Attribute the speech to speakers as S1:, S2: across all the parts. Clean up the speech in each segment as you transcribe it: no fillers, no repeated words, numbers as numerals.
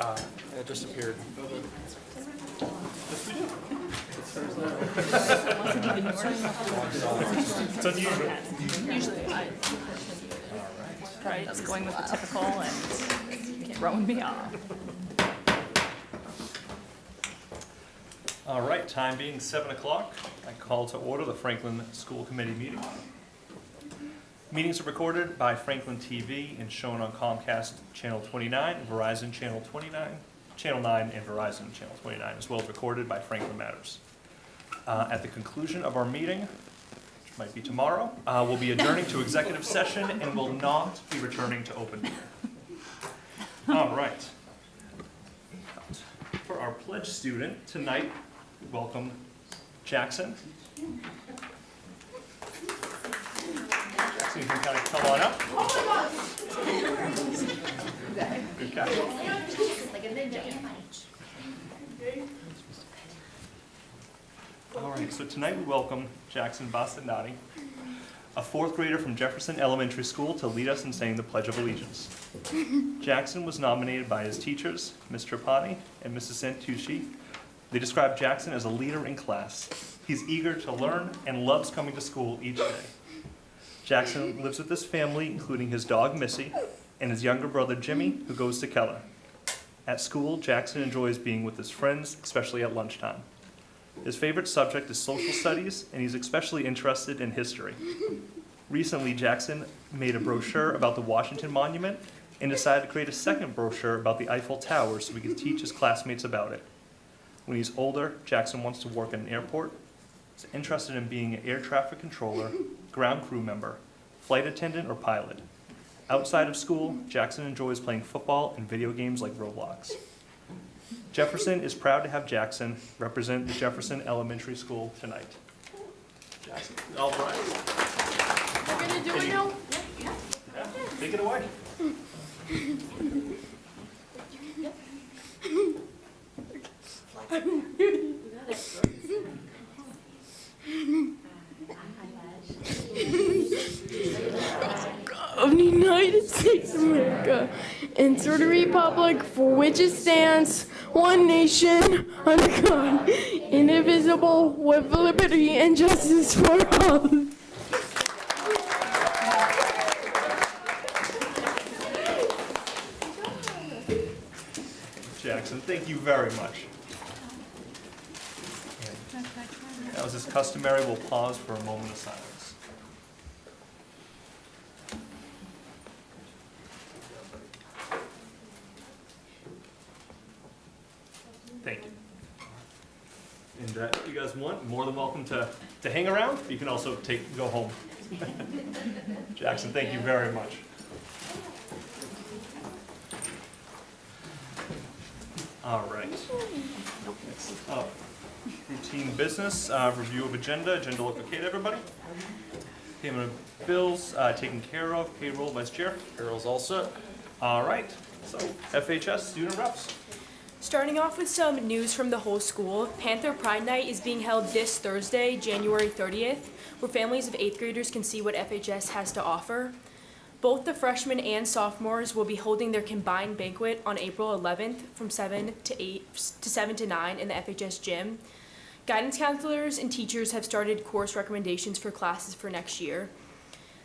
S1: It just appeared.
S2: It's unusual.
S3: Usually I try just going with the typical and throwing me off.
S2: All right, time being 7 o'clock, I call to order the Franklin School Committee meeting. Meetings are recorded by Franklin TV and shown on Comcast Channel 29, Verizon Channel 9, and Verizon Channel 29, as well as recorded by Franklin Matters. At the conclusion of our meeting, which might be tomorrow, we'll be adjourning to executive session and will not be returning to open meeting. All right. For our pledge student tonight, welcome Jackson. Jackson, you can kind of come on up. Good catch. All right, so tonight we welcome Jackson Bastinati, a fourth grader from Jefferson Elementary School, to lead us in saying the Pledge of Allegiance. Jackson was nominated by his teachers, Ms. Trapani and Mrs. Santucci. They describe Jackson as a leader in class. He's eager to learn and loves coming to school each day. Jackson lives with his family, including his dog Missy and his younger brother Jimmy, who goes to Keller. At school, Jackson enjoys being with his friends, especially at lunchtime. His favorite subject is social studies, and he's especially interested in history. Recently, Jackson made a brochure about the Washington Monument and decided to create a second brochure about the Eiffel Tower so he could teach his classmates about it. When he's older, Jackson wants to work at an airport. He's interested in being an air traffic controller, ground crew member, flight attendant, or pilot. Outside of school, Jackson enjoys playing football and video games like Roblox. Jefferson is proud to have Jackson represent the Jefferson Elementary School tonight. Jackson, all right.
S4: We're gonna do it now?
S2: Yeah, take it away.
S4: Of the United States of America, and to the republic for which it stands, one nation, under God, indivisible, with liberty and justice for all.
S2: Jackson, thank you very much. That was as customary. We'll pause for a moment of silence. Thank you. And if you guys want, more than welcome to hang around. You can also go home. Jackson, thank you very much. All right. Next up, routine business, review of agenda. Agenda look okay to everybody? Payment of bills taken care of. Payroll, Vice Chair.
S1: Payroll's all set.
S2: All right. So FHS student reps.
S5: Starting off with some news from the whole school, Panther Pride Night is being held this Thursday, January 30th, where families of 8th graders can see what FHS has to offer. Both the freshmen and sophomores will be holding their combined banquet on April 11th from 7 to 9 in the FHS gym. Guidance counselors and teachers have started course recommendations for classes for next year.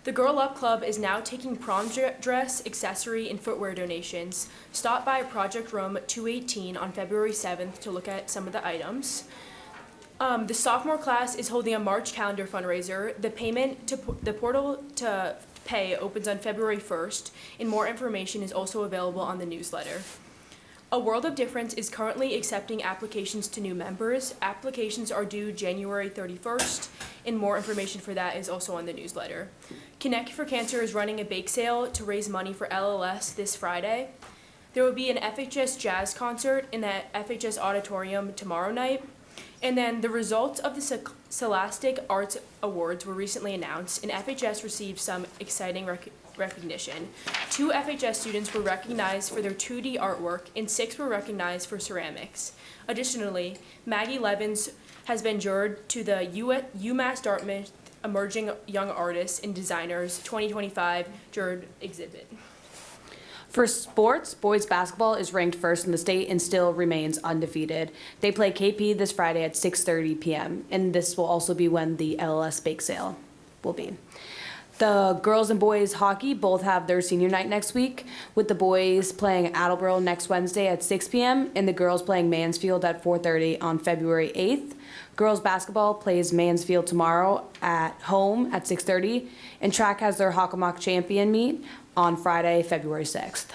S5: The Girl Up Club is now taking prom dress, accessory, and footwear donations. Stop by Project Room 218 on February 7th to look at some of the items. The sophomore class is holding a March calendar fundraiser. The portal to pay opens on February 1st, and more information is also available on the newsletter. A World of Difference is currently accepting applications to new members. Applications are due January 31st, and more information for that is also on the newsletter. Connect for Cancer is running a bake sale to raise money for LLS this Friday. There will be an FHS jazz concert in the FHS auditorium tomorrow night. And then the results of the Scholastic Arts Awards were recently announced, and FHS received some exciting recognition. 2 FHS students were recognized for their 2D artwork, and 6 were recognized for ceramics. Additionally, Maggie Levins has been juror to the UMass Dartmouth Emerging Young Artists and Designers 2025 juror exhibit.
S6: For sports, boys basketball is ranked first in the state and still remains undefeated. They play KP this Friday at 6:30 p.m., and this will also be when the LLS bake sale will be. The girls and boys hockey both have their senior night next week, with the boys playing Attleboro next Wednesday at 6 p.m. and the girls playing Mansfield at 4:30 on February 8th. Girls basketball plays Mansfield tomorrow at home at 6:30, and track has their Hockomock champion meet on Friday, February 6th.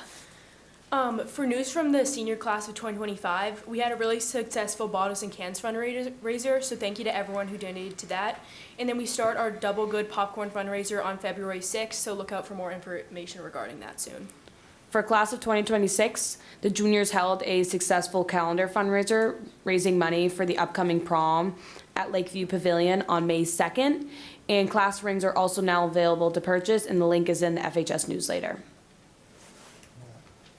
S5: For news from the senior class of 2025, we had a really successful bottles and cans fundraiser, so thank you to everyone who donated to that. And then we start our Double Good popcorn fundraiser on February 6th, so look out for more information regarding that soon.
S6: For class of 2026, the juniors held a successful calendar fundraiser, raising money for the upcoming prom at Lakeview Pavilion on May 2nd. And class rings are also now available to purchase, and the link is in the FHS newsletter.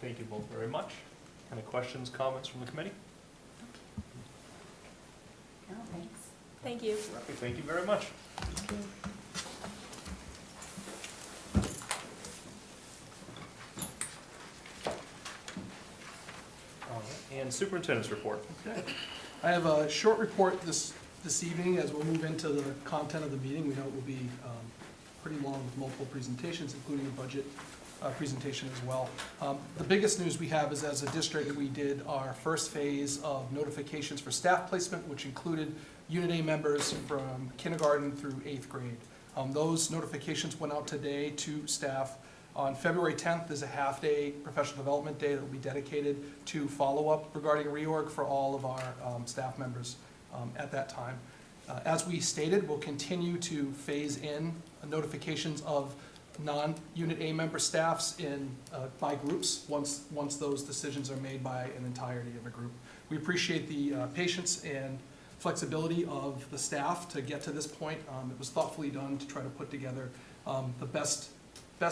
S2: Thank you both very much. Any questions, comments from the committee?
S7: No, thanks.
S5: Thank you.
S2: Terrific. Thank you very much. All right, and superintendent's report.
S8: Okay. I have a short report this evening as we'll move into the content of the meeting. We know it will be pretty long with multiple presentations, including a budget presentation as well. The biggest news we have is, as a district, we did our first phase of notifications for staff placement, which included Unit A members from kindergarten through 8th grade. Those notifications went out today to staff. On February 10th is a half-day professional development day that will be dedicated to follow-up regarding reorg for all of our staff members at that time. As we stated, we'll continue to phase in notifications of non-Unit A member staffs by groups once those decisions are made by an entirety of a group. We appreciate the patience and flexibility of the staff to get to this point. It was thoughtfully done to try to put together the best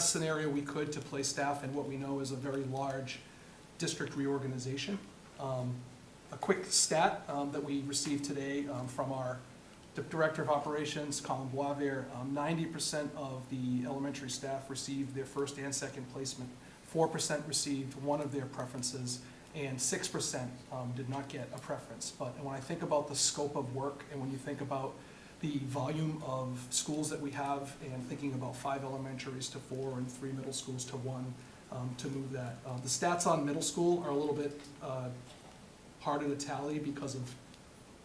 S8: scenario we could to place staff in what we know is a very large district reorganization. A quick stat that we received today from our Director of Operations, Colin Boisvert, 90% of the elementary staff received their first and second placement. 4% received one of their preferences, and 6% did not get a preference. But when I think about the scope of work, and when you think about the volume of schools that we have, and thinking about 5 elementaries to 4 and 3 middle schools to 1, to move that. The stats on middle school are a little bit harder to tally because of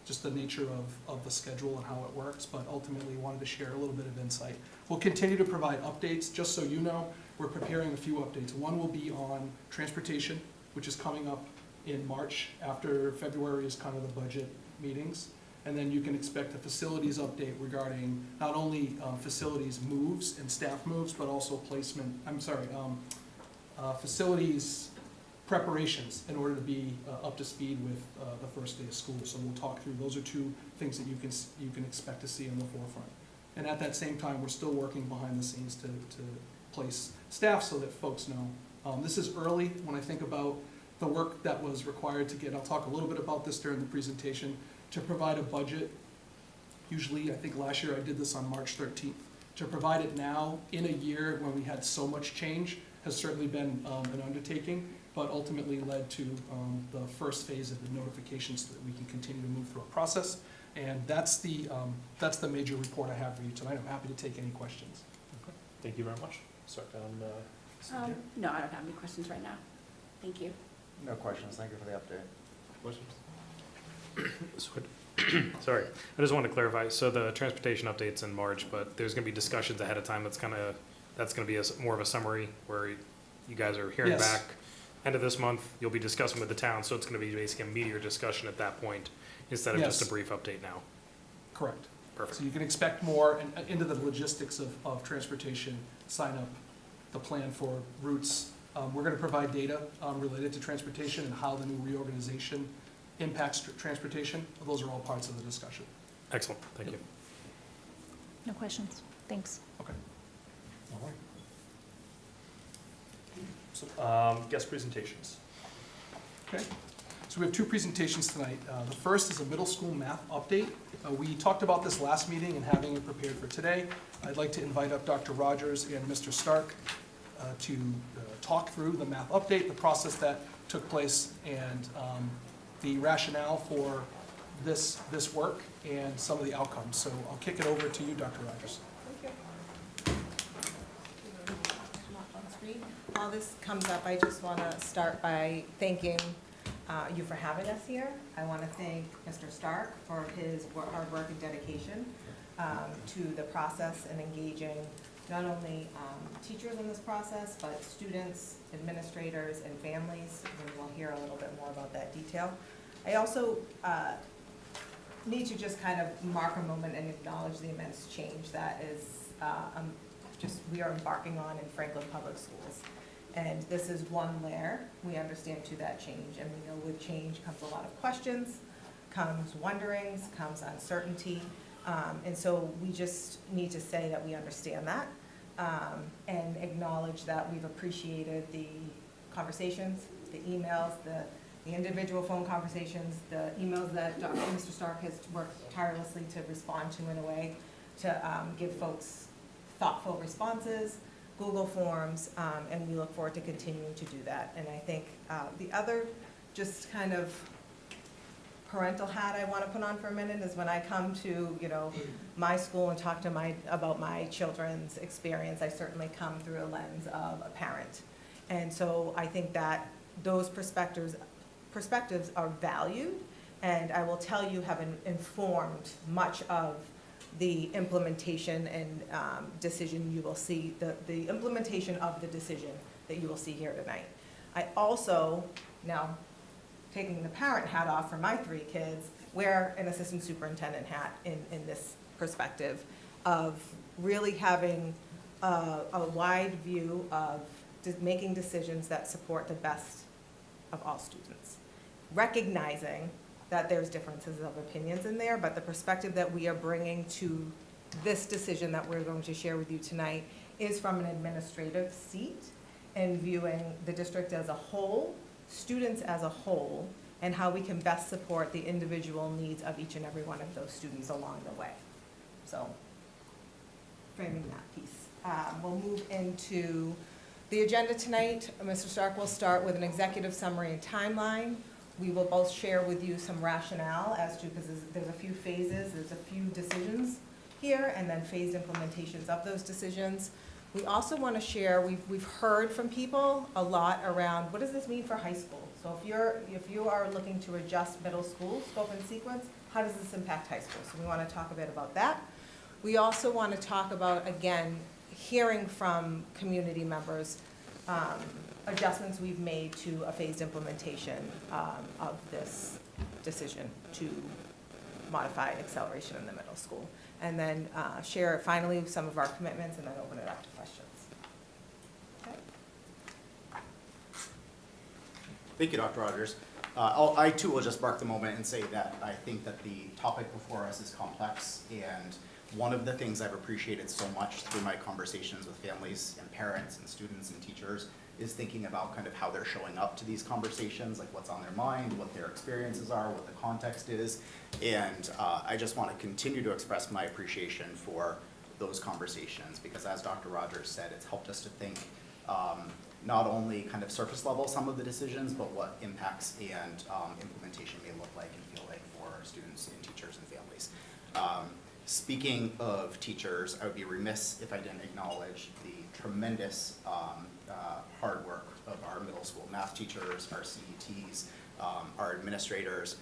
S8: just the nature of the schedule and how it works, but ultimately wanted to share a little bit of insight. We'll continue to provide updates. Just so you know, we're preparing a few updates. One will be on transportation, which is coming up in March after February is kind of the budget meetings. And then you can expect a facilities update regarding not only facilities moves and staff moves, but also facilities preparations in order to be up to speed with the first day of school. So we'll talk through, those are 2 things that you can expect to see in the forefront. And at that same time, we're still working behind the scenes to place staff so that folks know. This is early when I think about the work that was required to get, I'll talk a little bit about this during the presentation, to provide a budget. Usually, I think last year I did this on March 13th. To provide it now in a year when we had so much change has certainly been an undertaking, but ultimately led to the first phase of the notifications so that we can continue to move through our process. And that's the major report I have for you tonight. I'm happy to take any questions.
S2: Okay. Thank you very much. Start down.
S7: No, I don't have any questions right now. Thank you.
S1: No questions. Thank you for the update.
S2: Questions?
S9: Sorry, I just wanted to clarify, so the transportation update's in March, but there's gonna be discussions ahead of time, that's gonna be more of a summary, where you guys are hearing
S8: Yes.
S9: back. End of this month, you'll be discussing with the town, so it's gonna be basically a meatier discussion at that point, instead of just a
S8: Yes.
S9: brief update now.
S8: Correct.
S9: Perfect.
S8: So you can expect more into the logistics of transportation, sign up, the plan for routes. We're gonna provide data related to transportation and how the new reorganization impacts transportation. Those are all parts of the discussion.
S9: Excellent, thank you.
S3: No questions. Thanks.
S8: Okay.
S2: All right. So, guest presentations.
S8: Okay. So we have 2 presentations tonight. The first is a middle school math update. We talked about this last meeting and having it prepared for today. I'd like to invite up Dr. Rogers and Mr. Stark to talk through the math update, the process that took place, and the rationale for this work and some of the outcomes. So I'll kick it over to you, Dr. Rogers.
S10: While this comes up, I just want to start by thanking you for having us here. I want to thank Mr. Stark for his hard work and dedication to the process and engaging not only teachers in this process, but students, administrators, and families, and we'll hear a little bit more about that detail. I also need to just kind of mark a moment and acknowledge the immense change that is we are embarking on in Franklin Public Schools. And this is one layer, we understand, to that change. And we know with change comes a lot of questions, comes wonderings, comes uncertainty. And so we just need to say that we understand that and acknowledge that we've appreciated the conversations, the emails, the individual phone conversations, the emails that Mr. Stark has worked tirelessly to respond to in a way to give folks thoughtful responses, Google Forms, and we look forward to continuing to do that. And I think the other just kind of parental hat I want to put on for a minute is when I come to, my school and talk to about my children's experience, I certainly come through a lens of a parent. And so I think that those perspectives are valued, and I will tell you have informed much of the implementation and decision you will see, the implementation of the decision that you will see here tonight. I also, now taking the parent hat off for my 3 kids, wear an assistant superintendent hat in this perspective of really having a wide view of making decisions that support the best of all students. Recognizing that there's differences of opinions in there, but the perspective that we are bringing to this decision that we're going to share with you tonight is from an administrative seat and viewing the district as a whole, students as a whole, and how we can best support the individual needs of each and every one of those students along the way. So, framing that piece. We'll move into the agenda tonight. Mr. Stark will start with an executive summary and timeline. We will both share with you some rationale as to, because there's a few phases, there's a few decisions here, and then phased implementations of those decisions. We also want to share, we've heard from people a lot around, what does this mean for high school? So if you are looking to adjust middle school scope and sequence, how does this impact high school? So we want to talk a bit about that. We also want to talk about, again, hearing from community members, adjustments we've made to a phased implementation of this decision to modify acceleration in the middle school. And then share finally some of our commitments and then open it up to questions. Okay.
S11: Thank you, Dr. Rogers. I too will just mark the moment and say that I think that the topic before us is complex, and one of the things I've appreciated so much through my conversations with families and parents and students and teachers is thinking about kind of how they're showing up to these conversations, like what's on their mind, what their experiences are, what the context is. And I just want to continue to express my appreciation for those conversations, because as Dr. Rogers said, it's helped us to think not only kind of surface level some of the decisions, but what impacts and implementation may look like and feel like for students and teachers and families. Speaking of teachers, I would be remiss if I didn't acknowledge the tremendous hard work of our middle school math teachers, our CETs, our administrators,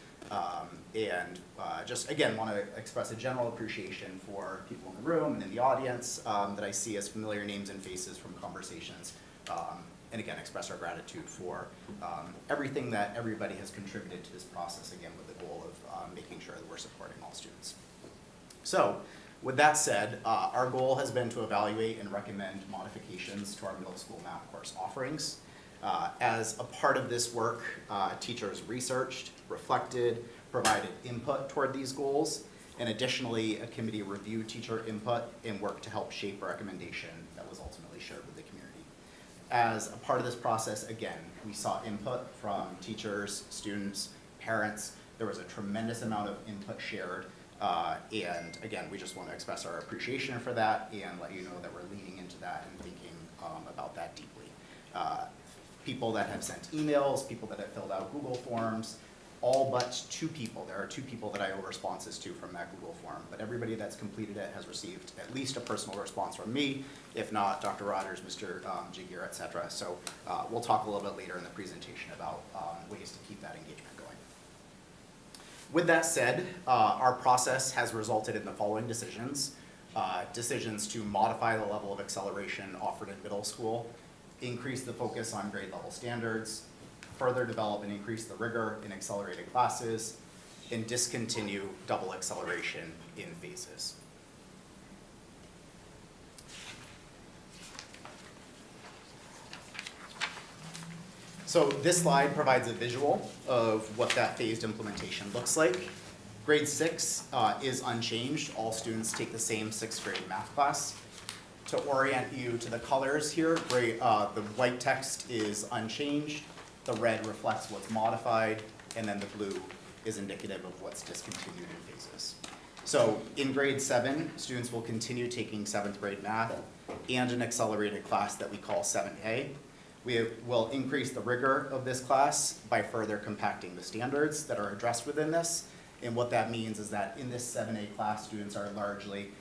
S11: and just again want to express a general appreciation for people in the room and in the audience that I see as familiar names and faces from conversations, and again express our gratitude for everything that everybody has contributed to this process, again with the goal of making sure that we're supporting all students. So, with that said, our goal has been to evaluate and recommend modifications to our middle school math course offerings. As a part of this work, teachers researched, reflected, provided input toward these goals, and additionally, a committee reviewed teacher input and worked to help shape a recommendation that was ultimately shared with the community. As a part of this process, again, we saw input from teachers, students, parents. There was a tremendous amount of input shared. And again, we just want to express our appreciation for that and let you know that we're leaning into that and thinking about that deeply. people that have sent emails, people that have filled out Google forms, all but 2 people. There are 2 people that I owe responses to from that Google form, but everybody that's completed it has received at least a personal response from me, if not Dr. Rogers, Mr. Jagir, et cetera. So we'll talk a little bit later in the presentation about ways to keep that engagement going. With that said, our process has resulted in the following decisions. Decisions to modify the level of acceleration offered in middle school, increase the focus on grade level standards, further develop and increase the rigor in accelerated classes, and discontinue double acceleration in phases. So this slide provides a visual of what that phased implementation looks like. Grade 6 is unchanged. All students take the same 6th grade math class. To orient you to the colors here, the white text is unchanged, the red reflects what's modified, and then the blue is indicative of what's discontinued in phases. So in grade 7, students will continue taking 7th grade math and an accelerated class that we call 7A. We will increase the rigor of this class by further compacting the standards that are addressed within this. And what that means is that in this 7A class, students are largely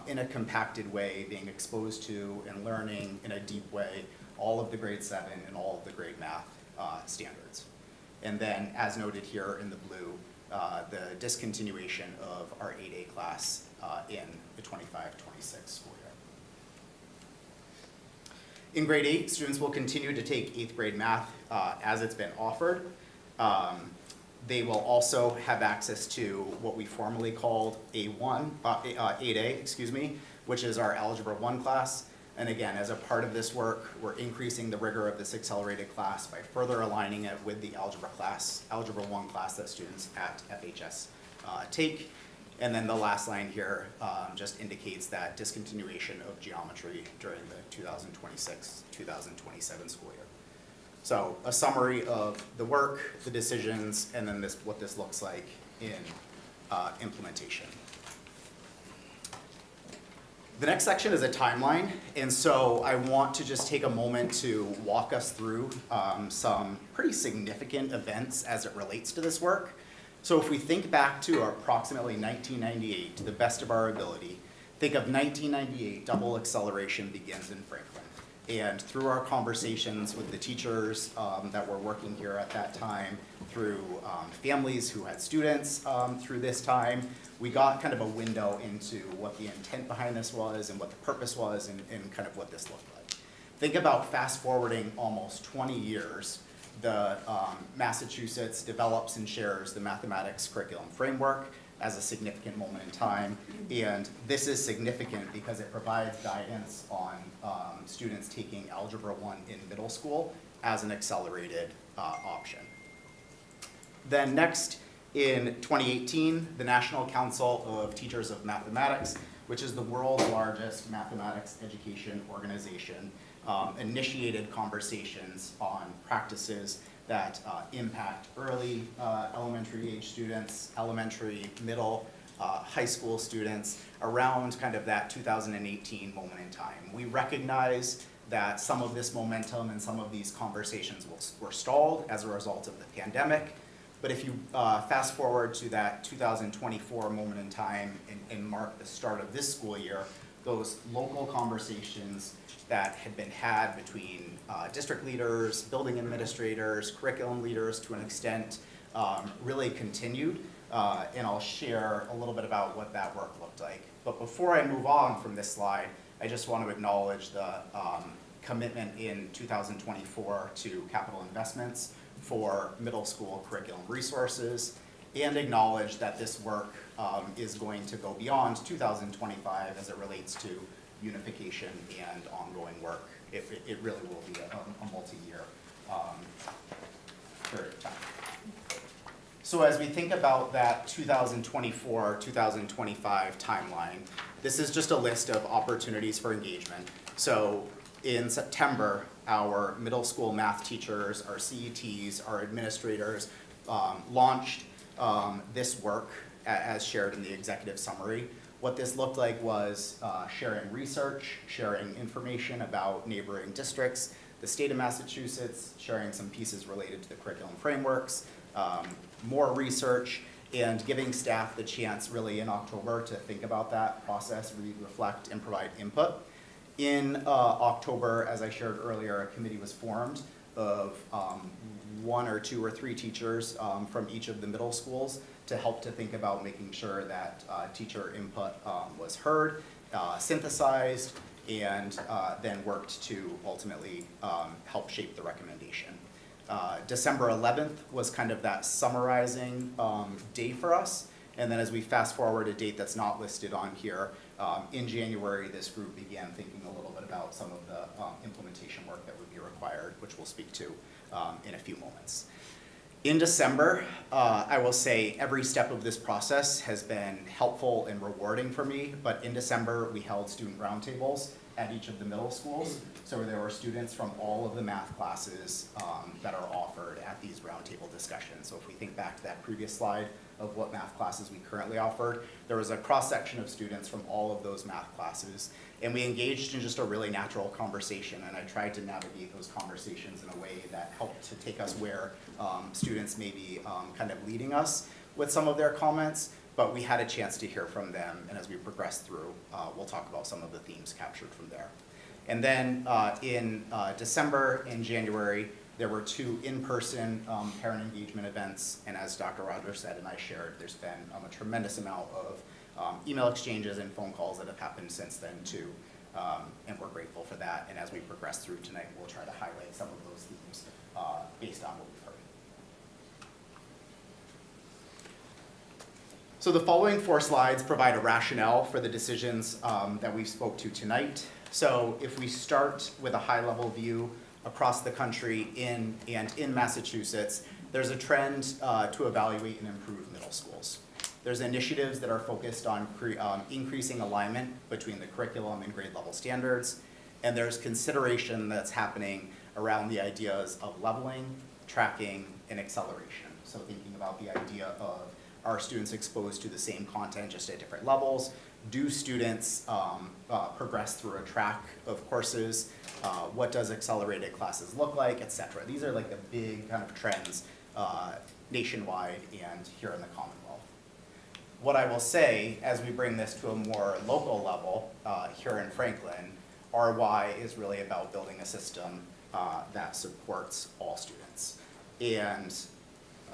S11: in a compacted way being exposed to and learning in a deep way all of the grade 7 and all of the grade math standards. And then, as noted here in the blue, the discontinuation of our 8A class in the 25-26 school year. In grade 8, students will continue to take 8th grade math as it's been offered. They will also have access to what we formerly called 8A, which is our Algebra 1 class. And again, as a part of this work, we're increasing the rigor of this accelerated class by further aligning it with the Algebra 1 class that students at FHS take. And then the last line here just indicates that discontinuation of geometry during the 2026-2027 school year. So a summary of the work, the decisions, and then what this looks like in implementation. The next section is a timeline, and so I want to just take a moment to walk us through some pretty significant events as it relates to this work. So if we think back to approximately 1998, to the best of our ability, think of 1998, double acceleration begins in Franklin. And through our conversations with the teachers that were working here at that time, through families who had students through this time, we got kind of a window into what the intent behind this was and what the purpose was and kind of what this looked like. Think about fast forwarding almost 20 years. The Massachusetts develops and shares the mathematics curriculum framework as a significant moment in time. And this is significant because it provides guidance on students taking Algebra 1 in middle school as an accelerated option. Then next, in 2018, the National Council of Teachers of Mathematics, which is the world's largest mathematics education organization, initiated conversations on practices that impact early elementary age students, elementary, middle, high school students around kind of that 2018 moment in time. We recognize that some of this momentum and some of these conversations were stalled as a result of the pandemic. But if you fast forward to that 2024 moment in time and mark the start of this school year, those local conversations that had been had between district leaders, building administrators, curriculum leaders to an extent, really continued. And I'll share a little bit about what that work looked like. But before I move on from this slide, I just want to acknowledge the commitment in 2024 to capital investments for middle school curriculum resources, and acknowledge that this work is going to go beyond 2025 as it relates to unification and ongoing work. It really will be a multi-year period of time. So as we think about that 2024-2025 timeline, this is just a list of opportunities for engagement. So in September, our middle school math teachers, our CETs, our administrators launched this work as shared in the executive summary. What this looked like was sharing research, sharing information about neighboring districts the state of Massachusetts, sharing some pieces related to the curriculum frameworks, more research, and giving staff the chance really in October to think about that process, read, reflect, and provide input. In October, as I shared earlier, a committee was formed of 1 or 2 or 3 teachers from each of the middle schools to help to think about making sure that teacher input was heard, synthesized, and then worked to ultimately help shape the recommendation. December 11th was kind of that summarizing day for us. And then as we fast forward a date that's not listed on here, in January, this group began thinking a little bit about some of the implementation work that would be required, which we'll speak to in a few moments. In December, I will say every step of this process has been helpful and rewarding for me, but in December, we held student roundtables at each of the middle schools. So there were students from all of the math classes that are offered at these roundtable discussions. So if we think back to that previous slide of what math classes we currently offered, there was a cross-section of students from all of those math classes. And we engaged in just a really natural conversation, and I tried to navigate those conversations in a way that helped to take us where students may be kind of leading us with some of their comments, but we had a chance to hear from them, and as we progress through, we'll talk about some of the themes captured from there. And then in December and January, there were 2 in-person parent engagement events, and as Dr. Rogers said and I shared, there's been a tremendous amount of email exchanges and phone calls that have happened since then too, and we're grateful for that. And as we progress through tonight, we'll try to highlight some of those themes based on what we've heard. So the following 4 slides provide a rationale for the decisions that we spoke to tonight. So if we start with a high-level view across the country in Massachusetts, there's a trend to evaluate and improve middle schools. There's initiatives that are focused on increasing alignment between the curriculum and grade level standards, and there's consideration that's happening around the ideas of leveling, tracking, and acceleration. So thinking about the idea of, are students exposed to the same content just at different levels? Do students progress through a track of courses? What does accelerated classes look like, et cetera? These are like the big kind of trends nationwide and here in the Commonwealth. What I will say, as we bring this to a more local level here in Franklin, RY is really about building a system that supports all students. And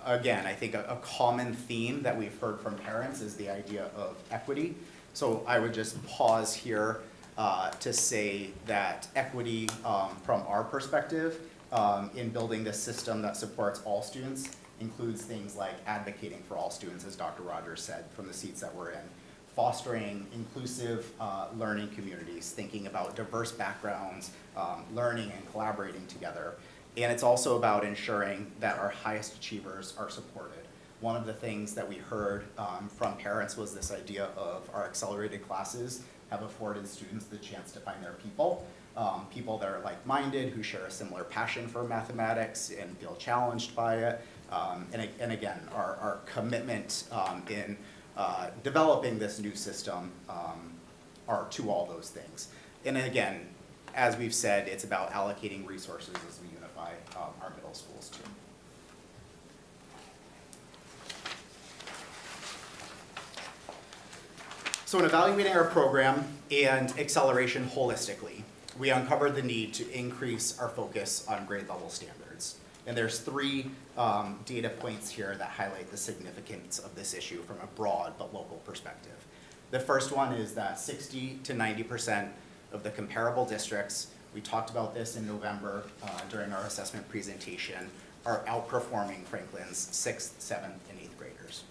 S11: again, I think a common theme that we've heard from parents is the idea of equity. So I would just pause here to say that equity from our perspective in building this system that supports all students includes things like advocating for all students, as Dr. Rogers said, from the seats that we're in, fostering inclusive learning communities, thinking about diverse backgrounds, learning and collaborating together. And it's also about ensuring that our highest achievers are supported. One of the things that we heard from parents was this idea of our accelerated classes have afforded students the chance to find their people, people that are like-minded, who share a similar passion for mathematics and feel challenged by it. And again, our commitment in developing this new system are to all those things. And again, as we've said, it's about allocating resources as we unify our middle schools too. So in evaluating our program and acceleration holistically, we uncovered the need to increase our focus on grade level standards. And there's 3 data points here that highlight the significance of this issue from a broad but local perspective. The first one is that 60 to 90% of the comparable districts, we talked about this in November during our assessment presentation, are outperforming Franklin's 6th, 7th, and 8th graders.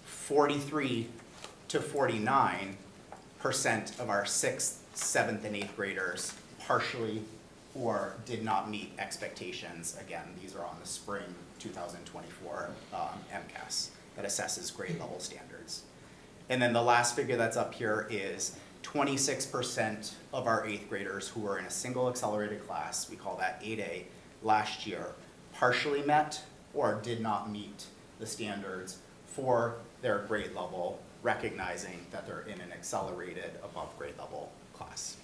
S11: 43 to 49% of our 6th, 7th, and 8th graders partially or did not meet expectations. Again, these are on the spring 2024 MCAS that assesses grade level standards. And then the last figure that's up here is 26% of our 8th graders who were in a single accelerated class, we call that 8A, last year, partially met or did not meet the standards for their grade level, recognizing that they're in an accelerated above grade level class.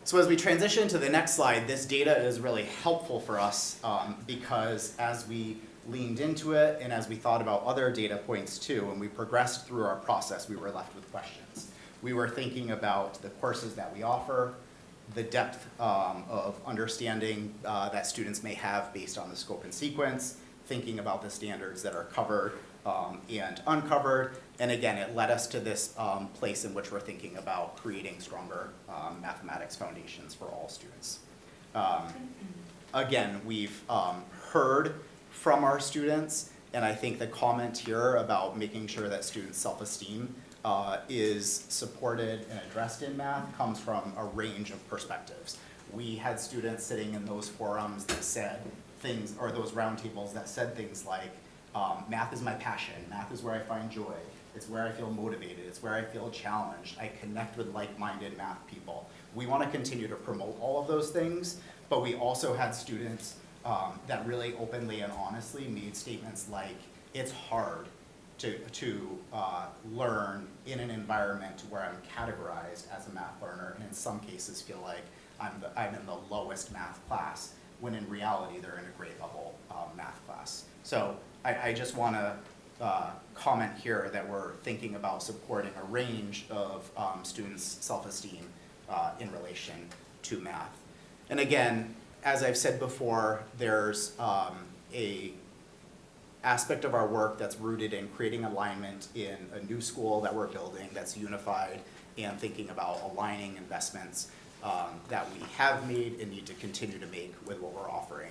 S11: So as we transition to the next slide, this data is really helpful for us because as we leaned into it and as we thought about other data points too, and we progressed through our process, we were left with questions. We were thinking about the courses that we offer, the depth of understanding that students may have based on the scope and sequence, thinking about the standards that are covered and uncovered. And again, it led us to this place in which we're thinking about creating stronger mathematics foundations for all students. Again, we've heard from our students, and I think the comment here about making sure that students' self-esteem is supported and addressed in math comes from a range of perspectives. We had students sitting in those forums that said things, or those roundtables that said things like, math is my passion, math is where I find joy, it's where I feel motivated, it's where I feel challenged, I connect with like-minded math people. We want to continue to promote all of those things, but we also had students that really openly and honestly made statements like, it's hard to learn in an environment where I'm categorized as a math learner, and in some cases feel like I'm in the lowest math class, when in reality they're in a grade level math class. So I just want to comment here that we're thinking about supporting a range of students' self-esteem in relation to math. And again, as I've said before, there's a aspect of our work that's rooted in creating alignment in a new school that we're building that's unified, and thinking about aligning investments that we have made and need to continue to make with what we're offering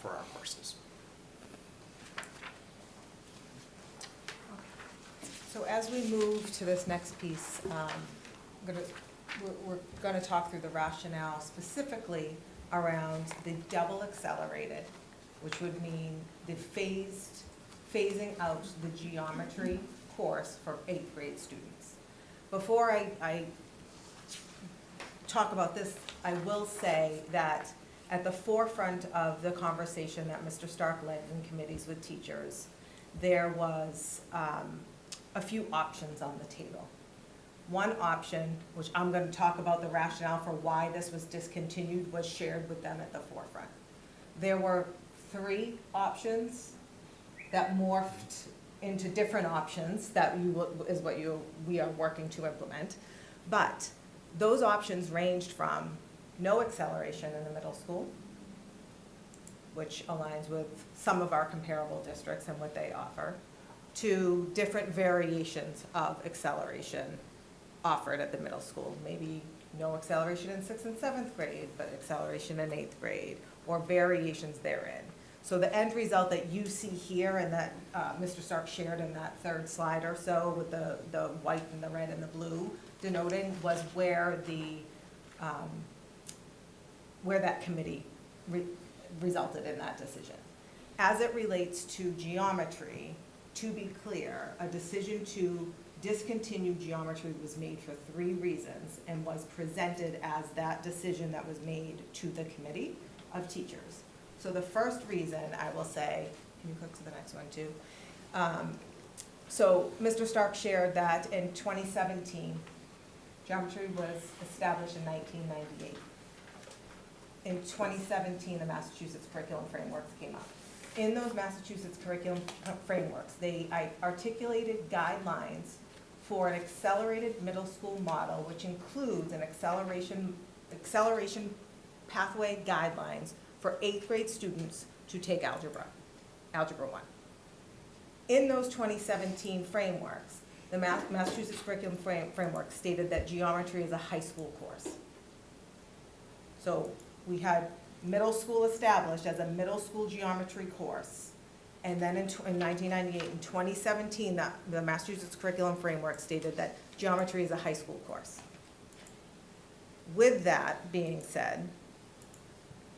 S11: for our courses.
S10: So as we move to this next piece, we're going to talk through the rationale specifically around the double accelerated, which would mean the phasing out the geometry course for 8th grade students. Before I talk about this, I will say that at the forefront of the conversation that Mr. Stark led in committees with teachers, there was a few options on the table. One option, which I'm going to talk about the rationale for why this was discontinued, was shared with them at the forefront. There were 3 options that morphed into different options that we are working to implement. But those options ranged from no acceleration in the middle school, which aligns with some of our comparable districts and what they offer, to different variations of acceleration offered at the middle school. Maybe no acceleration in 6th and 7th grade, but acceleration in 8th grade, or variations therein. So the end result that you see here and that Mr. Stark shared in that 3rd slide or so with the white and the red and the blue denoting was where that committee resulted in that decision. As it relates to geometry, to be clear, a decision to discontinue geometry was made for 3 reasons and was presented as that decision that was made to the committee of teachers. So the first reason I will say, can you click to the next one too? So Mr. Stark shared that in 2017, geometry was established in 1998. In 2017, the Massachusetts curriculum frameworks came up. In those Massachusetts curriculum frameworks, they articulated guidelines for an accelerated middle school model, which includes an acceleration pathway guidelines for 8th grade students to take Algebra 1. In those 2017 frameworks, the Massachusetts curriculum framework stated that geometry is a high school course. So we had middle school established as a middle school geometry course. And then in 1998, in 2017, the Massachusetts curriculum framework stated that geometry is a high school course. With that being said,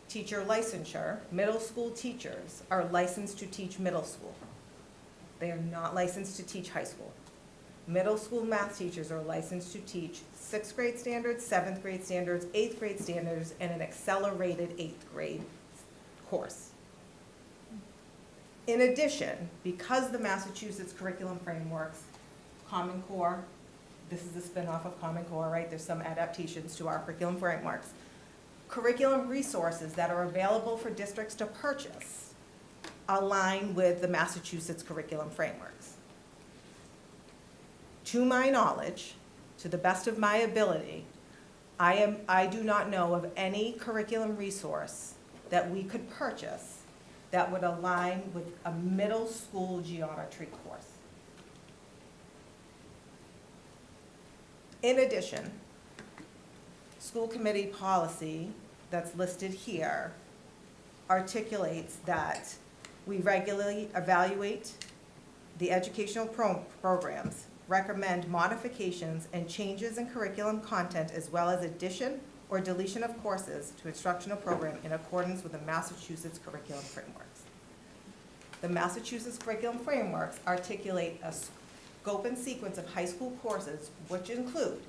S10: teacher licensure, middle school teachers are licensed to teach middle school. They are not licensed to teach high school. Middle school math teachers are licensed to teach 6th grade standards, 7th grade standards, 8th grade standards, and an accelerated 8th grade course. In addition, because the Massachusetts curriculum frameworks, Common Core, this is a spin-off of Common Core, right? There's some adaptations to our curriculum frameworks. curriculum resources that are available for districts to purchase align with the Massachusetts curriculum frameworks. To my knowledge, to the best of my ability, I do not know of any curriculum resource that we could purchase that would align with a middle school geometry course. In addition, school committee policy that's listed here articulates that we regularly evaluate the educational programs, recommend modifications and changes in curriculum content, as well as addition or deletion of courses to instructional program in accordance with the Massachusetts curriculum frameworks. The Massachusetts curriculum frameworks articulate a scope and sequence of high school courses, which include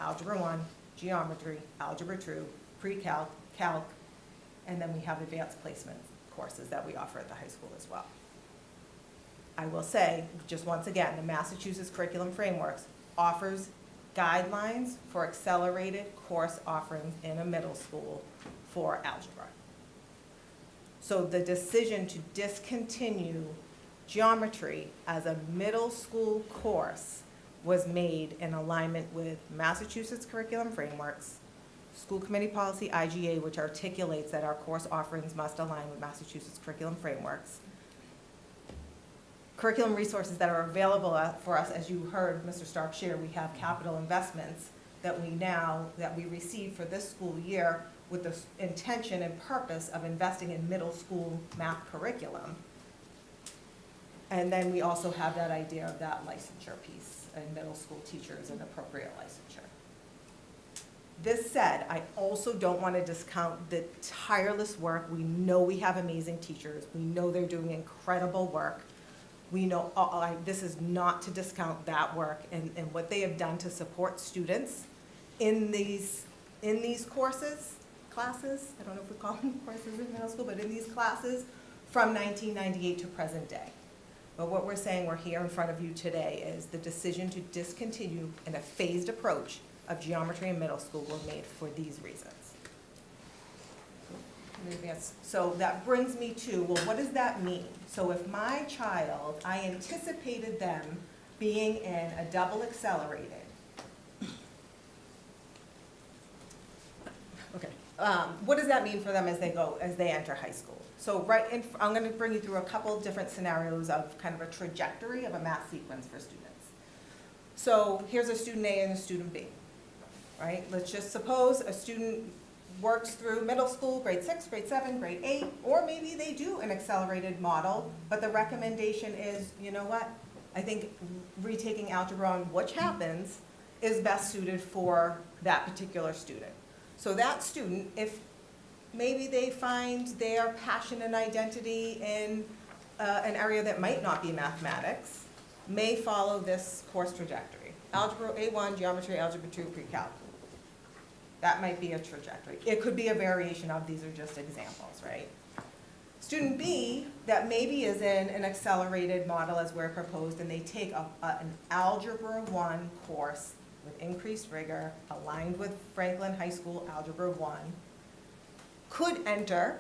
S10: Algebra 1, Geometry, Algebra 2, Pre-Calc, Calc, and then we have advanced placement courses that we offer at the high school as well. I will say, just once again, the Massachusetts curriculum frameworks offers guidelines for accelerated course offerings in a middle school for algebra. So the decision to discontinue geometry as a middle school course was made in alignment with Massachusetts curriculum frameworks, school committee policy IGA, which articulates that our course offerings must align with Massachusetts curriculum frameworks, curriculum resources that are available for us. As you heard Mr. Stark share, we have capital investments that we receive for this school year with the intention and purpose of investing in middle school math curriculum. And then we also have that idea of that licensure piece and middle school teachers and appropriate licensure. This said, I also don't want to discount the tireless work. We know we have amazing teachers. We know they're doing incredible work. We know, this is not to discount that work and what they have done to support students in these classes, I don't know if we call them courses in middle school, but in these classes from 1998 to present day. But what we're saying, we're here in front of you today, is the decision to discontinue in a phased approach of geometry in middle school were made for these reasons. So that brings me to, well, what does that mean? So if my child, I anticipated them being in a double accelerated. Okay, what does that mean for them as they enter high school? So I'm gonna bring you through a couple of different scenarios of kind of a trajectory of a math sequence for students. So here's a student A and a student B, right? Let's just suppose a student works through middle school, grade 6, grade 7, grade 8, or maybe they do an accelerated model, but the recommendation is, you know what? I think retaking algebra on which happens is best suited for that particular student. So that student, if maybe they find their passion and identity in an area that might not be mathematics, may follow this course trajectory. Algebra A1, geometry, algebra 2, pre-calc. That might be a trajectory. It could be a variation of, these are just examples, right? Student B, that maybe is in an accelerated model as we're proposed, and they take an Algebra 1 course with increased rigor, aligned with Franklin High School Algebra 1, could enter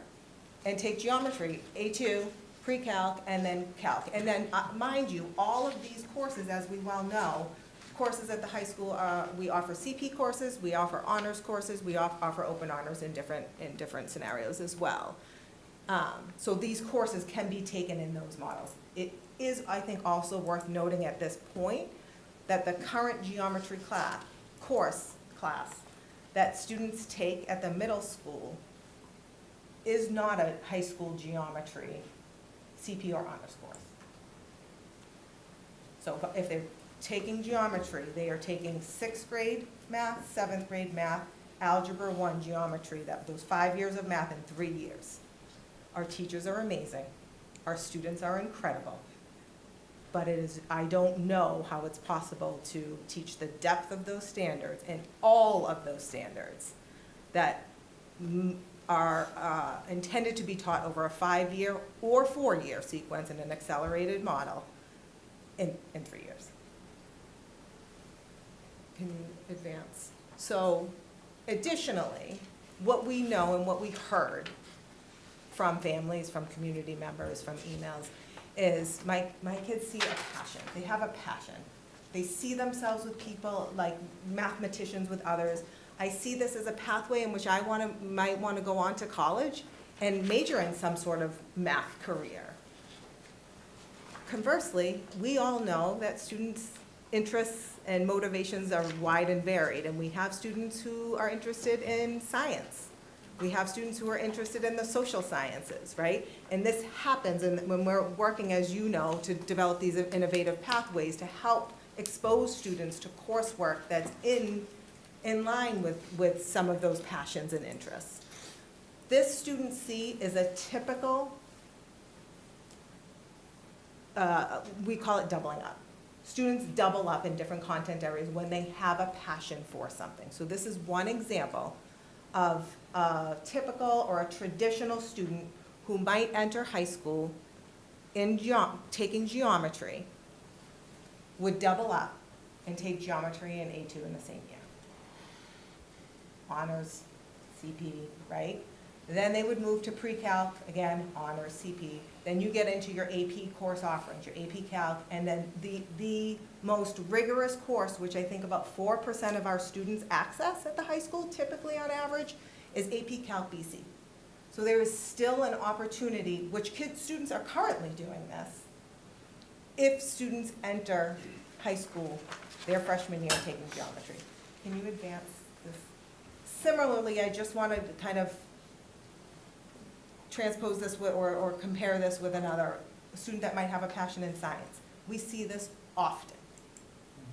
S10: and take geometry, A2, pre-calc, and then calc. And then, mind you, all of these courses, as we well know, courses at the high school, we offer CP courses, we offer honors courses, we offer open honors in different scenarios as well. So these courses can be taken in those models. It is, I think, also worth noting at this point that the current geometry course class that students take at the middle school is not a high school geometry CP or honors course. So if they're taking geometry, they are taking 6th grade math, 7th grade math, Algebra 1 geometry, those 5 years of math in 3 years. Our teachers are amazing. Our students are incredible. But I don't know how it's possible to teach the depth of those standards and all of those standards that are intended to be taught over a 5-year or 4-year sequence in an accelerated model in 3 years. Can you advance? So additionally, what we know and what we heard from families, from community members, from emails, is my kids see a passion. They have a passion. They see themselves with people, like mathematicians with others. I see this as a pathway in which I might want to go on to college and major in some sort of math career. Conversely, we all know that students' interests and motivations are wide and varied, and we have students who are interested in science. We have students who are interested in the social sciences, right? And this happens when we're working, as you know, to develop these innovative pathways to help expose students to coursework that's in line with some of those passions and interests. This student C is a typical, we call it doubling up. Students double up in different content areas when they have a passion for something. So this is one example of a typical or a traditional student who might enter high school in taking geometry, would double up and take geometry and A2 in the same year. Honors, CP, right? Then they would move to pre-calc, again, honors, CP. Then you get into your AP course offerings, your AP Calc, and then the most rigorous course, which I think about 4% of our students access at the high school, typically on average, is AP Calc BC. So there is still an opportunity, which students are currently doing this, if students enter high school their freshman year taking geometry. Can you advance this? Similarly, I just wanted to kind of transpose this with, or compare this with another student that might have a passion in science. We see this often.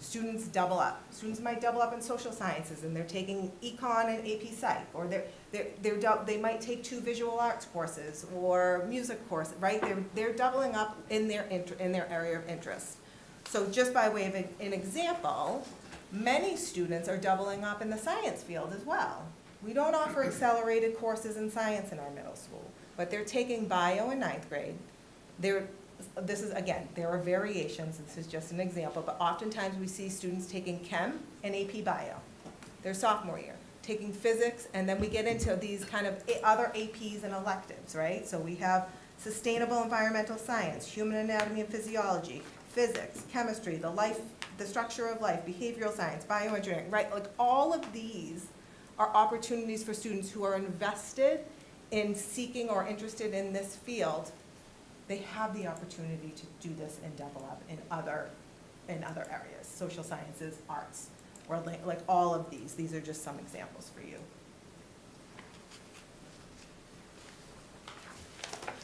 S10: Students double up. Students might double up in social sciences and they're taking econ and AP Psych, or they might take 2 visual arts courses or music courses, right? They're doubling up in their area of interest. So just by way of an example, many students are doubling up in the science field as well. We don't offer accelerated courses in science in our middle school, but they're taking bio in 9th grade. This is, again, there are variations, this is just an example, but oftentimes we see students taking chem and AP bio, their sophomore year, taking physics, and then we get into these kind of other APs and electives, right? So we have sustainable environmental science, human anatomy and physiology, physics, chemistry, the structure of life, behavioral science, bioengineering, right? Like all of these are opportunities for students who are invested in seeking or interested in this field. They have the opportunity to do this and double up in other areas, social sciences, arts, or like all of these. These are just some examples for you.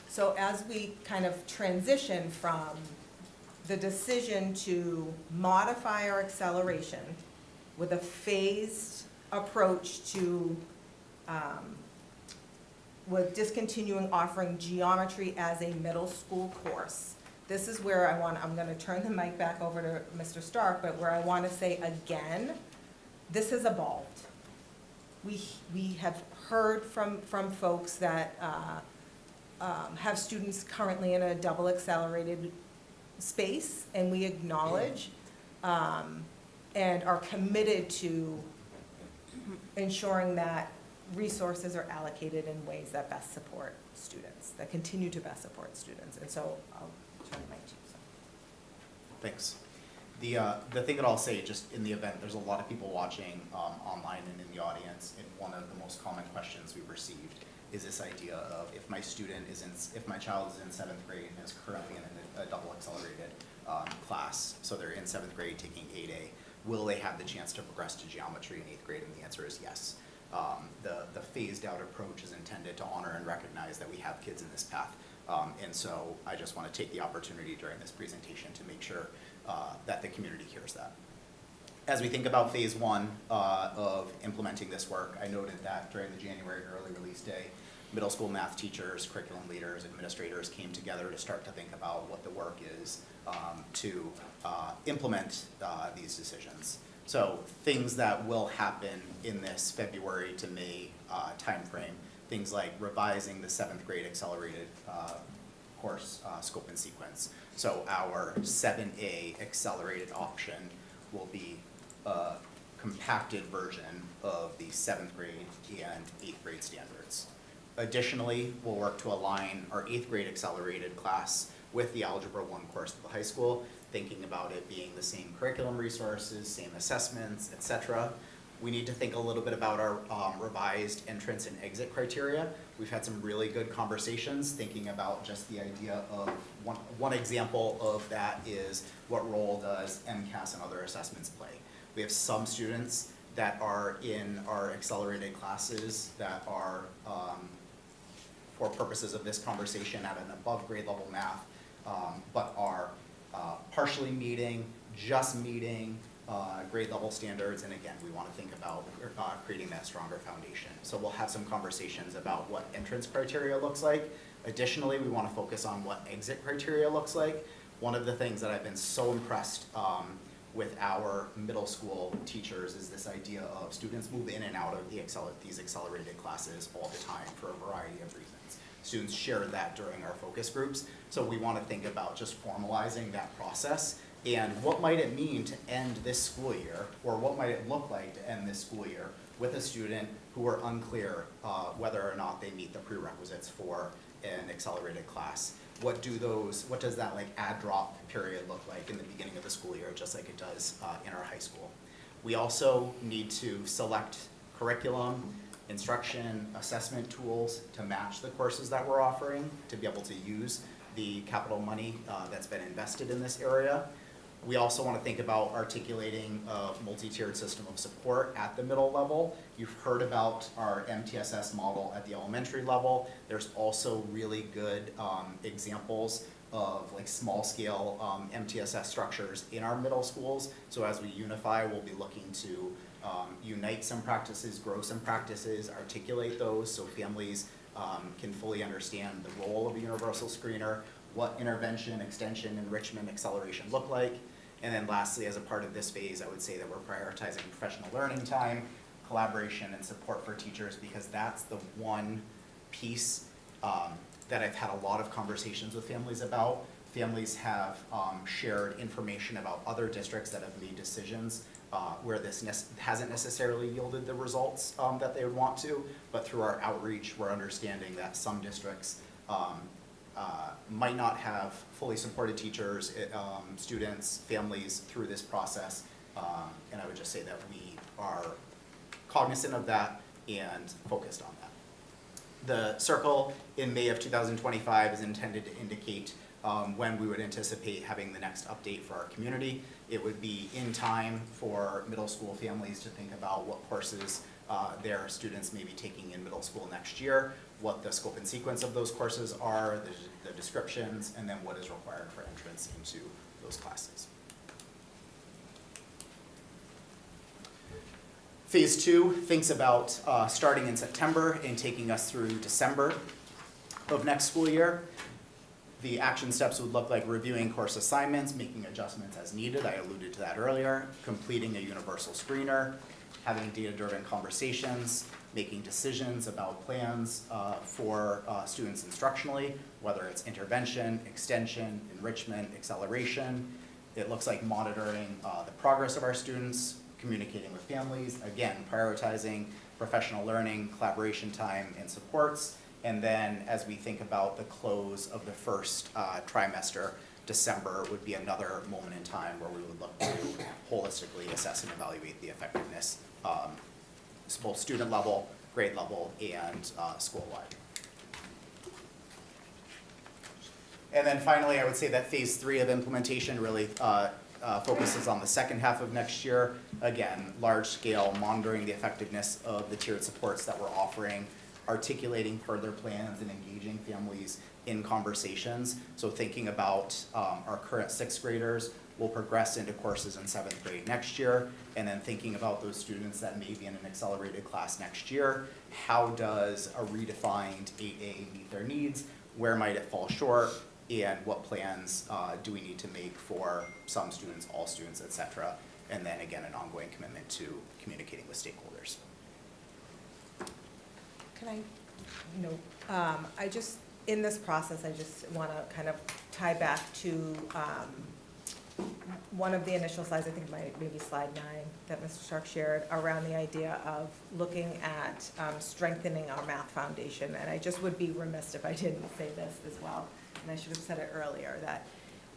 S10: So as we kind of transition from the decision to modify our acceleration with a phased approach to with discontinuing offering geometry as a middle school course. This is where I'm going to turn the mic back over to Mr. Stark, but where I want to say again, this has evolved. We have heard from folks that have students currently in a double accelerated space, and we acknowledge and are committed to ensuring that resources are allocated in ways that best support students, that continue to best support students. And so I'll turn the mic to you.
S11: Thanks. The thing that I'll say, just in the event, there's a lot of people watching online and in the audience, and one of the most common questions we've received is this idea of if my child is in 7th grade and is currently in a double accelerated class, so they're in 7th grade taking 8A, will they have the chance to progress to geometry in 8th grade? And the answer is yes. The phased out approach is intended to honor and recognize that we have kids in this path. And so I just want to take the opportunity during this presentation to make sure that the community hears that. As we think about phase 1 of implementing this work, I noted that during the January early release day, middle school math teachers, curriculum leaders, administrators came together to start to think about what the work is to implement these decisions. So things that will happen in this February to May timeframe, things like revising the 7th grade accelerated course scope and sequence. So our 7A accelerated option will be compacted version of the 7th grade and 8th grade standards. Additionally, we'll work to align our 8th grade accelerated class with the Algebra 1 course at the high school, thinking about it being the same curriculum resources, same assessments, etc. We need to think a little bit about our revised entrance and exit criteria. We've had some really good conversations thinking about just the idea of, one example of that is what role does MCAS and other assessments play. We have some students that are in our accelerated classes that are, for purposes of this conversation, at an above grade level math, but are partially meeting, just meeting grade level standards, and again, we want to think about creating that stronger foundation. So we'll have some conversations about what entrance criteria looks like. Additionally, we want to focus on what exit criteria looks like. One of the things that I've been so impressed with our middle school teachers is this idea of students move in and out of these accelerated classes all the time for a variety of reasons. Students shared that during our focus groups, so we want to think about just formalizing that process and what might it mean to end this school year, or what might it look like to end this school year with a student who are unclear whether or not they meet the prerequisites for an accelerated class. What does that like add drop period look like in the beginning of the school year, just like it does in our high school? We also need to select curriculum, instruction, assessment tools to match the courses that we're offering, to be able to use the capital money that's been invested in this area. We also want to think about articulating a multi-tiered system of support at the middle level. You've heard about our MTSS model at the elementary level. There's also really good examples of like small scale MTSS structures in our middle schools. So as we unify, we'll be looking to unite some practices, grow some practices, articulate those so families can fully understand the role of a universal screener, what intervention, extension, enrichment, acceleration look like. And then lastly, as a part of this phase, I would say that we're prioritizing professional learning time, collaboration, and support for teachers, because that's the one piece that I've had a lot of conversations with families about. Families have shared information about other districts that have made decisions where this hasn't necessarily yielded the results that they would want to, but through our outreach, we're understanding that some districts might not have fully supported teachers, students, families through this process, and I would just say that we are cognizant of that and focused on that. The circle in May of 2025 is intended to indicate when we would anticipate having the next update for our community. It would be in time for middle school families to think about what courses their students may be taking in middle school next year, what the scope and sequence of those courses are, the descriptions, and then what is required for entrance into those classes. Phase 2 thinks about starting in September and taking us through December of next school year. The action steps would look like reviewing course assignments, making adjustments as needed, I alluded to that earlier, completing a universal screener, having data-driven conversations, making decisions about plans for students instructionally, whether it's intervention, extension, enrichment, acceleration. It looks like monitoring the progress of our students, communicating with families, again, prioritizing professional learning, collaboration time, and supports. And then as we think about the close of the first trimester, December would be another moment in time where we would look to holistically assess and evaluate the effectiveness, both student level, grade level, and school-wide. And then finally, I would say that phase 3 of implementation really focuses on the second half of next year. Again, large-scale monitoring the effectiveness of the tiered supports that we're offering, articulating further plans and engaging families in conversations. So thinking about our current 6th graders, we'll progress into courses in 7th grade next year, and then thinking about those students that may be in an accelerated class next year. How does a redefined 8A meet their needs? Where might it fall short? And what plans do we need to make for some students, all students, et cetera? And then again, an ongoing commitment to communicating with stakeholders.
S10: Can I in this process, I just want to kind of tie back to one of the initial slides, I think maybe slide 9, that Mr. Stark shared around the idea of looking at strengthening our math foundation. And I just would be remiss if I didn't say this as well, and I should have said it earlier, that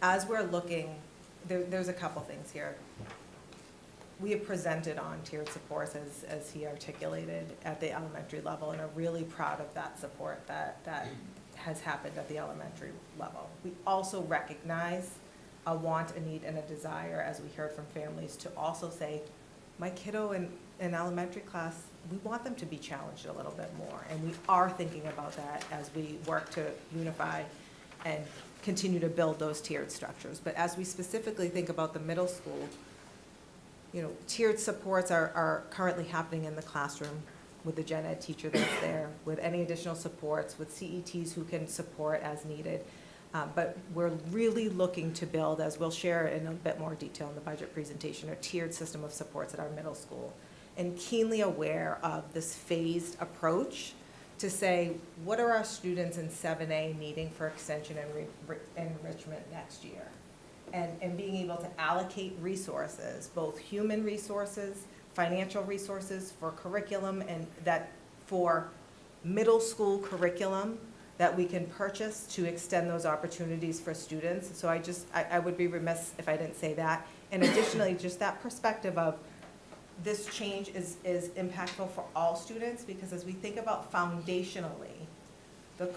S10: as we're looking, there's a couple things here. We have presented on tiered supports as he articulated at the elementary level, and are really proud of that support that has happened at the elementary level. We also recognize a want, a need, and a desire, as we heard from families, to also say, my kiddo in elementary class, we want them to be challenged a little bit more. And we are thinking about that as we work to unify and continue to build those tiered structures. But as we specifically think about the middle school, you know, tiered supports are currently happening in the classroom with the gen ed teacher that's there, with any additional supports, with CETs who can support as needed. But we're really looking to build, as we'll share in a bit more detail in the budget presentation, a tiered system of supports at our middle school. And keenly aware of this phased approach to say, what are our students in 7A needing for extension and enrichment next year? And being able to allocate resources, both human resources, financial resources for curriculum, and that for middle school curriculum that we can purchase to extend those opportunities for students. So I would be remiss if I didn't say that. And additionally, just that perspective of this change is impactful for all students, because as we think about foundationally, the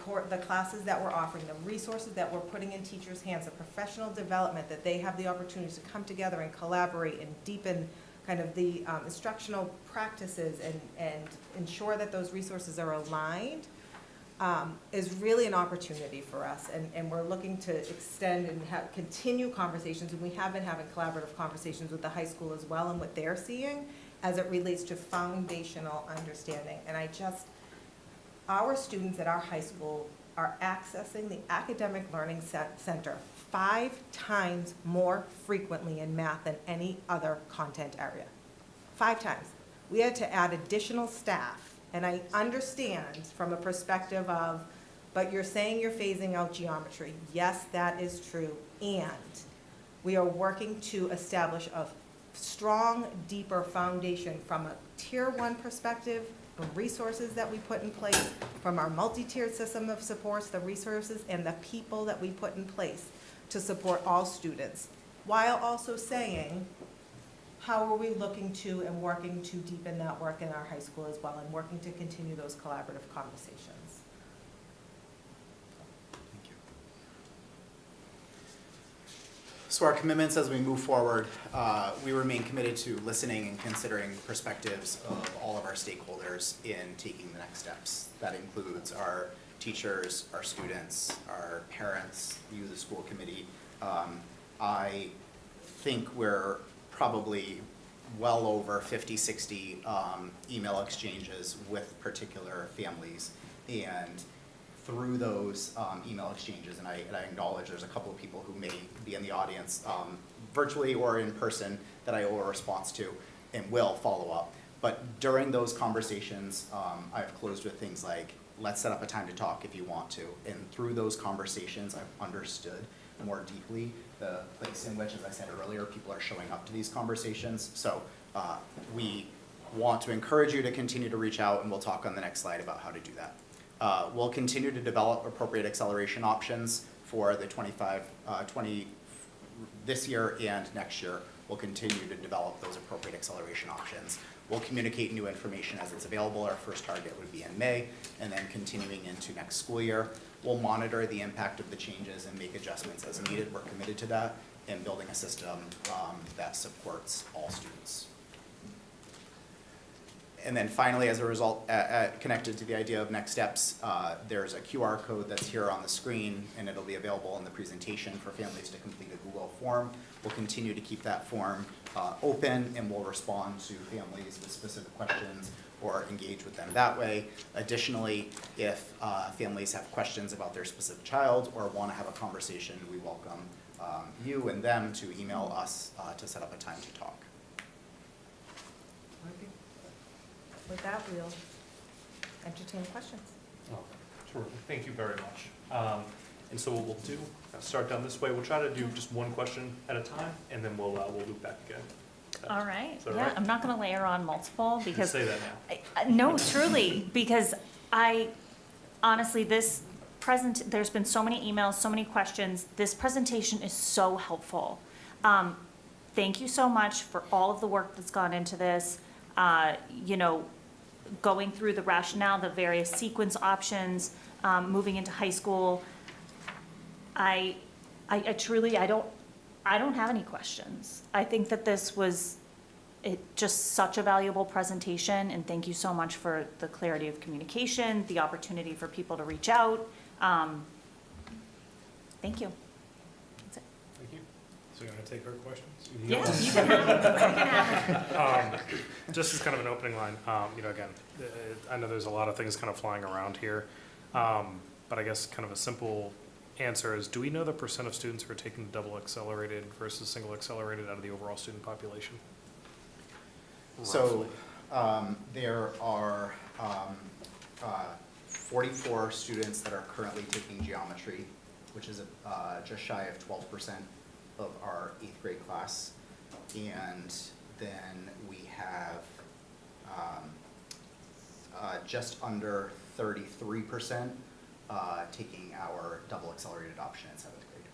S10: classes that we're offering, the resources that we're putting in teachers' hands, the professional development, that they have the opportunity to come together and collaborate and deepen kind of the instructional practices and ensure that those resources are aligned, is really an opportunity for us. And we're looking to extend and continue conversations, and we have been having collaborative conversations with the high school as well and what they're seeing as it relates to foundational understanding. And our students at our high school are accessing the Academic Learning Center 5 times more frequently in math than any other content area. 5 times. We had to add additional staff. And I understand from a perspective of, but you're saying you're phasing out geometry. Yes, that is true. And we are working to establish a strong, deeper foundation from a tier 1 perspective, the resources that we put in place, from our multi-tiered system of supports, the resources and the people that we put in place to support all students, while also saying, how are we looking to and working to deepen that work in our high school as well, and working to continue those collaborative conversations.
S11: Thank you. So our commitments as we move forward, we remain committed to listening and considering perspectives of all of our stakeholders in taking the next steps. That includes our teachers, our students, our parents, you, the school committee. I think we're probably well over 50, 60 email exchanges with particular families. And through those email exchanges, and I acknowledge there's a couple of people who may be in the audience virtually or in person that I owe a response to and will follow up. But during those conversations, I've closed with things like, let's set up a time to talk if you want to. And through those conversations, I've understood more deeply the place in which, as I said earlier, people are showing up to these conversations. So we want to encourage you to continue to reach out, and we'll talk on the next slide about how to do that. We'll continue to develop appropriate acceleration options for the 20 this year and next year. We'll continue to develop those appropriate acceleration options. We'll communicate new information as it's available. Our first target would be in May, and then continuing into next school year. We'll monitor the impact of the changes and make adjustments as needed. We're committed to that and building a system that supports all students. And then finally, as a result, connected to the idea of next steps, there's a QR code that's here on the screen, and it'll be available in the presentation for families to complete a Google form. We'll continue to keep that form open, and we'll respond to families with specific questions or engage with them that way. Additionally, if families have questions about their specific child or want to have a conversation, we welcome you and them to email us to set up a time to talk.
S10: With that, we'll entertain questions.
S2: Oh, sure. Thank you very much. And so what we'll do, start down this way, we'll try to do just one question at a time, and then we'll loop back again.
S3: All right,
S2: Is that
S3: yeah,
S2: right?
S3: I'm not gonna layer on multiple
S2: You can
S3: because,
S2: say that now.
S3: no, truly, because honestly, there's been so many emails, so many questions. This presentation is so helpful. Thank you so much for all of the work that's gone into this. Going through the rationale, the various sequence options, moving into high school. I truly, I don't have any questions. I think that this was just such a valuable presentation, and thank you so much for the clarity of communication, the opportunity for people to reach out. Thank you. That's it.
S9: Thank you. So you're gonna take our questions?
S3: Yeah, you can have it.
S9: Just as kind of an opening line, again, I know there's a lot of things kind of flying around here, but I guess kind of a simple answer is, do we know the % of students who are taking double accelerated versus single accelerated out of the overall student population?
S11: So, there are 44 students that are currently taking geometry, which is just shy of 12% of our 8th grade class. And then we have just under 33% taking our double accelerated option in 7th grade.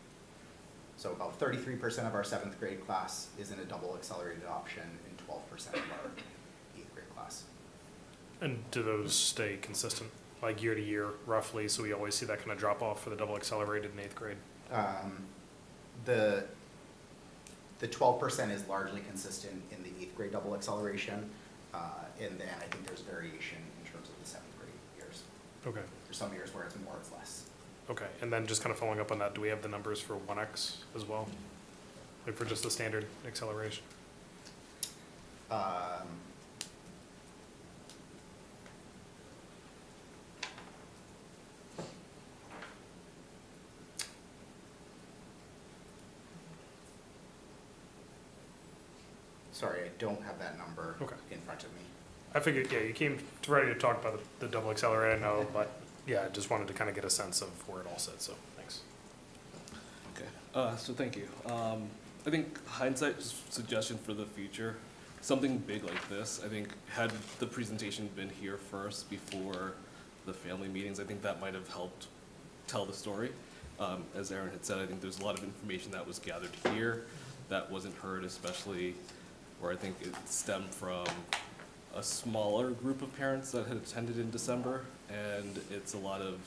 S11: So about 33% of our 7th grade class is in a double accelerated option and 12% of our 8th grade class.
S9: And do those stay consistent, like year to year roughly, so we always see that kind of drop off for the double accelerated in 8th grade?
S11: The 12% is largely consistent in the 8th grade double acceleration, and then I think there's variation in terms of the 7th grade years.
S9: Okay.
S11: There's some years where it's more, it's less.
S9: Okay, and then just kind of following up on that, do we have the numbers for 1X as well? Like for just the standard acceleration?
S11: Sorry, I don't have that number
S9: Okay.
S11: in front of me.
S9: I figured, yeah, you came ready to talk about the double accelerator, I know, but yeah, I just wanted to kind of get a sense of where it all sits, so thanks.
S12: Okay, so thank you. I think hindsight suggestion for the future, something big like this, I think had the presentation been here first before the family meetings, I think that might have helped tell the story. As Aaron had said, I think there's a lot of information that was gathered here that wasn't heard, especially where I think it stemmed from a smaller group of parents that had attended in December, and it's a lot of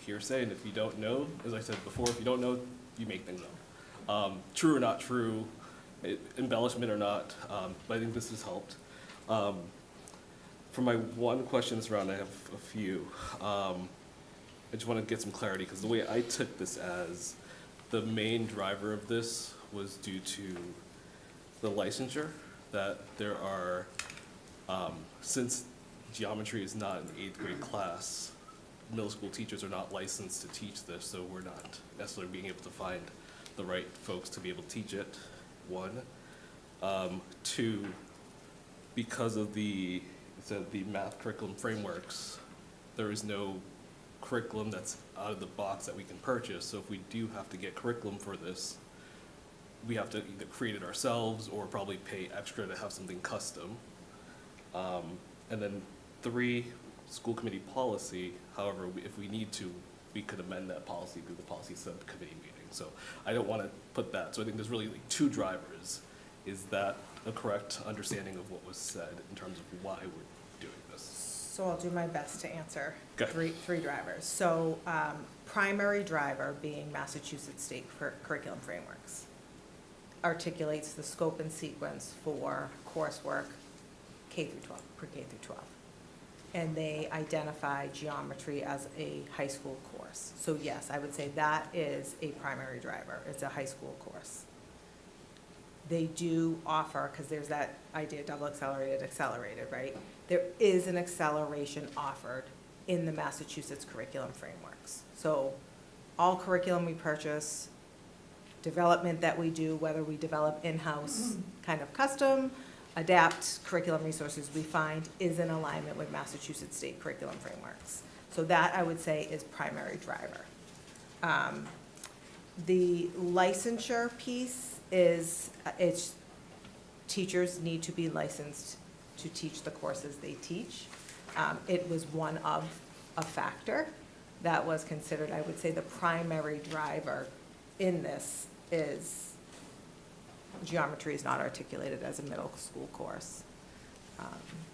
S12: hearsay, and if you don't know, as I said before, if you don't know, you make things up. True or not true, embellishment or not, but I think this has helped. For my one question this round, I have a few. I just want to get some clarity, because the way I took this as the main driver of this was due to the licensure, that there are, since geometry is not an 8th grade class, middle school teachers are not licensed to teach this, so we're not necessarily being able to find the right folks to be able to teach it, one. Two, because of the math curriculum frameworks, there is no curriculum that's out of the box that we can purchase, so if we do have to get curriculum for this, we have to either create it ourselves or probably pay extra to have something custom. And then 3, school committee policy. However, if we need to, we could amend that policy through the policy subcommittee meeting. So I don't want to put that. So I think there's really like 2 drivers. Is that a correct understanding of what was said in terms of why we're doing this?
S10: So I'll do my best to answer
S12: Okay.
S10: three drivers. So primary driver being Massachusetts State Curriculum Frameworks articulates the scope and sequence for coursework K through 12, pre-K through 12. And they identify geometry as a high school course. So yes, I would say that is a primary driver. It's a high school course. They do offer, because there's that idea, double accelerated, right? There is an acceleration offered in the Massachusetts curriculum frameworks. So all curriculum we purchase, development that we do, whether we develop in-house kind of custom, adapt curriculum resources we find, is in alignment with Massachusetts State curriculum frameworks. So that, I would say, is primary driver. The licensure piece is, teachers need to be licensed to teach the courses they teach. It was one of a factor that was considered, I would say, the primary driver in this is geometry is not articulated as a middle school course.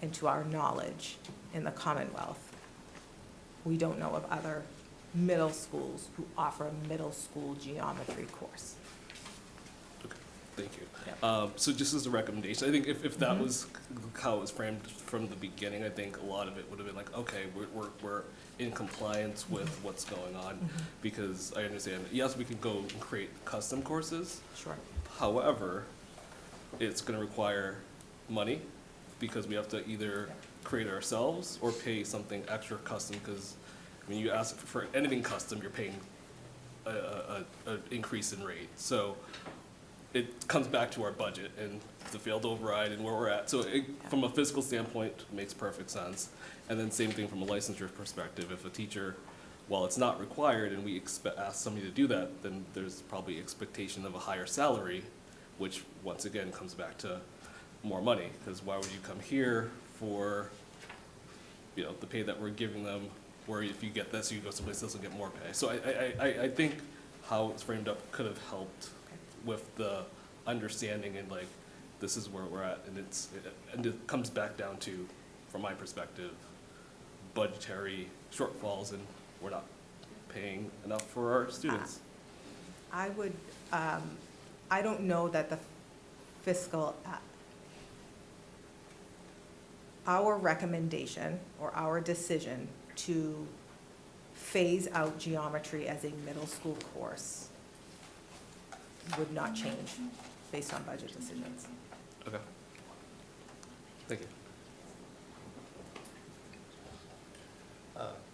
S10: And to our knowledge, in the Commonwealth, we don't know of other middle schools who offer a middle school geometry course.
S12: Thank you.
S10: Yep.
S12: So just as a recommendation, I think if that was how it was framed from the beginning, I think a lot of it would have been like, okay, we're in compliance with what's going on, because I understand, yes, we can go and create custom courses.
S10: Sure.
S12: However, it's gonna require money, because we have to either create it ourselves or pay something extra custom, because when you ask for anything custom, you're paying a increase in rate. So it comes back to our budget and the failed override and where we're at. So from a fiscal standpoint, it makes perfect sense. And then same thing from a licensure perspective. If a teacher, while it's not required and we ask somebody to do that, then there's probably expectation of a higher salary, which once again comes back to more money. Because why would you come here for, the pay that we're giving them, where if you get this, you go someplace else and get more pay. So I think how it's framed up could have helped with the understanding and like, this is where we're at, and it comes back down to, from my perspective, budgetary shortfalls, and we're not paying enough for our students.
S10: I would, I don't know that the fiscal, our recommendation or our decision to phase out geometry as a middle school course would not change based on budget decisions.
S12: Okay. Thank you.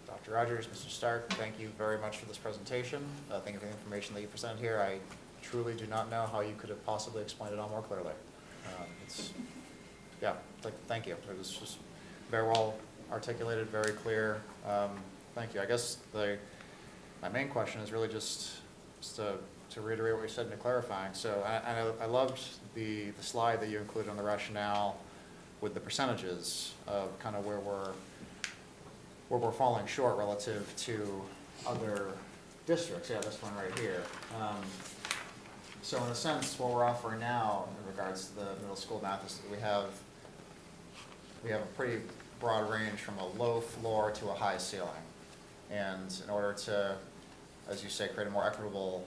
S1: Dr. Rogers, Mr. Stark, thank you very much for this presentation. Thank you for the information that you presented here. I truly do not know how you could have possibly explained it all more clearly. Thank you. It was just very well articulated, very clear. Thank you. I guess my main question is really just to reiterate what you said and to clarifying. So I loved the slide that you included on the rationale with the percentages of kind of where we're falling short relative to other districts. Yeah, this one right here. So in a sense, what we're offering now in regards to the middle school math is we have a pretty broad range from a low floor to a high ceiling. And in order to, as you say, create a more equitable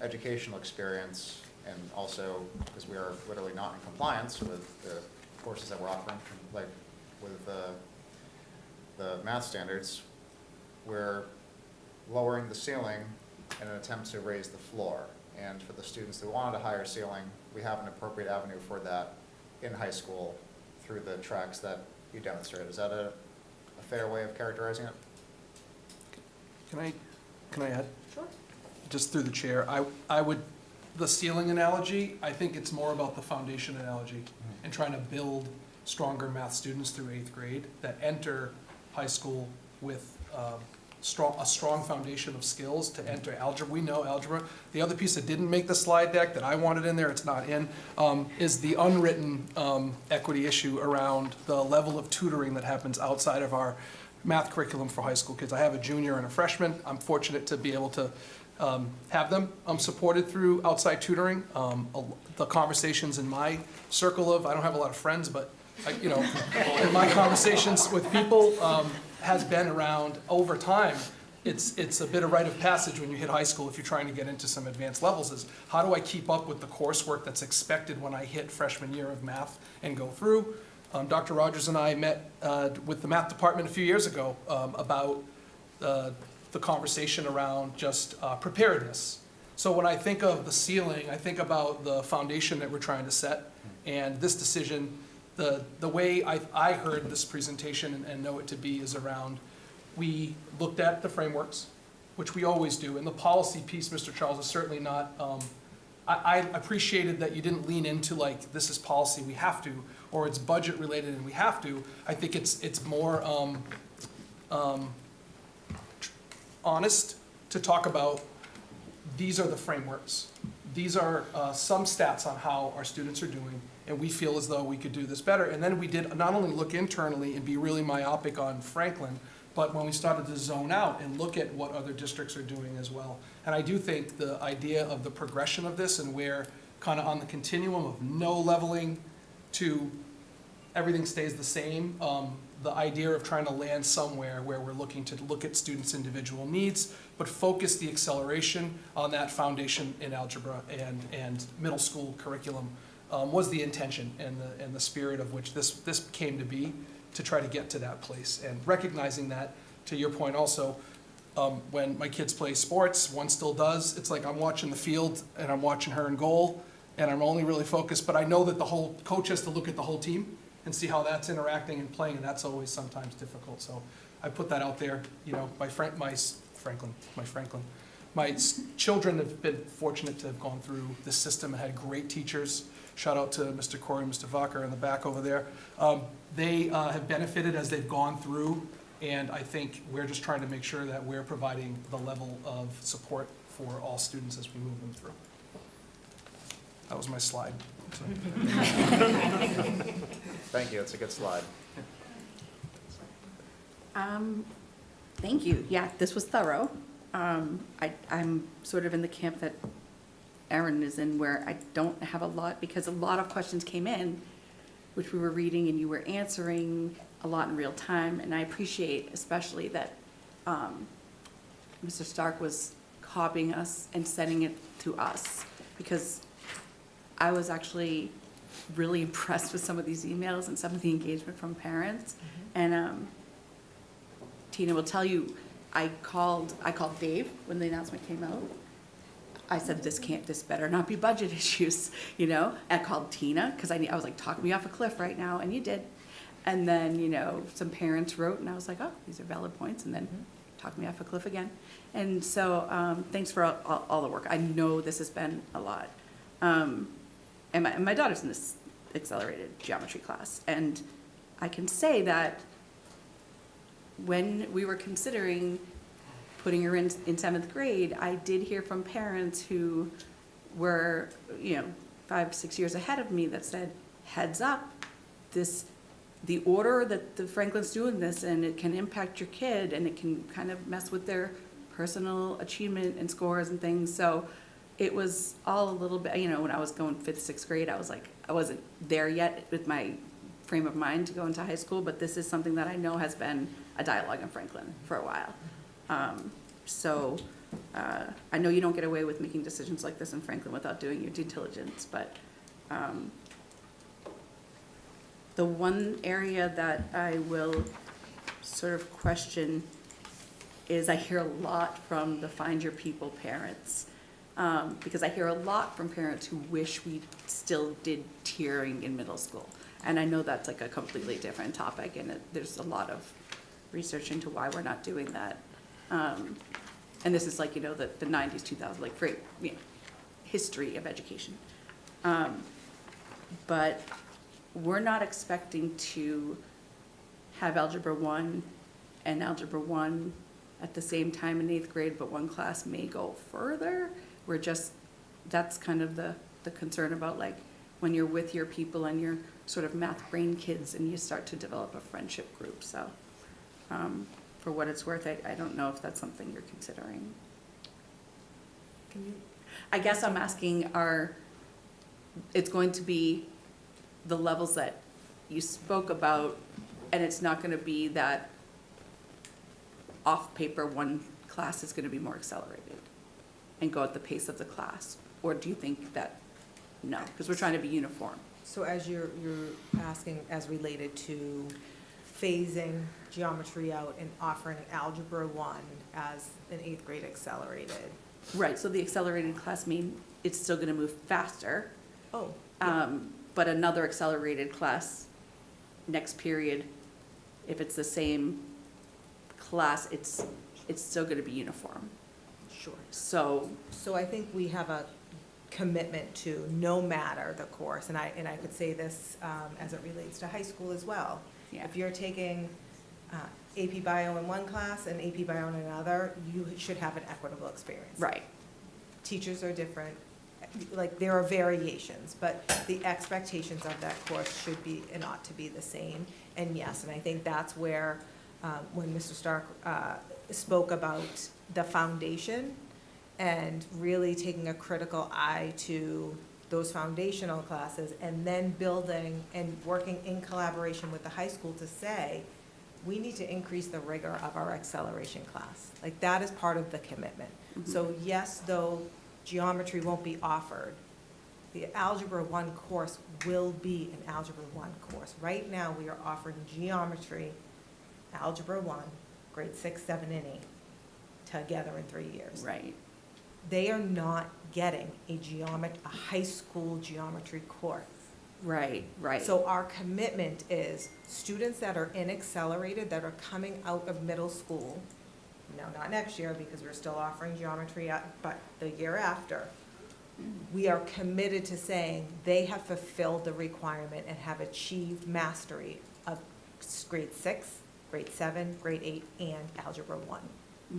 S1: educational experience, and also because we are literally not in compliance with the courses that we're offering, like with the math standards, we're lowering the ceiling in an attempt to raise the floor. And for the students that wanted a higher ceiling, we have an appropriate avenue for that in high school through the tracks that you demonstrated. Is that a fair way of characterizing it?
S8: Can I add?
S10: Sure.
S8: Just through the chair, I would, the ceiling analogy, I think it's more about the foundation analogy and trying to build stronger math students through 8th grade that enter high school with a strong foundation of skills to enter algebra. We know algebra. The other piece that didn't make the slide deck that I wanted in there, it's not in, is the unwritten equity issue around the level of tutoring that happens outside of our math curriculum for high school kids. I have a junior and a freshman. I'm fortunate to be able to have them supported through outside tutoring. The conversations in my circle of, I don't have a lot of friends, but in my conversations with people has been around over time. It's a bit of rite of passage when you hit high school if you're trying to get into some advanced levels is how do I keep up with the coursework that's expected when I hit freshman year of math and go through. Dr. Rogers and I met with the math department a few years ago about the conversation around just preparedness. So when I think of the ceiling, I think about the foundation that we're trying to set. And this decision, the way I heard this presentation and know it to be is around, we looked at the frameworks, which we always do. And the policy piece, Mr. Charles, is certainly not, I appreciated that you didn't lean into like, this is policy, we have to, or it's budget related and we have to. I think it's more honest to talk about, these are the frameworks. These are some stats on how our students are doing, and we feel as though we could do this better. And then we did not only look internally and be really myopic on Franklin, but when we started to zone out and look at what other districts are doing as well. And I do think the idea of the progression of this and where kind of on the continuum of no leveling to everything stays the same, the idea of trying to land somewhere where we're looking to look at students' individual needs, but focus the acceleration on that foundation in algebra and middle school curriculum was the intention and the spirit of which this came to be, to try to get to that place. And recognizing that, to your point also, when my kids play sports, one still does, it's like I'm watching the field and I'm watching her in goal, and I'm only really focused, but I know that the whole coach has to look at the whole team and see how that's interacting and playing, and that's always sometimes difficult. So I put that out there. You know, my children have been fortunate to have gone through this system and had great teachers. Shout out to Mr. Corey and Mr. Vacher in the back over there. They have benefited as they've gone through, and I think we're just trying to make sure that we're providing the level of support for all students as we move them through. That was my slide. So.
S1: Thank you, it's a good slide.
S7: Thank you. Yeah, this was thorough. I'm sort of in the camp that Erin is in, where I don't have a lot, because a lot of questions came in, which we were reading and you were answering a lot in real time. And I appreciate especially that Mr. Stark was copying us and sending it to us, because I was actually really impressed with some of these emails and some of the engagement from parents. And Tina will tell you, I called Dave when the announcement came out. I said, this better not be budget issues, you know? I called Tina, because I was like, talk me off a cliff right now, and you did. And then, you know, some parents wrote, and I was like, oh, these are valid points, and then talk me off a cliff again. And so, thanks for all the work. I know this has been a lot. And my daughter's in this accelerated geometry class, and I can say that when we were considering putting her in 7th grade, I did hear from parents who were, you know, 5, 6 years ahead of me that said, heads up, the order that the Franklin's doing this, and it can impact your kid, and it can kind of mess with their personal achievement and scores and things. So it was all a little bit, you know, when I was going 5th, 6th grade, I was like, I wasn't there yet with my frame of mind to go into high school, but this is something that I know has been a dialogue in Franklin for a while. I know you don't get away with making decisions like this in Franklin without doing your due diligence, but the one area that I will sort of question is I hear a lot from the Find Your People parents. Because I hear a lot from parents who wish we still did tiering in middle school. And I know that's like a completely different topic, and there's a lot of research into why we're not doing that. And this is like, you know, the 90s, 2000s, like great, you know, history of education. But we're not expecting to have Algebra 1 and Algebra 1 at the same time in 8th grade, but one class may go further. We're just, that's kind of the concern about, like, when you're with your people and you're sort of math brain kids and you start to develop a friendship group. So for what it's worth, I don't know if that's something you're considering. I guess I'm asking, it's going to be the levels that you spoke about, and it's not going to be that off paper one class is going to be more accelerated and go at the pace of the class? Or do you think that, no, because we're trying to be uniform?
S10: So as you're asking as related to phasing geometry out and offering Algebra 1 as an 8th grade accelerated?
S7: Right, so the accelerated class mean it's still going to move faster.
S10: Oh.
S7: But another accelerated class next period, if it's the same class, it's still going to be uniform.
S10: Sure.
S7: So
S10: I think we have a commitment to, no matter the course, and I could say this as it relates to high school as well.
S7: Yeah.
S10: If you're taking AP Bio in one class and AP Bio in another, you should have an equitable experience.
S7: Right.
S10: Teachers are different, like, there are variations, but the expectations of that course should be and ought to be the same. And yes, and I think that's where, when Mr. Stark spoke about the foundation and really taking a critical eye to those foundational classes, and then building and working in collaboration with the high school to say, we need to increase the rigor of our acceleration class. Like, that is part of the commitment. So yes, though geometry won't be offered, the Algebra 1 course will be an Algebra 1 course. Right now, we are offering geometry, Algebra 1, grade 6, 7, and 8, together in 3 years.
S7: Right.
S10: They are not getting a high school geometry course.
S7: Right, right.
S10: So our commitment is students that are in accelerated, that are coming out of middle school, no, not next year, because we're still offering geometry, but the year after, we are committed to saying they have fulfilled the requirement and have achieved mastery of grade 6, grade 7, grade 8, and Algebra 1,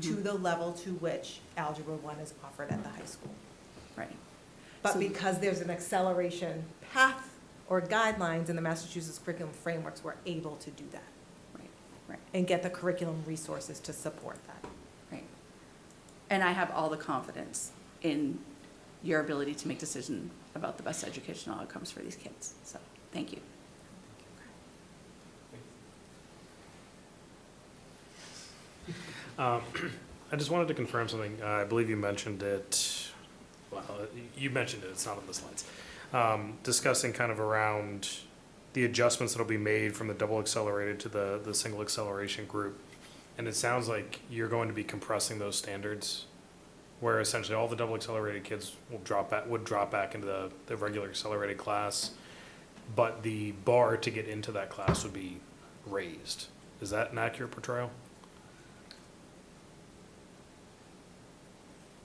S10: to the level to which Algebra 1 is offered at the high school.
S7: Right.
S10: But
S7: So-
S10: because there's an acceleration path or guidelines in the Massachusetts curriculum frameworks, we're able to do that
S7: Right, right,
S10: and get the curriculum resources to support that.
S7: right. And I have all the confidence in your ability to make decisions about the best educational outcomes for these kids. So, thank you.
S9: I just wanted to confirm something. I believe you mentioned it, well, you mentioned it, it's not on the slides. Discussing kind of around the adjustments that'll be made from the double accelerated to the single acceleration group. And it sounds like you're going to be compressing those standards, where essentially all the double accelerated kids would drop back into the regular accelerated class, but the bar to get into that class would be raised. Is that an accurate portrayal?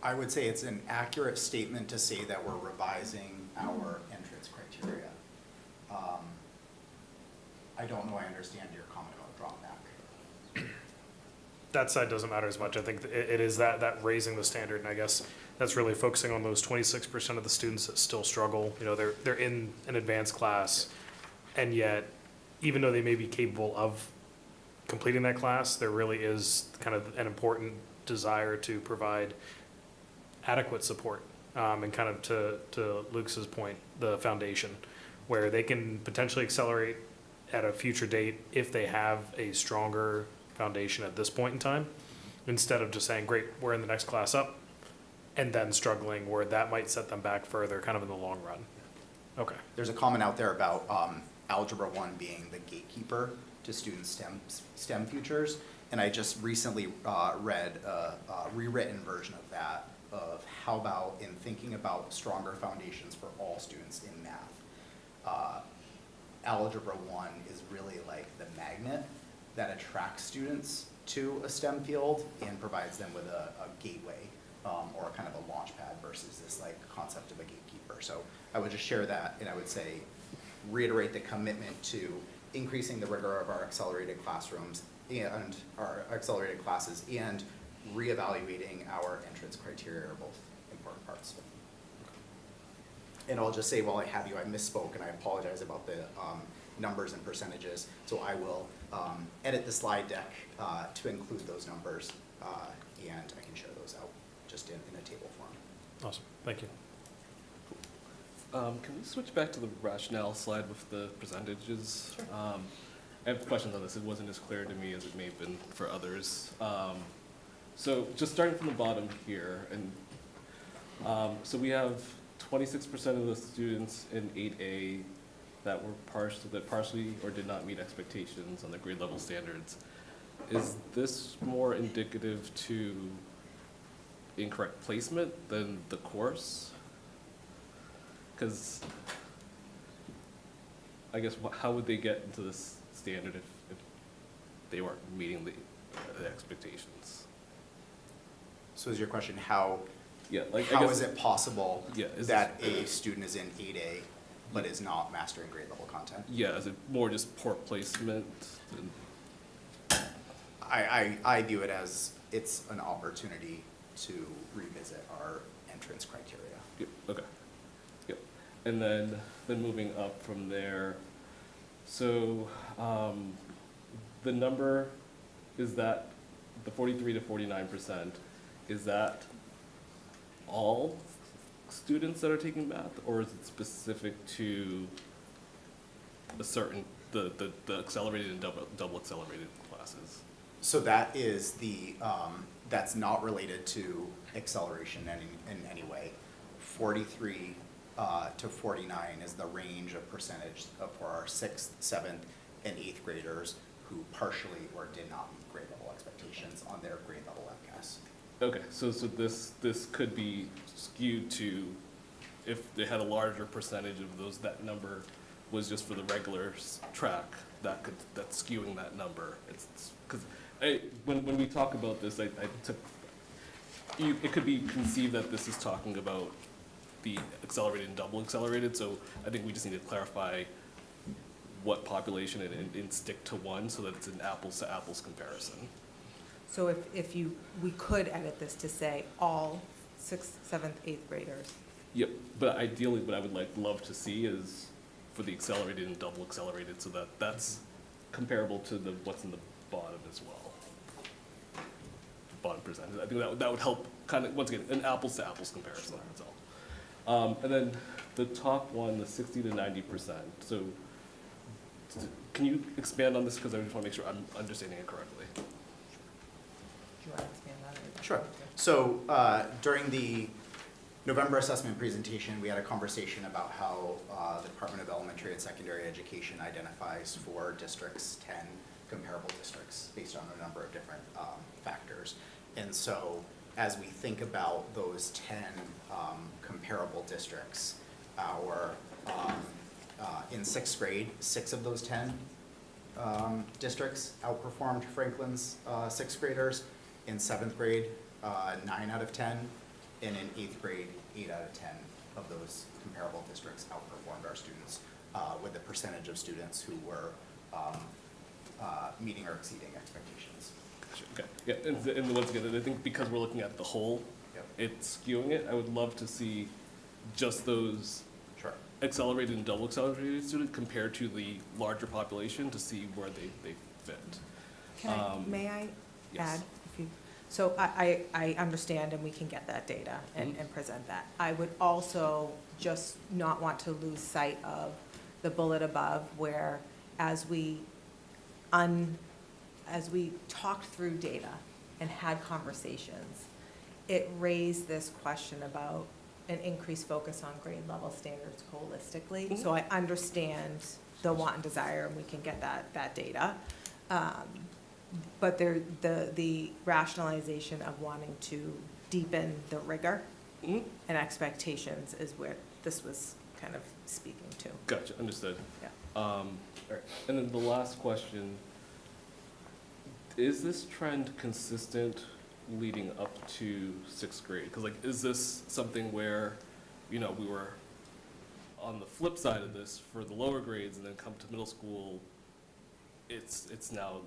S11: I would say it's an accurate statement to say that we're revising our entrance criteria. I don't know I understand your comment about drop back.
S9: That side doesn't matter as much. I think it is that raising the standard, and I guess that's really focusing on those 26% of the students that still struggle. You know, they're in an advanced class, and yet, even though they may be capable of completing that class, there really is kind of an important desire to provide adequate support, and kind of to Luke's point, the foundation, where they can potentially accelerate at a future date if they have a stronger foundation at this point in time, instead of just saying, great, we're in the next class up, and then struggling, where that might set them back further kind of in the long run. Okay.
S11: There's a comment out there about Algebra 1 being the gatekeeper to students' STEM futures, and I just recently read a rewritten version of that, of how about in thinking about stronger foundations for all students in math. Algebra 1 is really like the magnet that attracts students to a STEM field and provides them with a gateway, or kind of a launch pad versus this like concept of a gatekeeper. So I would just share that, and I would say, reiterate the commitment to increasing the rigor of our accelerated classrooms and our accelerated classes, and reevaluating our entrance criteria are both important parts. And I'll just say while I have you, I misspoke, and I apologize about the numbers and percentages. So I will edit the slide deck to include those numbers, and I can share those out just in a table form.
S9: Awesome. Thank you.
S12: Can we switch back to the rationale slide with the percentages? Sure. I have questions on this. It wasn't as clear to me as it may have been for others. So just starting from the bottom here, and so we have 26% of the students in 8A that were partially or did not meet expectations on the grade level standards. Is this more indicative to incorrect placement than the course? Because I guess how would they get into this standard if they weren't meeting the expectations?
S11: So is your question how
S12: I
S11: how
S12: guess
S11: is it possible
S12: is
S11: that a student is in 8A but is not mastering grade level content?
S12: Yeah, is it more just poor placement?
S11: I view it as it's an opportunity to revisit our entrance criteria.
S12: Yep, okay. Yep. And then moving up from there, so, the number, is that, the 43 to 49%, is that all students that are taking math, or is it specific to a certain, the accelerated and double accelerated classes?
S11: So that is that's not related to acceleration in any way. 43 to 49 is the range of percentage for our 6th, 7th, and 8th graders who partially or did not meet grade level expectations on their grade level MCAS.
S12: Okay, so this could be skewed to, if they had a larger percentage of those, that number was just for the regular track, that's skewing that number. It's, because when we talk about this, it could be conceived that this is talking about the accelerated and double accelerated, so I think we just need to clarify what population and stick to one so that it's an apples to apples comparison.
S10: So if we could edit this to say all 6th, 7th, 8th graders.
S12: Yep, but ideally what I would love to see is for the accelerated and double accelerated, so that's comparable to what's in the bottom as well. Bottom percentage, I think that would help kind of, once again, an apples to apples comparison, that's all. And then the top one, the 60 to 90%, so can you expand on this, because I just want to make sure I'm understanding it correctly.
S10: Do you want to expand on it?
S11: Sure. So during the November assessment presentation, we had a conversation about how the Department of Elementary and Secondary Education identifies 4 districts, 10 comparable districts, based on a number of different factors. And so as we think about those 10 comparable districts, our in 6th grade, 6 of those 10 districts outperformed Franklin's 6th graders. In 7th grade, 9 out of 10, and in 8th grade, 8 out of 10 of those comparable districts outperformed our students with a percentage of students who were meeting or exceeding expectations.
S12: Gotcha. Okay, yeah, and once again, I think because we're looking at the whole,
S11: Yep.
S12: it's skewing it. I would love to see just those
S11: Sure.
S12: accelerated and double accelerated students compared to the larger population to see where they fit.
S10: May I
S12: yes.
S10: add? So I understand, and we can get that data and present that. I would also just not want to lose sight of the bullet above, where as we talked through data and had conversations, it raised this question about an increased focus on grade level standards holistically. So I understand the want and desire, and we can get that data. But the rationalization of wanting to deepen the rigor and expectations is where this was kind of speaking to.
S12: Gotcha, understood.
S10: Yeah.
S12: All right, and then the last question, is this trend consistent leading up to 6th grade? Because is this something where, we were on the flip side of this for the lower grades, and then come to middle school, it's now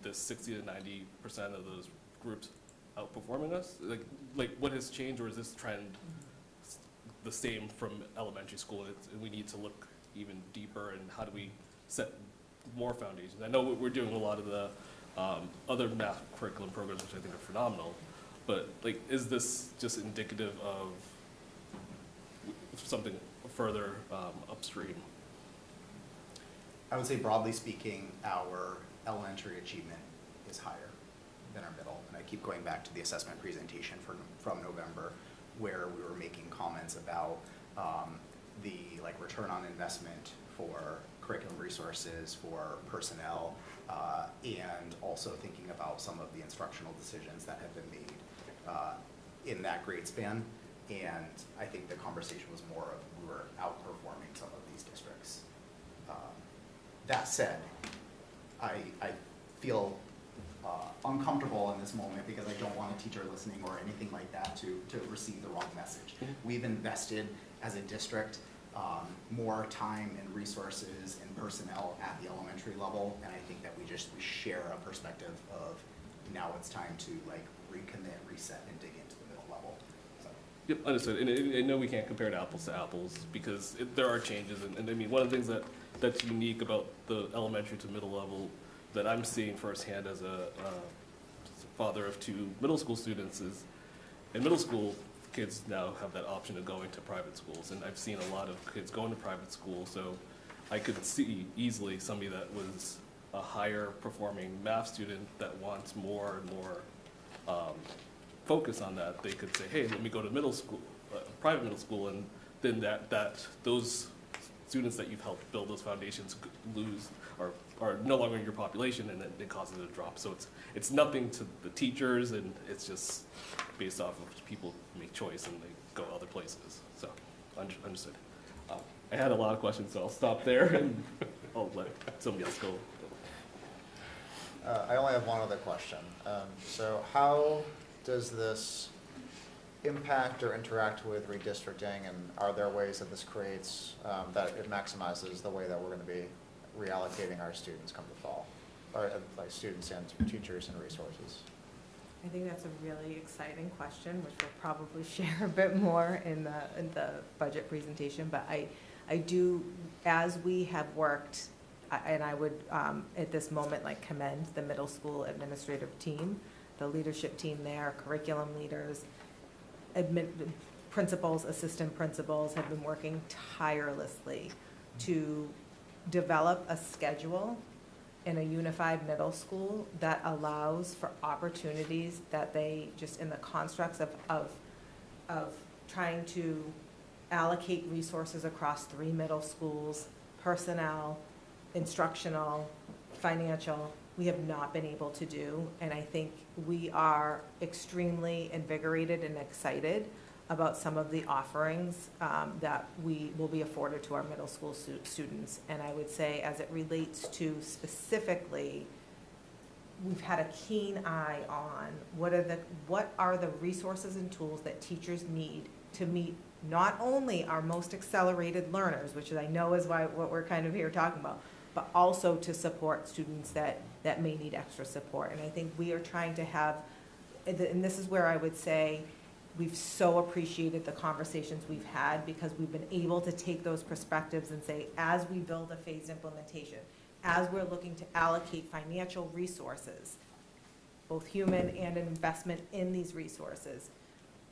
S12: the 60 to 90% of those groups outperforming us? Like what has changed, or is this trend the same from elementary school, and we need to look even deeper, and how do we set more foundations? I know we're doing a lot of the other math curriculum programs, which I think are phenomenal, but is this just indicative of something further upstream?
S11: I would say broadly speaking, our elementary achievement is higher than our middle. And I keep going back to the assessment presentation from November, where we were making comments about the return on investment for curriculum resources, for personnel, and also thinking about some of the instructional decisions that have been made in that grade span. And I think the conversation was more of we were outperforming some of these districts. That said, I feel uncomfortable in this moment because I don't want a teacher listening or anything like that to receive the wrong message. We've invested as a district more time and resources and personnel at the elementary level, and I think that we share a perspective of now it's time to like recommit, reset, and dig into the middle level. So,
S12: Yep, understood. And I know we can't compare it apples to apples because there are changes. And I mean, one of the things that's unique about the elementary to middle level that I'm seeing firsthand as a father of 2 middle school students is in middle school, kids now have that option of going to private schools. And I've seen a lot of kids going to private school. So I could see easily somebody that was a higher performing math student that wants more and more focus on that. They could say, hey, let me go to middle school, private middle school, and then those students that you've helped build those foundations lose or are no longer in your population, and then it causes a drop. So it's nothing to the teachers, and it's just based off of people make choice and they go other places. So understood. I had a lot of questions, so I'll stop there and I'll let somebody else go.
S1: I only have one other question. So how does this impact or interact with redistricting, and are there ways that this creates, that it maximizes the way that we're going to be reallocating our students come the fall? Or like students and teachers and resources?
S10: I think that's a really exciting question, which we'll probably share a bit more in the budget presentation. But I do, as we have worked, and I would, at this moment, like commend the middle school administrative team, the leadership team there, curriculum leaders, principals, assistant principals have been working tirelessly to develop a schedule in a unified middle school that allows for opportunities that they, just in the constructs of trying to allocate resources across 3 middle schools, personnel, instructional, financial, we have not been able to do. And I think we are extremely invigorated and excited about some of the offerings that we will be afforded to our middle school students. And I would say, as it relates to specifically, we've had a keen eye on what are the resources and tools that teachers need to meet not only our most accelerated learners, which I know is what we're kind of here talking about, but also to support students that may need extra support. And I think we are trying to have, and this is where I would say, we've so appreciated the conversations we've had, because we've been able to take those perspectives and say, as we build a phased implementation, as we're looking to allocate financial resources, both human and an investment in these resources,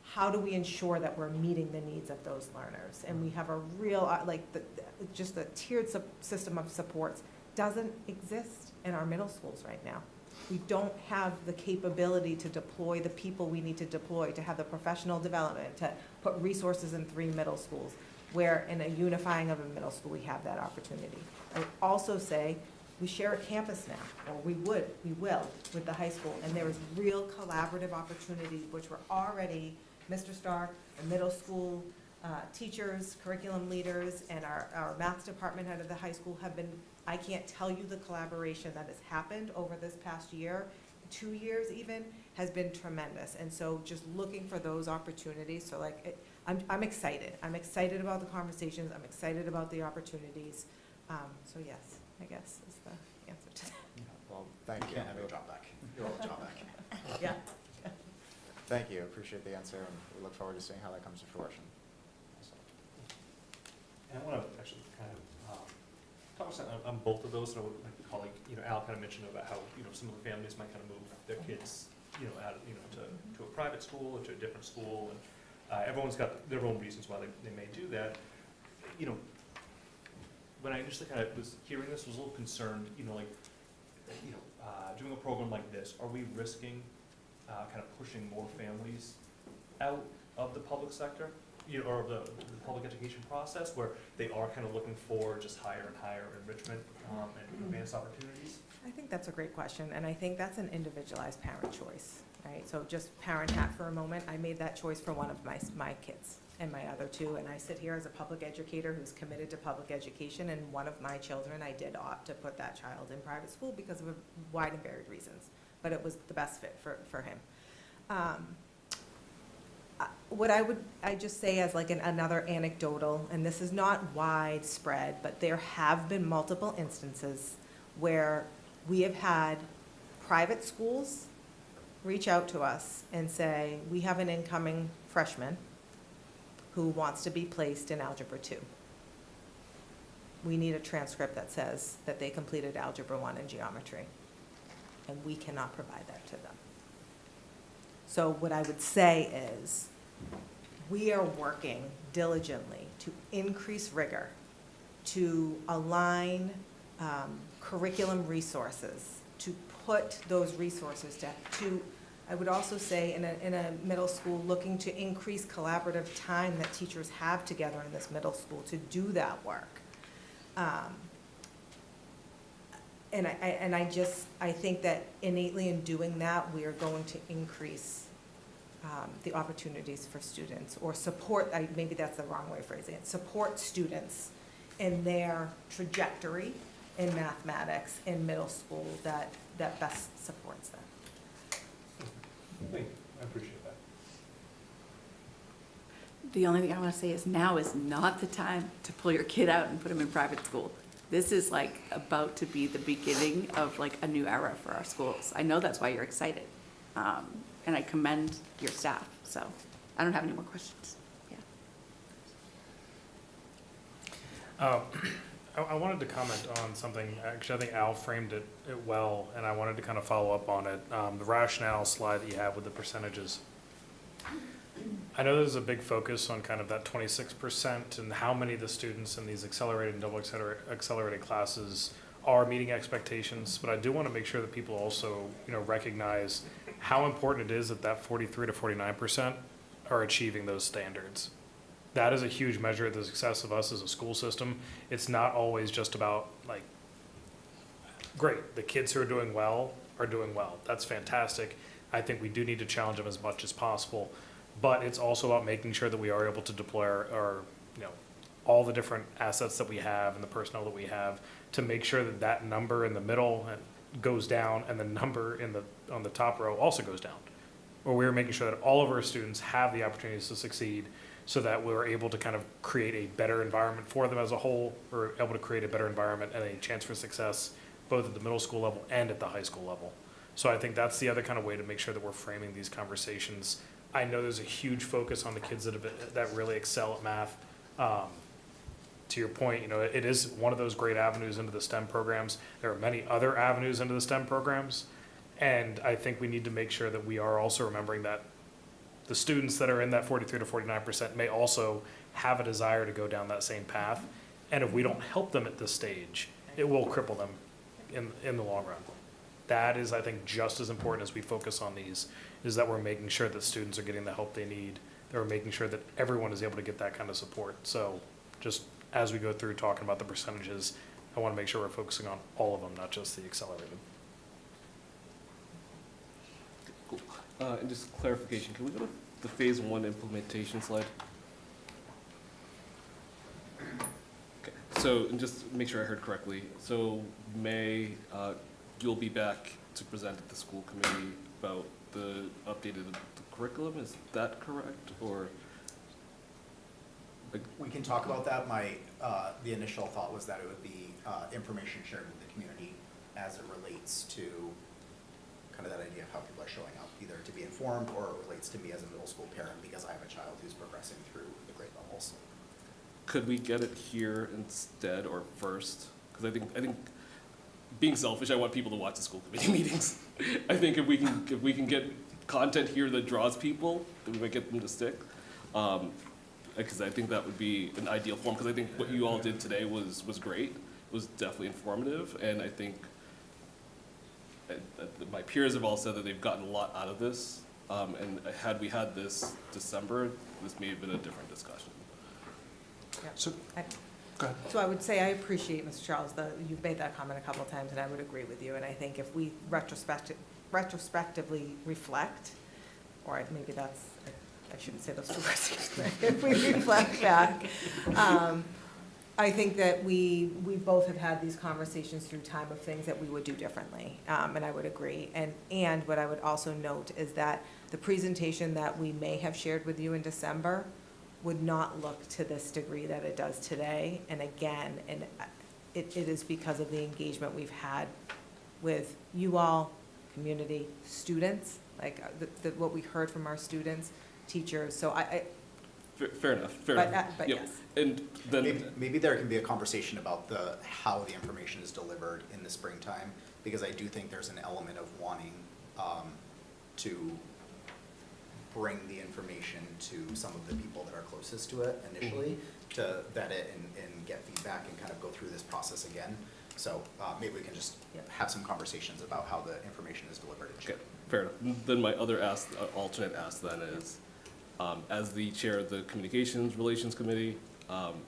S10: how do we ensure that we're meeting the needs of those learners? And we have a real, just the tiered system of supports doesn't exist in our middle schools right now. We don't have the capability to deploy the people we need to deploy, to have the professional development, to put resources in 3 middle schools, where in a unifying of a middle school, we have that opportunity. I would also say, we share a campus now, or we will, with the high school, and there is real collaborative opportunity, which we're already, Mr. Stark, the middle school teachers, curriculum leaders, and our math department head of the high school have been, I can't tell you the collaboration that has happened over this past year, 2 years even, has been tremendous. And so just looking for those opportunities, so like, I'm excited. I'm excited about the conversations, I'm excited about the opportunities. So yes, I guess is the answer to that.
S1: Well, thank you.
S11: can't have your job back. Your old job back.
S10: Yeah.
S1: Thank you, appreciate the answer, and we look forward to seeing how that comes to fruition. So,
S2: And I want to actually kind of talk on both of those. So my colleague, Al kind of mentioned about how, some of the families might kind of move their kids, out, to a private school or to a different school. And everyone's got their own reasons why they may do that. When I initially kind of was hearing this, I was a little concerned, doing a program like this, are we risking kind of pushing more families out of the public sector, or of the public education process, where they are kind of looking for just higher and higher enrichment and advanced opportunities?
S10: I think that's a great question, and I think that's an individualized parent choice, right? So just parent hat for a moment, I made that choice for one of my kids and my other 2, and I sit here as a public educator who's committed to public education, and one of my children, I did opt to put that child in private school because of a wide and varied reasons, but it was the best fit for him. What I just say as like another anecdotal, and this is not widespread, but there have been multiple instances where we have had private schools reach out to us and say, we have an incoming freshman who wants to be placed in Algebra 2. We need a transcript that says that they completed Algebra 1 in geometry, and we cannot provide that to them. So what I would say is, we are working diligently to increase rigor, to align curriculum resources, to put those resources to, I would also say in a middle school, looking to increase collaborative time that teachers have together in this middle school to do that work. And I think that innately in doing that, we are going to increase the opportunities for students, or support, maybe that's the wrong way of phrasing it, support students in their trajectory in mathematics in middle school that best supports them.
S9: I appreciate that.
S7: The only thing I want to say is now is not the time to pull your kid out and put him in private school. This is like about to be the beginning of like a new era for our schools. I know that's why you're excited. And I commend your staff. So I don't have any more questions. Yeah.
S9: I wanted to comment on something, actually, I think Al framed it well, and I wanted to kind of follow up on it. The rationale slide that you have with the percentages. I know there's a big focus on kind of that 26% and how many of the students in these accelerated and double accelerated classes are meeting expectations, but I do want to make sure that people also, recognize how important it is that 43 to 49% are achieving those standards. That is a huge measure of the success of us as a school system. It's not always just about like, great, the kids who are doing well. That's fantastic. I think we do need to challenge them as much as possible. But it's also about making sure that we are able to deploy our all the different assets that we have and the personnel that we have to make sure that that number in the middle goes down and the number on the top row also goes down. Or we're making sure that all of our students have the opportunities to succeed, so that we're able to kind of create a better environment for them as a whole. We're able to create a better environment and a chance for success, both at the middle school level and at the high school level. So I think that's the other kind of way to make sure that we're framing these conversations. I know there's a huge focus on the kids that really excel at math. To your point, it is one of those great avenues into the STEM programs. There are many other avenues into the STEM programs. And I think we need to make sure that we are also remembering that the students that are in that 43 to 49% may also have a desire to go down that same path. And if we don't help them at this stage, it will cripple them in the long run. That is, I think, just as important as we focus on these, is that we're making sure that students are getting the help they need. That we're making sure that everyone is able to get that kind of support. So just as we go through talking about the percentages, I want to make sure we're focusing on all of them, not just the accelerated.
S12: Cool. And just clarification, can we go to the phase 1 implementation slide? Okay, so, and just make sure I heard correctly. So May, you'll be back to present at the school committee about the updated curriculum, is that correct, or?
S11: We can talk about that. The initial thought was that it would be information shared with the community as it relates to kind of that idea of how people are showing up, either to be informed or it relates to me as a middle school parent because I have a child who's progressing through the grade levels.
S12: Could we get it here instead or first? Because I think being selfish, I want people to watch the school committee meetings. I think if we can get content here that draws people, then we might get them to stick. Because I think that would be an ideal form. Because I think what you all did today was great. It was definitely informative, and I think my peers have all said that they've gotten a lot out of this. And had we had this December, this may have been a different discussion.
S8: So, go ahead.
S10: So I would say I appreciate, Mr. Charles, you've made that comment a couple of times, and I would agree with you. And I think if we retrospectively reflect, or maybe that's, I shouldn't say those two words, if we reflect back, I think that we both have had these conversations through time of things that we would do differently, and I would agree. And what I would also note is that the presentation that we may have shared with you in December would not look to this degree that it does today. And again, it is because of the engagement we've had with you all, community, students. like, what we heard from our students, teachers, so
S12: Fair enough, fair
S10: but,
S12: enough.
S10: but
S12: Yep.
S10: yes.
S12: And then,
S11: Maybe there can be a conversation about how the information is delivered in the springtime, because I do think there's an element of wanting to bring the information to some of the people that are closest to it initially, to vet it and get feedback and kind of go through this process again. So maybe we can just have some conversations about how the information is delivered and
S12: okay,
S11: shared.
S12: fair enough. Then my other alternate ask then is, as the chair of the Communications Relations Committee,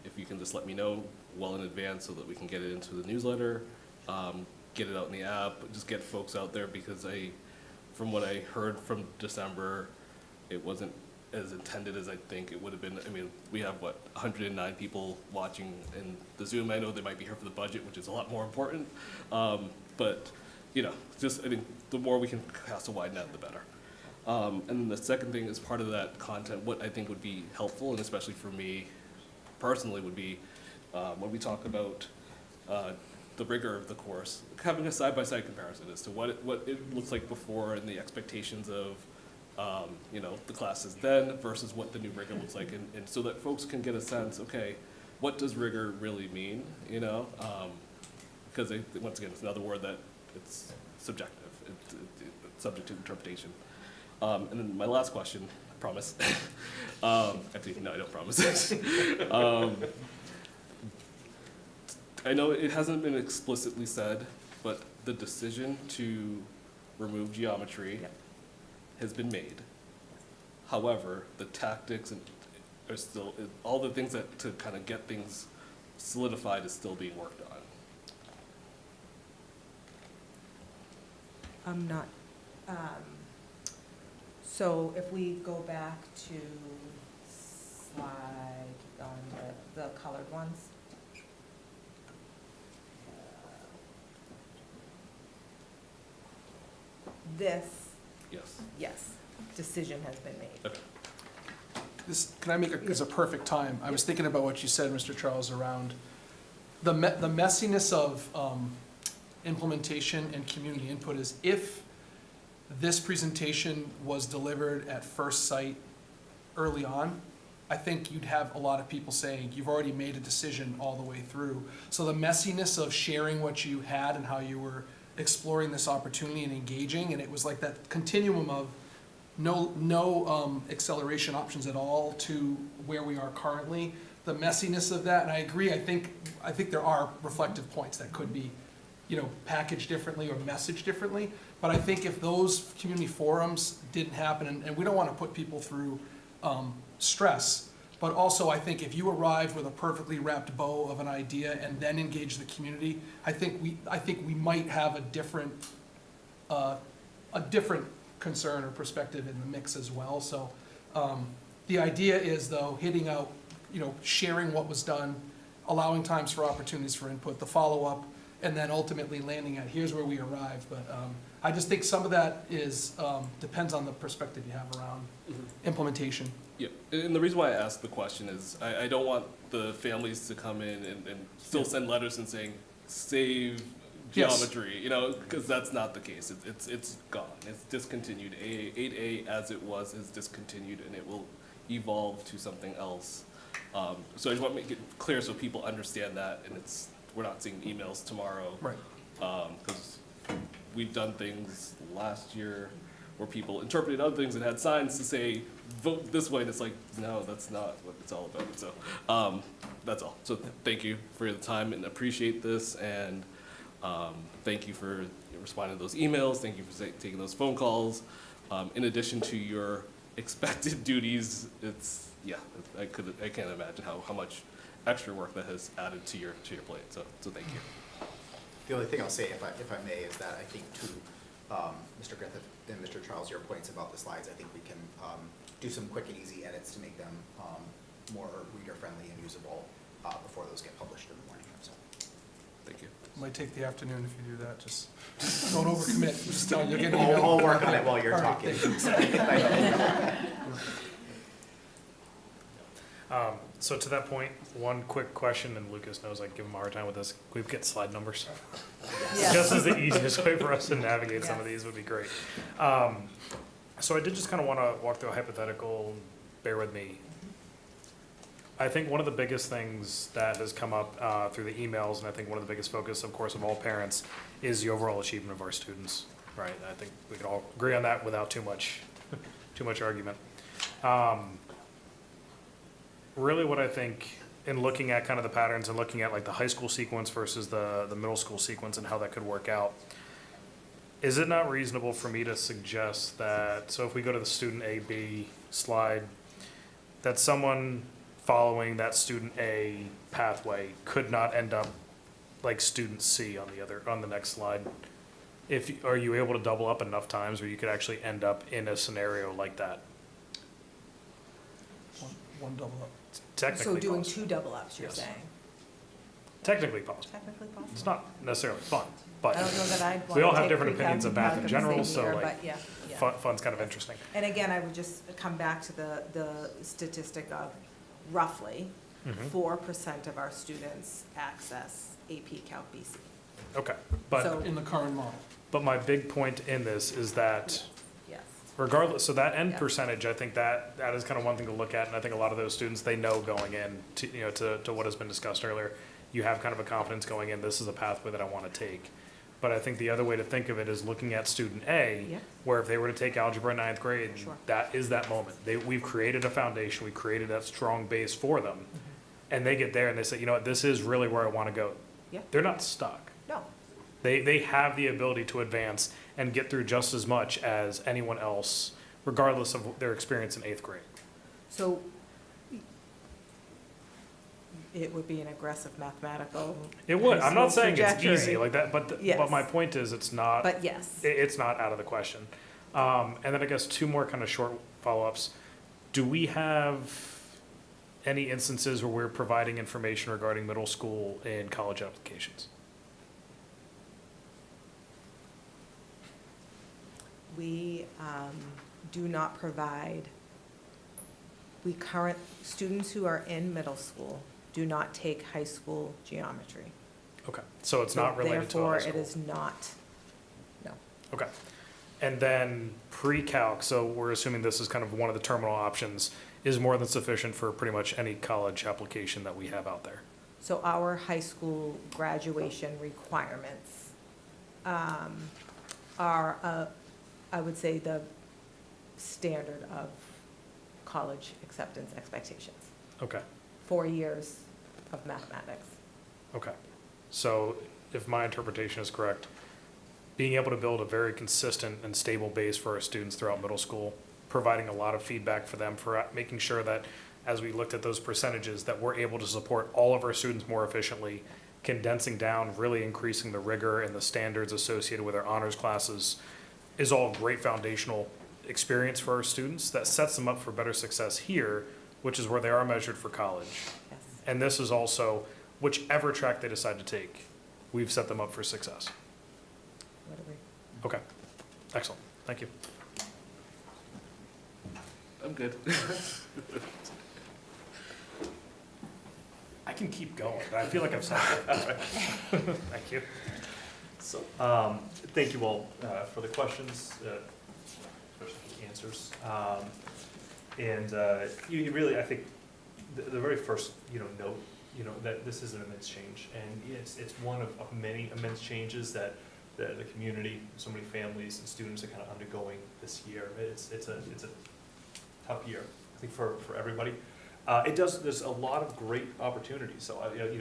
S12: if you can just let me know well in advance so that we can get it into the newsletter, get it out in the app, just get folks out there, because from what I heard from December, it wasn't as intended as I think it would have been. I mean, we have, 109 people watching in the Zoom. I know they might be here for the budget, which is a lot more important. But, just, I think the more we can cast a wide net, the better. And then the second thing is part of that content, what I think would be helpful, and especially for me personally, would be when we talk about the rigor of the course, having a side-by-side comparison as to what it looks like before and the expectations of the classes then versus what the new rigor looks like, and so that folks can get a sense, okay, what does rigor really mean, because once again, it's another word that it's subjective, it's subject to interpretation. And then my last question, I promise, actually, no, I don't promise. I know it hasn't been explicitly said, but the decision to remove geometry has been made. However, the tactics are still, all the things to kind of get things solidified is still being worked on.
S10: I'm not, so if we go back to slide, on the colored ones. This, yes, decision has been made.
S12: Okay.
S8: Can I make it's a perfect time. I was thinking about what you said, Mr. Charles, around the messiness of implementation and community input is if this presentation was delivered at first sight early on, I think you'd have a lot of people saying, you've already made a decision all the way through. So the messiness of sharing what you had and how you were exploring this opportunity and engaging, and it was like that continuum of no acceleration options at all to where we are currently. The messiness of that, and I agree, I think there are reflective points that could be, packaged differently or messaged differently. But I think if those community forums didn't happen, and we don't want to put people through stress, but also I think if you arrived with a perfectly wrapped bow of an idea and then engage the community, I think we might have a different concern or perspective in the mix as well. So the idea is, though, hitting out, sharing what was done, allowing times for opportunities for input, the follow-up, and then ultimately landing at here's where we arrived. But I just think some of that is depends on the perspective you have around implementation.
S12: Yeah, and the reason why I asked the question is I don't want the families to come in and still send letters and saying, save geometry, because that's not the case. It's gone. It's discontinued. 8A as it was is discontinued, and it will evolve to something else. So I just want to make it clear so people understand that, and we're not seeing emails tomorrow.
S8: Right.
S12: Because we've done things last year where people interpreted other things and had signs to say, vote this way, and it's like, no, that's not what it's all about. So that's all. So thank you for your time and appreciate this, and thank you for responding to those emails. Thank you for taking those phone calls. In addition to your expected duties, I can't imagine how much extra work that has added to your plate. So thank you.
S11: The only thing I'll say, if I may, is that I think to Mr. Griffith and Mr. Charles, your points about the slides, I think we can do some quick and easy edits to make them more reader-friendly and usable before those get published in the morning. So,
S12: thank you.
S8: Might take the afternoon if you do that. Just don't overcommit. Just tell you'll get an email.
S11: I'll work on it while you're talking.
S9: So to that point, one quick question, and Lucas knows I give him a hard time with this. Can we get slide numbers?
S10: Yes.
S9: Just as the easiest way for us to navigate some of these would be great. So I did just kind of want to walk through a hypothetical, bear with me. I think one of the biggest things that has come up through the emails, and I think one of the biggest focus, of course, of all parents, is the overall achievement of our students, right? I think we can all agree on that without too much, too much argument. Really what I think, in looking at kind of the patterns and looking at like the high school sequence versus the middle school sequence and how that could work out, is it not reasonable for me to suggest that, so if we go to the student A, B slide, that someone following that student A pathway could not end up like student C on the next slide? Are you able to double up enough times where you could actually end up in a scenario like that?
S8: One double up.
S9: Technically
S10: So doing
S9: possible.
S10: 2 double ups, you're
S9: Yes.
S10: saying?
S9: Technically possible.
S10: Technically possible?
S9: It's not necessarily fun,
S10: I
S9: but
S10: don't know that I'd
S9: we all
S10: want to
S9: have
S10: take
S9: different
S10: pre-calc
S9: opinions of math in
S10: and
S9: general,
S10: calc the same
S9: so
S10: year,
S9: like,
S10: but yeah.
S9: fun's kind of interesting.
S10: And again, I would just come back to the statistic of roughly
S9: Mhm.
S10: 4% of our students access AP Calc BC.
S9: Okay, but,
S10: So-
S8: In the current model.
S9: but my big point in this is that
S10: Yes.
S9: regardless, so that end
S10: Yeah.
S9: percentage, I think that is kind of one thing to look at, and I think a lot of those students, they know going in to, you know, to what has been discussed earlier, you have kind of a confidence going in, this is a pathway that I want to take. But I think the other way to think of it is looking at student A,
S10: Yeah.
S9: where if they were to take algebra in 9th grade,
S10: Sure.
S9: that is that moment. We've created a foundation, we created that strong base for them,
S10: Mm-hmm.
S9: and they get there and they say, you know what, this is really where I want to go.
S10: Yeah.
S9: They're not stuck.
S10: No.
S9: They have the ability to advance and get through just as much as anyone else, regardless of their experience in 8th grade.
S10: So it would be an aggressive mathematical.
S9: It would,
S10: high
S9: I'm not
S10: school
S9: saying it's
S10: trajectory.
S9: easy like that, but
S10: Yes.
S9: my point is, it's not,
S10: But yes.
S9: it's not out of the question. And then I guess 2 more kind of short follow-ups. Do we have any instances where we're providing information regarding middle school and college applications?
S10: We do not provide, students who are in middle school do not take high school geometry.
S9: Okay, so it's not related to a high
S10: Therefore,
S9: school.
S10: it is not, no.
S9: Okay. And then pre-calc, so we're assuming this is kind of one of the terminal options, is more than sufficient for pretty much any college application that we have out there.
S10: So our high school graduation requirements are, I would say, the standard of college acceptance expectations.
S9: Okay,
S10: 4 years of mathematics.
S9: okay. So if my interpretation is correct, being able to build a very consistent and stable base for our students throughout middle school, providing a lot of feedback for them, for making sure that as we looked at those percentages, that we're able to support all of our students more efficiently, condensing down, really increasing the rigor and the standards associated with our honors classes, is all great foundational experience for our students that sets them up for better success here, which is where they are measured for college.
S10: Yes.
S9: And this is also, whichever track they decide to take, we've set them up for success.
S10: What do we?
S9: Okay, excellent, thank you.
S12: I'm good.
S9: I can keep going, but I feel like I've said it. Thank you.
S2: So, thank you all for the questions, especially for the answers. You really, I think, the very first, note, that this is an immense change, and it's one of many immense changes that the community, so many families and students are kind of undergoing this year. It's a tough year, I think, for everybody. There's a lot of great opportunities, so,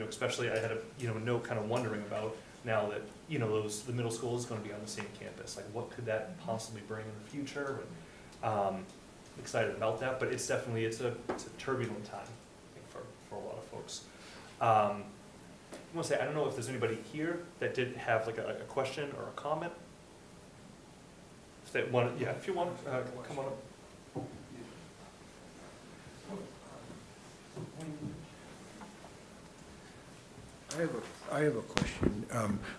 S2: especially I had a note kind of wondering about now that, the middle school is gonna be on the same campus, like what could that possibly bring in the future? And, excited about that, but it's definitely, it's a turbulent time, I think, for a lot of folks. I want to say, I don't know if there's anybody here that did have like a question or a comment. If they want, yeah, if you want, come on up.
S13: I have a question.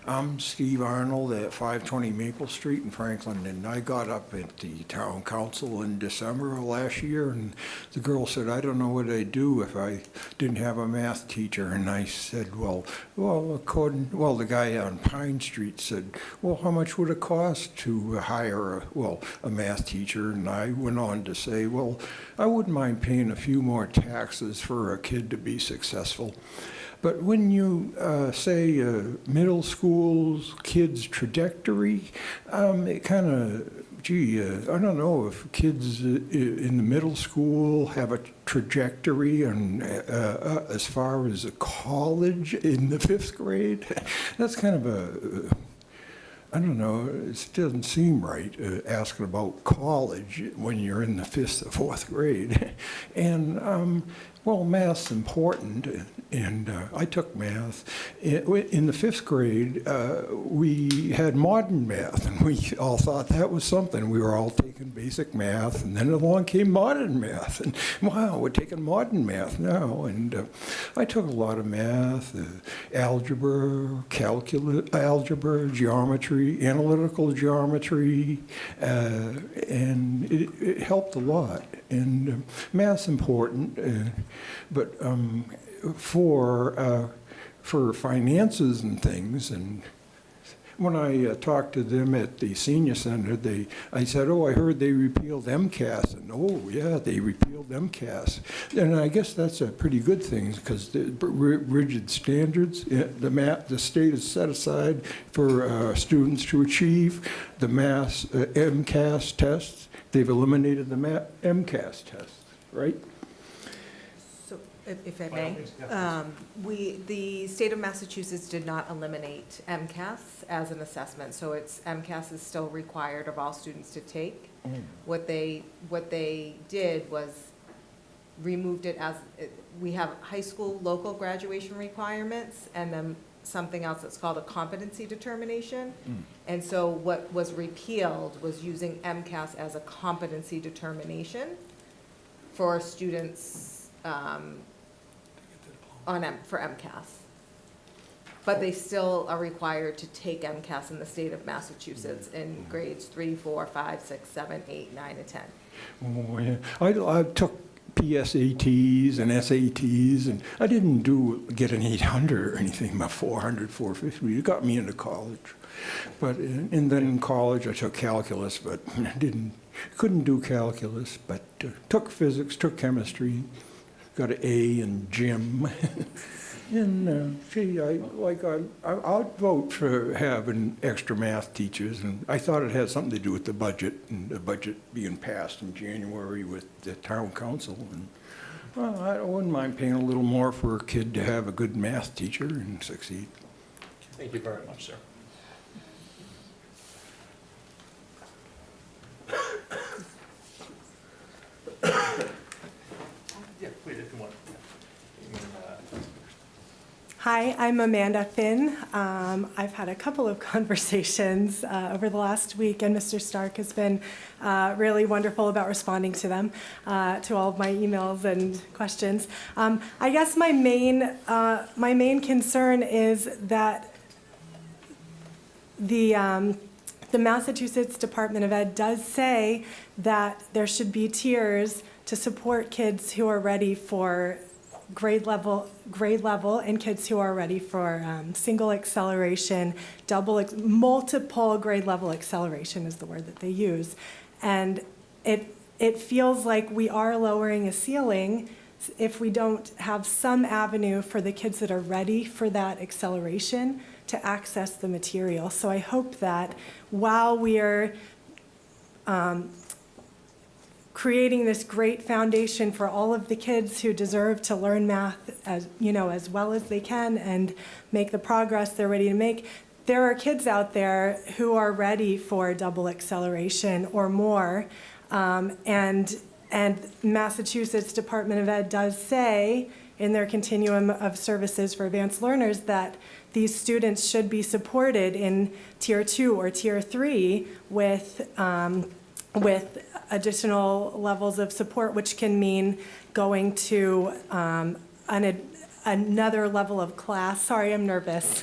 S13: I'm Steve Arnold at 520 Maple Street in Franklin, and I got up at the town council in December of last year, and the girl said, I don't know what I'd do if I didn't have a math teacher. And I said, well, the guy on Pine Street said, well, how much would it cost to hire a math teacher? And I went on to say, well, I wouldn't mind paying a few more taxes for a kid to be successful. But when you say middle school's kids' trajectory, it kind of, I don't know if kids in the middle school have a trajectory and as far as a college in the 5th grade. That's kind of I don't know, it doesn't seem right asking about college when you're in the 5th or 4th grade. And, well, math's important, and I took math. In the 5th grade, we had modern math, and we all thought that was something. We were all taking basic math, and then along came modern math. And wow, we're taking modern math now. And I took a lot of math, algebra, calculus, algebra, geometry, analytical geometry, and it helped a lot. And math's important, but for finances and things, and when I talked to them at the senior center, I said, oh, I heard they repealed MCAS, and oh, yeah, they repealed MCAS. And I guess that's a pretty good thing, because the rigid standards, the state has set aside for students to achieve the MCAS tests. They've eliminated the MCAS tests, right?
S10: So, if I may, the state of Massachusetts did not eliminate MCAS as an assessment, so MCAS is still required of all students to take. What they did was removed it as, we have high school local graduation requirements, and then something else that's called a competency determination. And so what was repealed was using MCAS as a competency determination for students for MCAS. But they still are required to take MCAS in the state of Massachusetts in grades 3, 4, 5, 6, 7, 8, 9, and 10.
S13: Oh, yeah. I took PSATs and SATs, and I didn't get an 800 or anything, about 400, 450. It got me into college. But, and then in college I took calculus, but couldn't do calculus, but took physics, took chemistry, got an A in gym. And gee, I'd vote for having extra math teachers, and I thought it had something to do with the budget, and the budget being passed in January with the town council. And well, I wouldn't mind paying a little more for a kid to have a good math teacher and succeed.
S2: Thank you very much, sir. Yeah, please, if you want.
S14: Hi, I'm Amanda Finn. I've had a couple of conversations over the last week, and Mr. Stark has been really wonderful about responding to them, to all of my emails and questions. I guess my main concern is that the Massachusetts Department of Ed does say that there should be tiers to support kids who are ready for grade level, and kids who are ready for single acceleration, multiple grade level acceleration is the word that they use. And it feels like we are lowering a ceiling if we don't have some avenue for the kids that are ready for that acceleration to access the material. So I hope that while we are creating this great foundation for all of the kids who deserve to learn math as well as they can and make the progress they're ready to make, there are kids out there who are ready for double acceleration or more, and Massachusetts Department of Ed does say in their continuum of services for advanced learners that these students should be supported in tier 2 or tier 3 with additional levels of support, which can mean going to another level of class. Sorry, I'm nervous.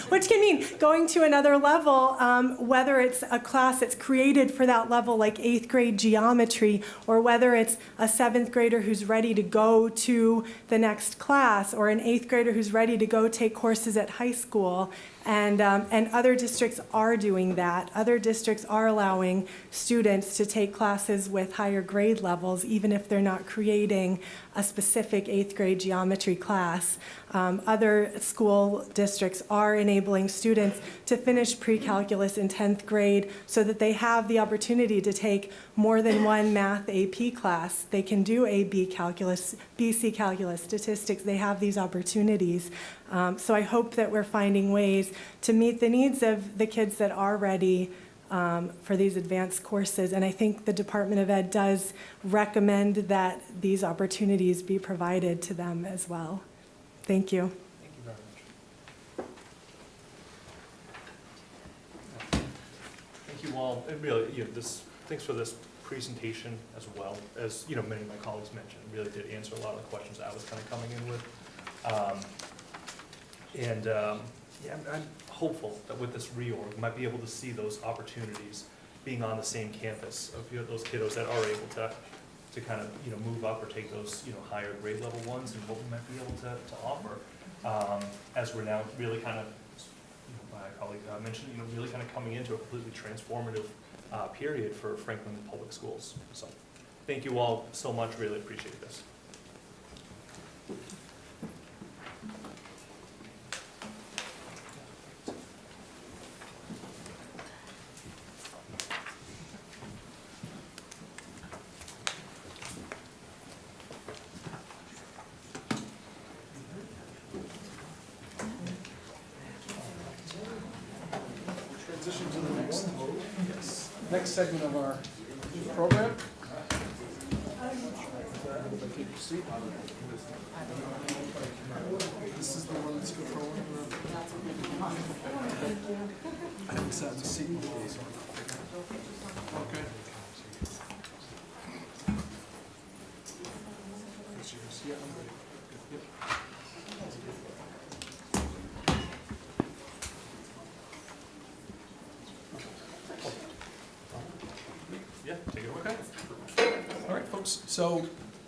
S14: Which can mean going to another level, whether it's a class that's created for that level, like 8th grade geometry, or whether it's a 7th grader who's ready to go to the next class, or an 8th grader who's ready to go take courses at high school. And other districts are doing that. Other districts are allowing students to take classes with higher grade levels, even if they're not creating a specific 8th grade geometry class. Other school districts are enabling students to finish pre-calculus in 10th grade so that they have the opportunity to take more than one math AP class. They can do AB calculus, BC calculus, statistics. They have these opportunities. So I hope that we're finding ways to meet the needs of the kids that are ready for these advanced courses. And I think the Department of Ed does recommend that these opportunities be provided to them as well. Thank you.
S2: Thank you very much. Thank you all, and really, thanks for this presentation as well. As many of my colleagues mentioned, it really did answer a lot of the questions I was kind of coming in with. I'm hopeful that with this reorg, we might be able to see those opportunities being on the same campus of those kiddos that are able to kind of move up or take those higher grade level ones, and what we might be able to offer as we're now really kind of, my colleague mentioned, really kind of coming into a completely transformative period for Franklin Public Schools. So thank you all so much. Really appreciate this.
S8: Transition to the next segment of our program. This is the one that's controlling the... I think it's at the seat. Okay. That's yours. Yeah, I'm ready. Yep.
S2: Yeah, take it away.
S8: Okay. All right, folks. So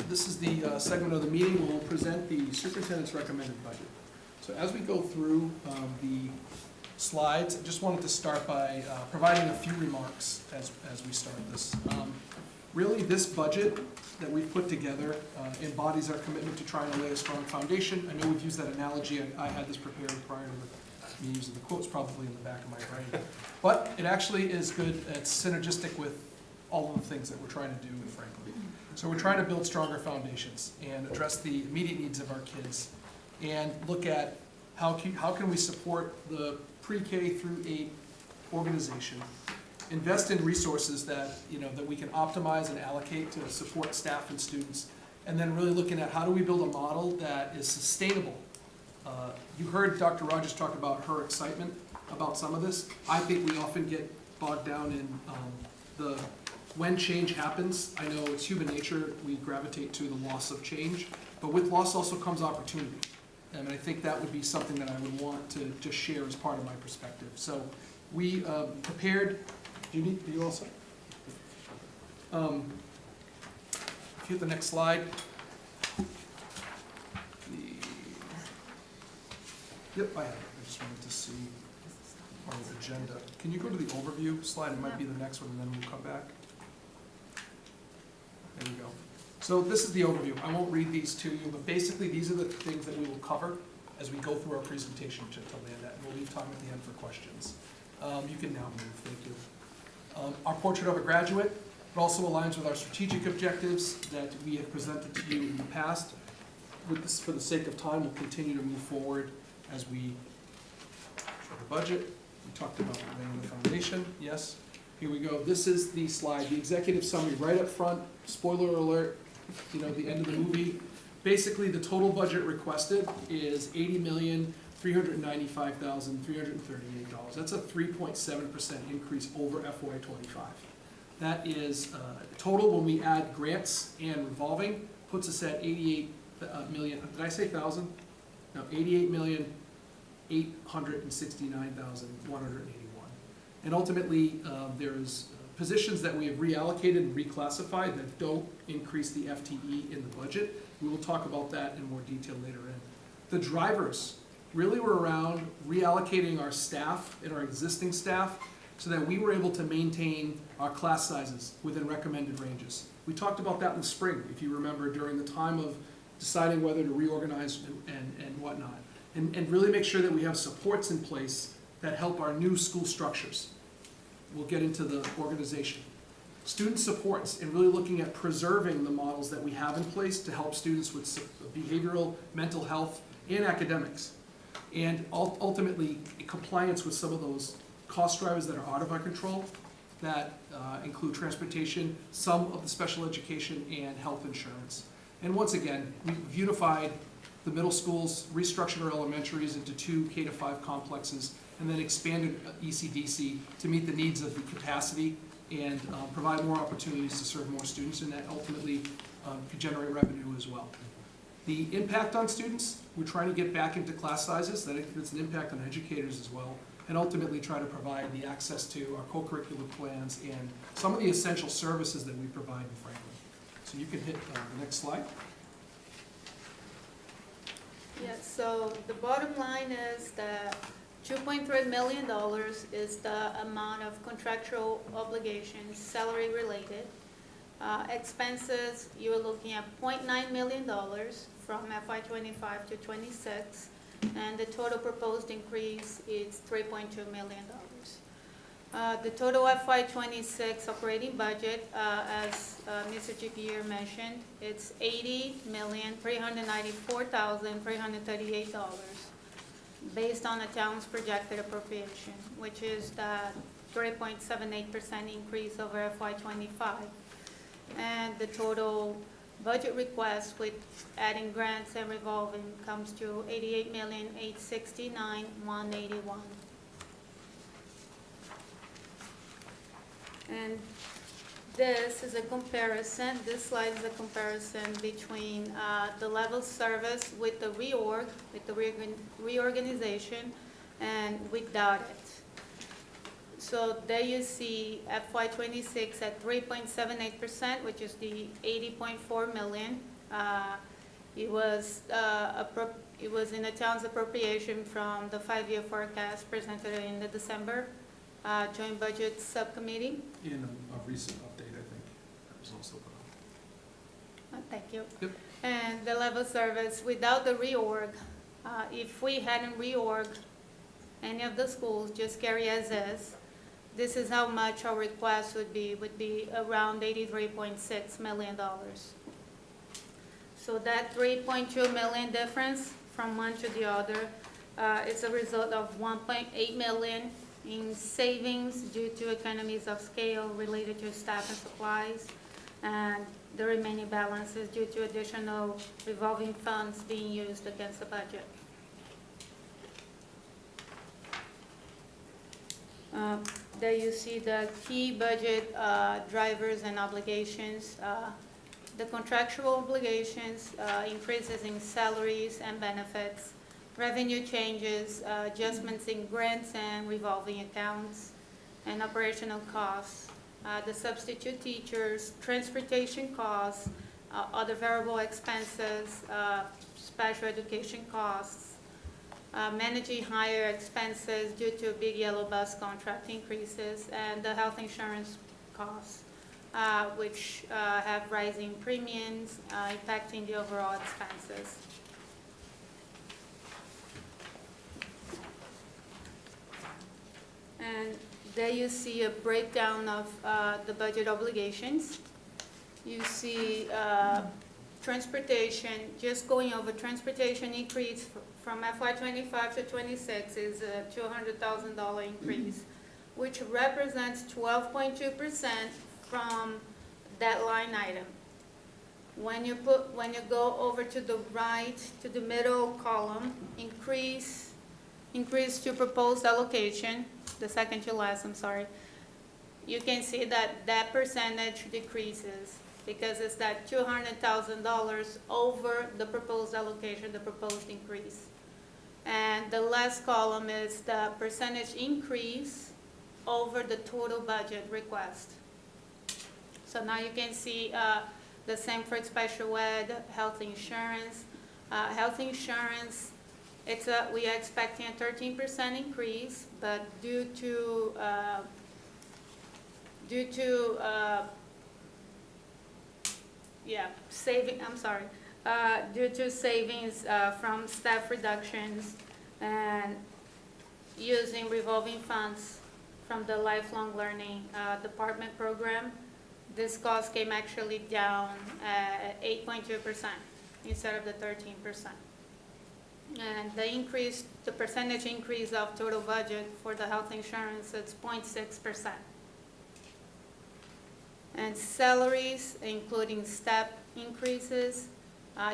S8: this is the segment of the meeting where we'll present the superintendent's recommended budget. So as we go through the slides, I just wanted to start by providing a few remarks as we start this. Really, this budget that we've put together embodies our commitment to trying to lay a strong foundation. I know we've used that analogy. I had this prepared prior to me using the quotes probably in the back of my brain. But it actually is good. It's synergistic with all of the things that we're trying to do in Franklin. So we're trying to build stronger foundations and address the immediate needs of our kids and look at how can we support the pre-K through 8 organization, invest in resources that we can optimize and allocate to support staff and students, and then really looking at how do we build a model that is sustainable. You heard Dr. Rogers talk about her excitement about some of this. I think we often get bogged down in when change happens. I know it's human nature, we gravitate to the loss of change, but with loss also comes opportunity. And I think that would be something that I would want to just share as part of my perspective. So we prepared, do you also? If you hit the next slide. Yep, I have it. I just wanted to see our agenda. Can you go to the overview slide? It might be the next one, and then we'll come back. There we go. So this is the overview. I won't read these to you, but basically these are the things that we will cover as we go through our presentation to land that. And we'll leave time at the end for questions. You can now move. Thank you. Our portrait of a graduate. It also aligns with our strategic objectives that we have presented to you in the past. With this, for the sake of time, we'll continue to move forward as we show the budget. We talked about laying the foundation. Yes. Here we go. This is the slide, the executive summary right up front. Spoiler alert, the end of the movie. Basically, the total budget requested is $80,395,338. That's a 3.7% increase over FY25. That is total when we add grants and revolving, puts us at 88 million. Did I say thousand? Now, 88,869,181. And ultimately, there's positions that we have reallocated and reclassified that don't increase the FTE in the budget. We will talk about that in more detail later in. The drivers really were around reallocating our staff and our existing staff so that we were able to maintain our class sizes within recommended ranges. We talked about that in the spring, if you remember, during the time of deciding whether to reorganize and whatnot. And really make sure that we have supports in place that help our new school structures. We'll get into the organization. Student supports and really looking at preserving the models that we have in place to help students with behavioral, mental health, and academics. And ultimately, compliance with some of those cost drivers that are out of our control that include transportation, some of the special education, and health insurance. And once again, we've unified the middle schools, restructured our elementaries into 2 K-5 complexes, and then expanded ECDC to meet the needs of the capacity and provide more opportunities to serve more students, and that ultimately could generate revenue as well. The impact on students, we're trying to get back into class sizes, that's an impact on educators as well, and ultimately try to provide the access to our co-curricular plans and some of the essential services that we provide in Franklin. So you can hit the next slide.
S15: Yes, so the bottom line is that $2.3 million is the amount of contractual obligations, salary related. Expenses, you're looking at $0.9 million from FY25 to 26, and the total proposed increase is $3.2 million. The total FY26 operating budget, as Mr. Jagier mentioned, it's $80,394,338 based on the town's projected appropriation, which is the 3.78% increase over FY25. And the total budget request with adding grants and revolving comes to $88,869,181. And this is a comparison, this slide is a comparison between the level service with the reorganization and without it. So there you see FY26 at 3.78%, which is the 80.4 million. It was in the town's appropriation from the 5-year forecast presented in the December Joint Budget Subcommittee.
S8: In a recent update, I think, that was also put on.
S15: Thank you.
S8: Yep.
S15: And the level service without the reorg, if we hadn't reorged any of the schools, just carry as is, this is how much our request would be around $83.6 million. So that 3.2 million difference from one to the other is a result of 1.8 million in savings due to economies of scale related to staff and supplies, and the remaining balance is due to additional revolving funds being used against the budget. There you see the key budget drivers and obligations. The contractual obligations, increases in salaries and benefits, revenue changes, adjustments in grants and revolving accounts, and operational costs. The substitute teachers, transportation costs, other variable expenses, special education costs, managing higher expenses due to big yellow bus contract increases, and the health insurance costs, which have rising premiums impacting the overall expenses. And there you see a breakdown of the budget obligations. You see transportation, just going over transportation increase from FY25 to 26 is a $200,000 increase, which represents 12.2% from that line item. When you go over to the right, to the middle column, increase to proposed allocation, the second to last, I'm sorry, you can see that that percentage decreases because it's that $200,000 over the proposed allocation, the proposed increase. And the last column is the percentage increase over the total budget request. So now you can see the same for special ed, health insurance. Health insurance, we are expecting a 13% increase, but due to savings from staff reductions and using revolving funds from the lifelong learning department program, this cost came actually down at 8.2% instead of the 13%. And the percentage increase of total budget for the health insurance, it's 0.6%. And salaries, including step increases,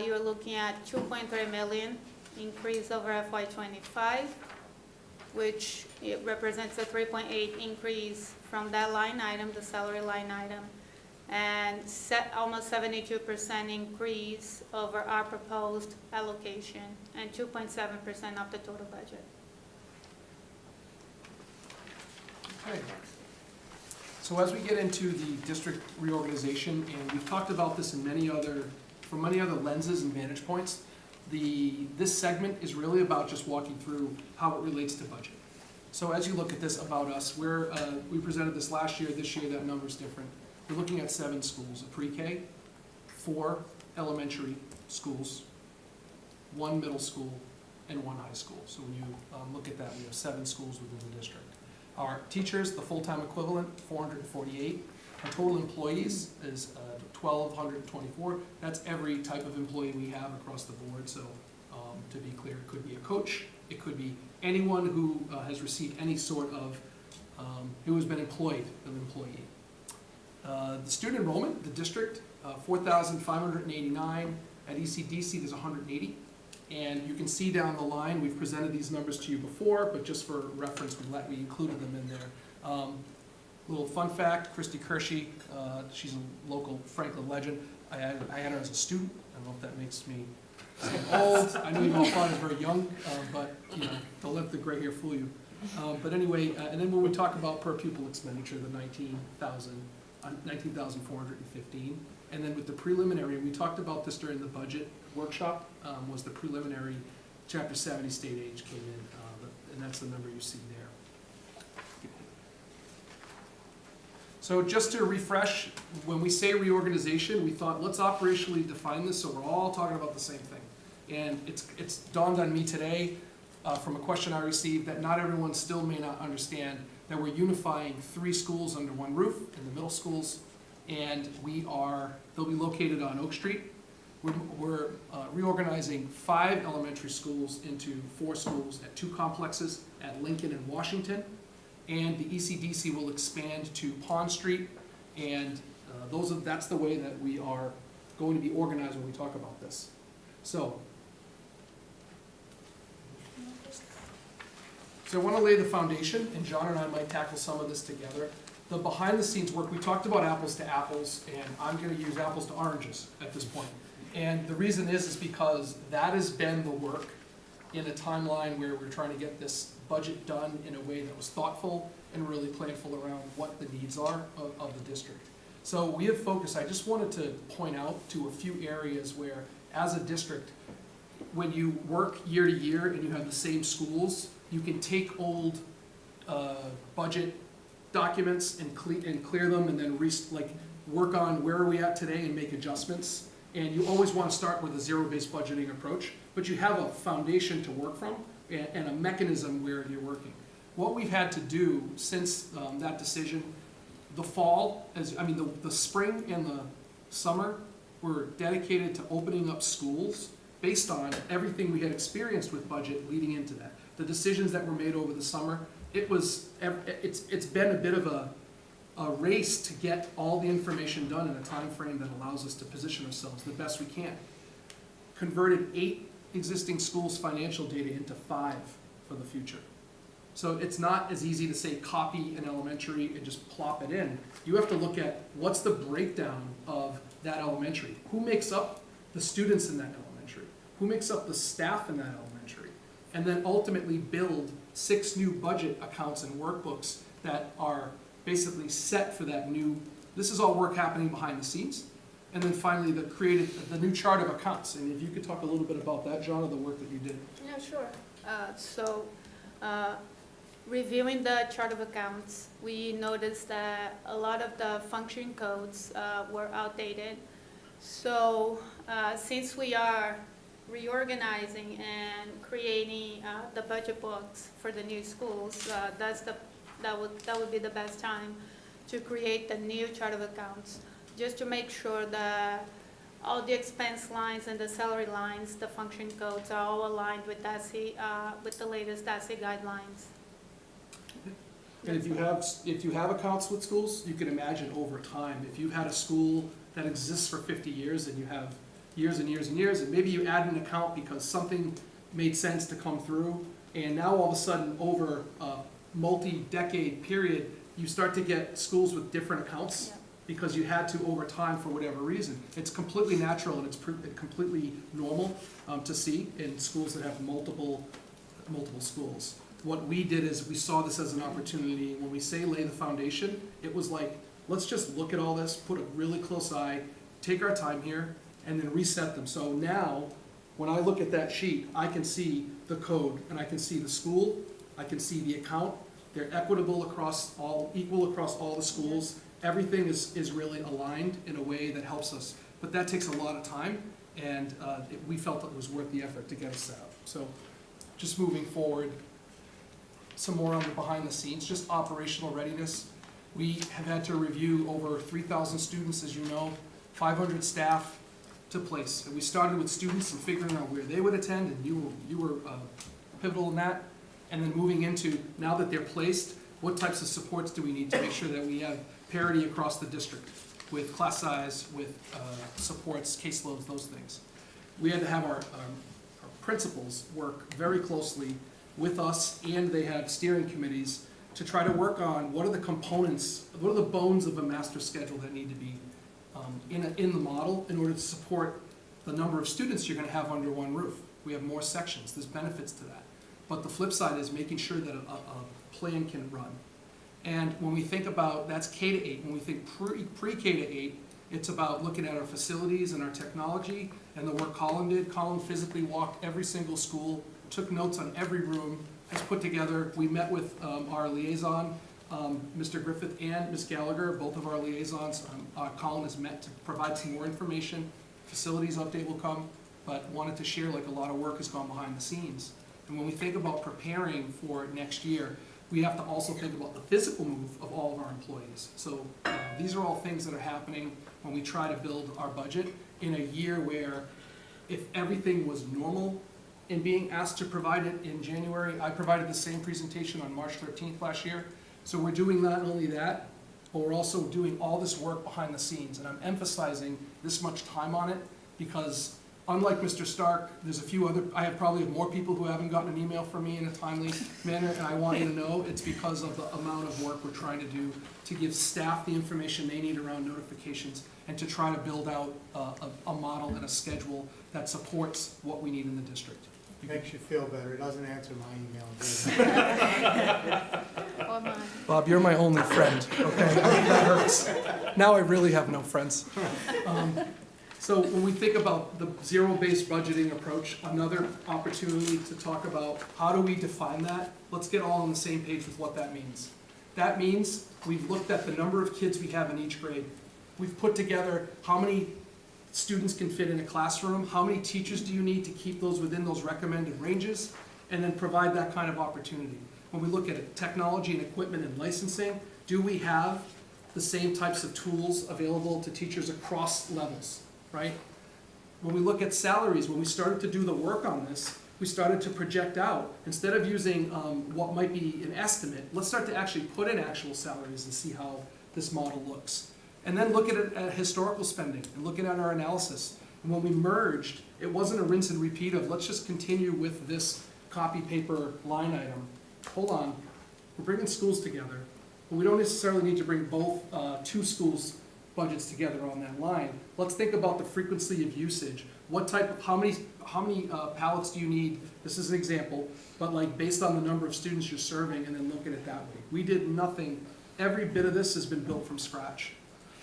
S15: you're looking at 2.3 million increase over FY25, which it represents a 3.8 increase from that line item, the salary line item, and almost 72% increase over our proposed allocation, and 2.7% of the total budget.
S8: Okay. So as we get into the district reorganization, and we've talked about this in from many other lenses and vantage points, this segment is really about just walking through how it relates to budget. So as you look at this about us, we presented this last year. This year that number's different. We're looking at 7 schools, a pre-K, 4 elementary schools, 1 middle school, and 1 high school. So when you look at that, we have 7 schools within the district. Our teachers, the full-time equivalent, 448. Our total employees is 1,224. That's every type of employee we have across the board. So to be clear, it could be a coach. It could be anyone who has received any sort of, who has been employed, an employee. The student enrollment, the district, 4,589. At ECDC, there's 180. And you can see down the line, we've presented these numbers to you before, but just for reference, we included them in there. Little fun fact, Christy Kershey, she's a local Franklin legend. I had her as a student. I don't know if that makes me seem old. I know you all thought I was very young, but don't let the gray hair fool you. But anyway, and then when we talk about per pupil expenditure, the 19,415, and then with the preliminary, we talked about this during the budget workshop, was the preliminary Chapter 70 state age came in, and that's the number you see there. So just to refresh, when we say reorganization, we thought let's operationally define this so we're all talking about the same thing. And it's dawned on me today from a question I received that not everyone still may not understand that we're unifying 3 schools under one roof in the middle schools, and they'll be located on Oak Street. We're reorganizing 5 elementary schools into 4 schools at 2 complexes at Lincoln and Washington, and the ECDC will expand to Pond Street, and that's the way that we are going to be organized when we talk about this. So I want to lay the foundation, and John and I might tackle some of this together. The behind-the-scenes work, we talked about apples to apples, and I'm going to use apples to oranges at this point. And the reason is because that has been the work in a timeline where we're trying to get this budget done in a way that was thoughtful and really planful around what the needs are of the district. So we have focused, I just wanted to point out to a few areas where, as a district, when you work year to year and you have the same schools, you can take old budget documents and clear them, and then work on where are we at today and make adjustments. And you always want to start with a zero-based budgeting approach, but you have a foundation to work from and a mechanism where you're working. What we've had to do since that decision, the fall, the spring and the summer were dedicated to opening up schools based on everything we had experienced with budget leading into that. The decisions that were made over the summer, it's been a bit of a race to get all the information done in a time frame that allows us to position ourselves the best we can. Converted 8 existing schools' financial data into 5 for the future. So it's not as easy to say copy an elementary and just plop it in. You have to look at what's the breakdown of that elementary. Who makes up the students in that elementary? Who makes up the staff in that elementary? and then ultimately build 6 new budget accounts and workbooks that are basically set for that new, this is all work happening behind the scenes. And then finally, the new chart of accounts. And if you could talk a little bit about that, John, of the work that you did.
S15: Yeah, sure. Reviewing the chart of accounts, we noticed that a lot of the function codes were outdated. So since we are reorganizing and creating the budget books for the new schools, that would be the best time to create the new chart of accounts, just to make sure that all the expense lines and the salary lines, the function codes are all aligned with DASI, with the latest DASI guidelines.
S8: And if you have accounts with schools, you can imagine over time, if you've had a school that exists for 50 years and you have years and years and years, and maybe you add an account because something made sense to come through, and now all of a sudden over a multi-decade period, you start to get schools with different accounts.
S15: Yeah.
S8: Because you had to over time for whatever reason. It's completely natural and it's completely normal to see in schools that have multiple schools. What we did is we saw this as an opportunity. When we say lay the foundation, it was like, let's just look at all this, put a really close eye, take our time here, and then reset them. So now, when I look at that sheet, I can see the code and I can see the school, I can see the account. They're equal across all the schools. Everything is really aligned in a way that helps us. But that takes a lot of time, and we felt it was worth the effort to get us set up. So just moving forward, some more on the behind the scenes, just operational readiness. We have had to review over 3,000 students, as you know, 500 staff to place. And we started with students and figuring out where they would attend, and you were pivotal in that. And then moving into, now that they're placed, what types of supports do we need to make sure that we have parity across the district with class size, with supports, caseloads, those things. We had to have our principals work very closely with us, and they had steering committees to try to work on what are the components, what are the bones of a master schedule that need to be in the model in order to support the number of students you're going to have under one roof. We have more sections, there's benefits to that. But the flip side is making sure that a plan can run. And when we think about, that's K to 8, when we think pre-K to 8, it's about looking at our facilities and our technology and the work Colin did. Colin physically walked every single school, took notes on every room, has put together, we met with our liaison, Mr. Griffith and Ms. Gallagher, both of our liaisons. Colin has met to provide some more information. Facilities update will come, but wanted to share like a lot of work has gone behind the scenes. And when we think about preparing for next year, we have to also think about the physical move of all of our employees. So these are all things that are happening when we try to build our budget in a year where if everything was normal and being asked to provide it in January, I provided the same presentation on March 13th last year. So we're doing not only that, but we're also doing all this work behind the scenes. And I'm emphasizing this much time on it because unlike Mr. Stark, there's a few other, I have probably more people who haven't gotten an email from me in a timely manner, and I want you to know it's because of the amount of work we're trying to do to give staff the information they need around notifications and to try to build out a model and a schedule that supports what we need in the district.
S16: Makes you feel better. It doesn't answer my email.
S15: Or mine.
S8: Bob, you're my only friend, okay? That hurts. Now I really have no friends. So when we think about the zero-based budgeting approach, another opportunity to talk about how do we define that? Let's get all on the same page with what that means. That means we've looked at the number of kids we have in each grade. We've put together how many students can fit in a classroom, how many teachers do you need to keep those within those recommended ranges, and then provide that kind of opportunity. When we look at it, technology and equipment and licensing, do we have the same types of tools available to teachers across levels, right? When we look at salaries, when we started to do the work on this, we started to project out. Instead of using what might be an estimate, let's start to actually put in actual salaries and see how this model looks. And then look at it at historical spending and looking at our analysis. And when we merged, it wasn't a rinse and repeat of let's just continue with this copy paper line item. Hold on, we're bringing schools together. But we don't necessarily need to bring both two schools budgets together on that line. Let's think about the frequency of usage. What type of, how many pallets do you need? This is an example, but like based on the number of students you're serving, and then look at it that way. We did nothing. Every bit of this has been built from scratch.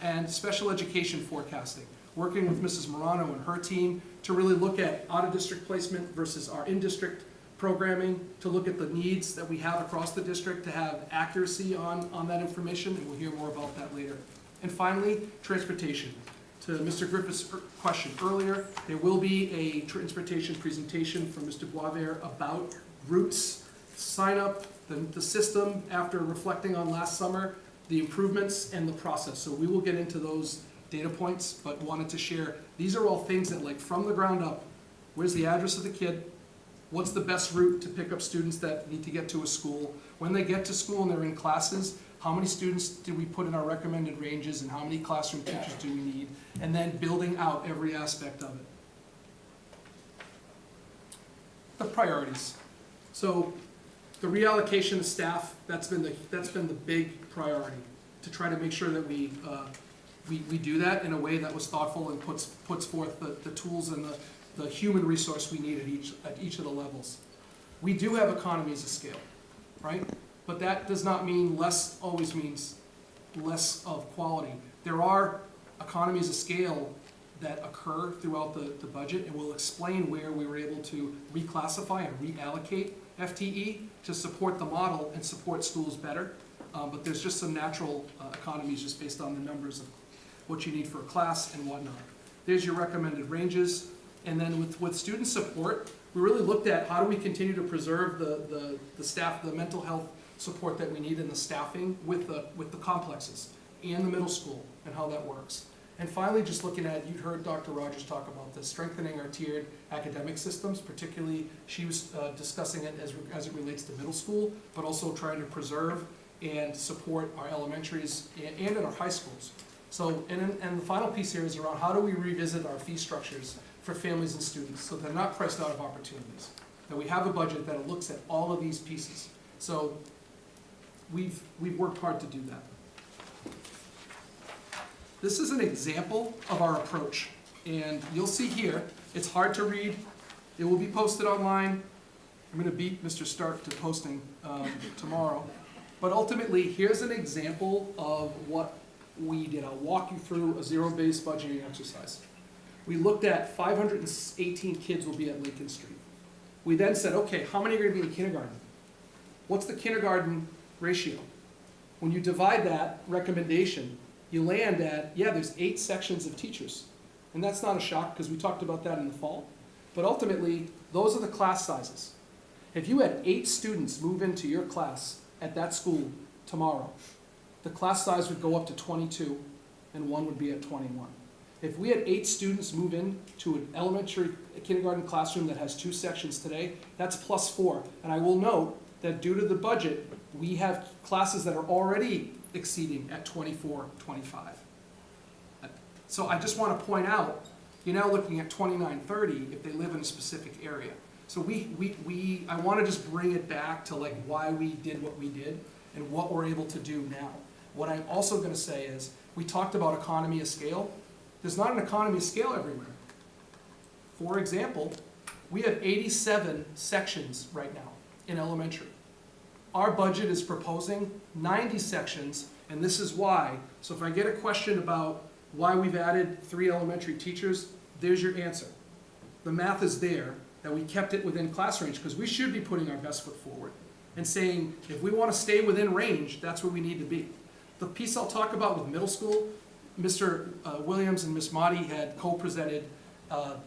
S8: And special education forecasting, working with Mrs. Morano and her team to really look at out-of-district placement versus our in-district programming, to look at the needs that we have across the district, to have accuracy on that information, and we'll hear more about that later. And finally, transportation. To Mr. Griffith's question earlier, there will be a transportation presentation from Mr. Boisvert about routes, sign up, the system after reflecting on last summer, the improvements and the process. So we will get into those data points, but wanted to share, these are all things that, like, from the ground up, where's the address of the kid? What's the best route to pick up students that need to get to a school? When they get to school and they're in classes, how many students do we put in our recommended ranges, and how many classroom teachers do we need? And then building out every aspect of it. The priorities. So the reallocation of staff, that's been the big priority, to try to make sure that we do that in a way that was thoughtful and puts forth the tools and the human resource we need at each of the levels. We do have economies of scale, right? But that does not mean less always means less of quality. There are economies of scale that occur throughout the budget, and we'll explain where we were able to reclassify and reallocate FTE to support the model and support schools better. But there's just some natural economies just based on the numbers of what you need for a class and whatnot. There's your recommended ranges. And then with student support, we really looked at how do we continue to preserve the staff, the mental health support that we need in the staffing with the complexes and the middle school and how that works. And finally, just looking at, you heard Dr. Rogers talk about this, strengthening our tiered academic systems, particularly she was discussing it as it relates to middle school, but also trying to preserve and support our elementaries and in our high schools. So, and the final piece here is around how do we revisit our fee structures for families and students so they're not priced out of opportunities. That we have a budget that looks at all of these pieces. So we've worked hard to do that. This is an example of our approach. And you'll see here, it's hard to read. It will be posted online. I'm going to beat Mr. Stark to posting tomorrow. But ultimately, here's an example of what we did. I'll walk you through a zero-based budgeting exercise. We looked at 518 kids will be at Lincoln Street. We then said, okay, how many are going to be in kindergarten? What's the kindergarten ratio? When you divide that recommendation, you land at, yeah, there's 8 sections of teachers. And that's not a shock because we talked about that in the fall. But ultimately, those are the class sizes. If you had 8 students move into your class at that school tomorrow, the class size would go up to 22 and one would be at 21. If we had 8 students move in to an elementary kindergarten classroom that has 2 sections today, that's +4. And I will note that due to the budget, we have classes that are already exceeding at 24, 25. So I just want to point out, you're now looking at 29, 30 if they live in a specific area. So I want to just bring it back to like why we did what we did and what we're able to do now. What I'm also going to say is, we talked about economy of scale. There's not an economy of scale everywhere. For example, we have 87 sections right now in elementary. Our budget is proposing 90 sections, and this is why. So if I get a question about why we've added 3 elementary teachers, there's your answer. The math is there, that we kept it within class range, because we should be putting our best foot forward and saying, if we want to stay within range, that's where we need to be. The piece I'll talk about with middle school, Mr. Williams and Ms. Motti had co-presented a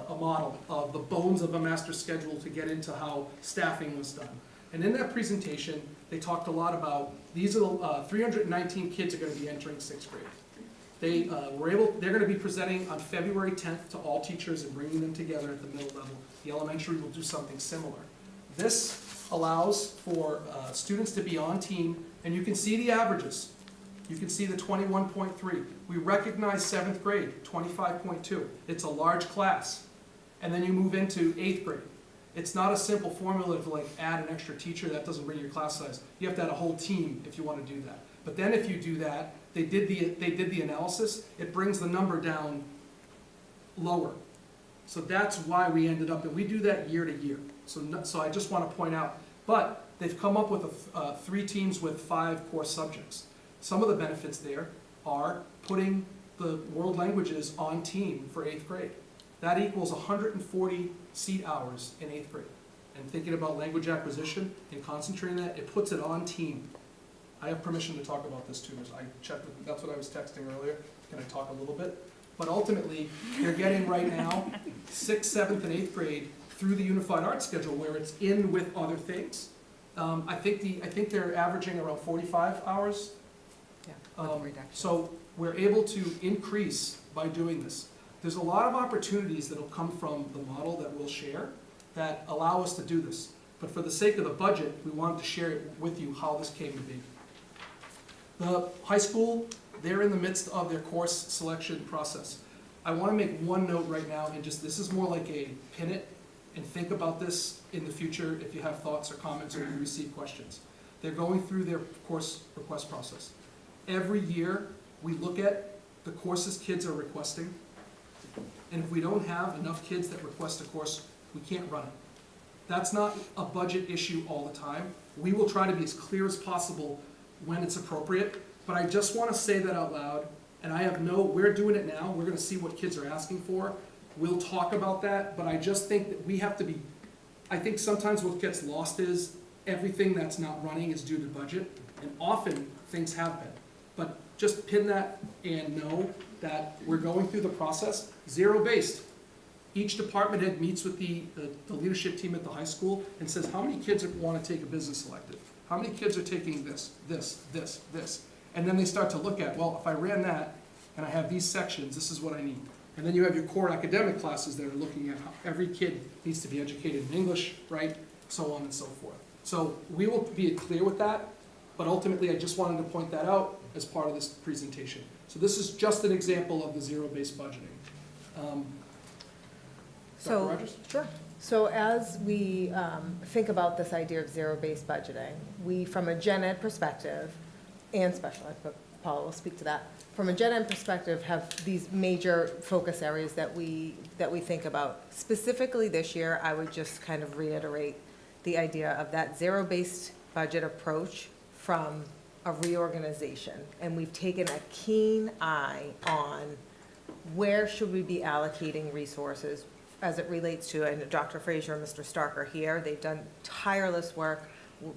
S8: model of the bones of a master schedule to get into how staffing was done. And in that presentation, they talked a lot about, these are the 319 kids are going to be entering 6th grade. They're going to be presenting on February 10th to all teachers and bringing them together at the middle level. The elementary will do something similar. This allows for students to be on team, and you can see the averages. You can see the 21.3. We recognize 7th grade, 25.2. It's a large class. And then you move into 8th grade. It's not a simple formula to like add an extra teacher. That doesn't bring your class size. You have to add a whole team if you want to do that. But then if you do that, they did the analysis, it brings the number down lower. So that's why we ended up, and we do that year to year. So I just want to point out, but they've come up with 3 teams with 5 core subjects. Some of the benefits there are putting the world languages on team for 8th grade. That equals 140 seat hours in 8th grade. And thinking about language acquisition and concentrating that, it puts it on team. I have permission to talk about this too. I checked with, that's what I was texting earlier. Can I talk a little bit? But ultimately, they're getting right now 6th, 7th, and 8th grade through the Unified Arts schedule where it's in with other things. I think they're averaging around 45 hours. So we're able to increase by doing this. There's a lot of opportunities that will come from the model that we'll share that allow us to do this. But for the sake of the budget, we wanted to share it with you how this came to be. The high school, they're in the midst of their course selection process. I want to make one note right now, and just, this is more like a pin it and think about this in the future if you have thoughts or comments or you receive questions. They're going through their course request process. Every year, we look at the courses kids are requesting, and if we don't have enough kids that request a course, we can't run it. That's not a budget issue all the time. We will try to be as clear as possible when it's appropriate, but I just want to say that out loud, and we're doing it now, we're going to see what kids are asking for. We'll talk about that, but I just think that we have to be, I think sometimes what gets lost is everything that's not running is due to budget, and often things have been. But just pin that and know that we're going through the process, zero-based. Each department head meets with the leadership team at the high school and says, how many kids want to take a business elective? How many kids are taking this? And then they start to look at, well, if I ran that and I have these sections, this is what I need. And then you have your core academic classes that are looking at how every kid needs to be educated in English, right? So on and so forth. So we will be clear with that, but ultimately I just wanted to point that out as part of this presentation. So this is just an example of the zero-based budgeting. Dr. Rogers?
S10: Sure. So as we think about this idea of zero-based budgeting, we, from a gen ed perspective, and special ed, but Paula will speak to that, from a gen ed perspective, have these major focus areas that we think about. Specifically this year, I would just kind of reiterate the idea of that zero-based budget approach from a reorganization. And we've taken a keen eye on where should we be allocating resources as it relates to, and Dr. Frazier and Mr. Stark are here. They've done tireless work,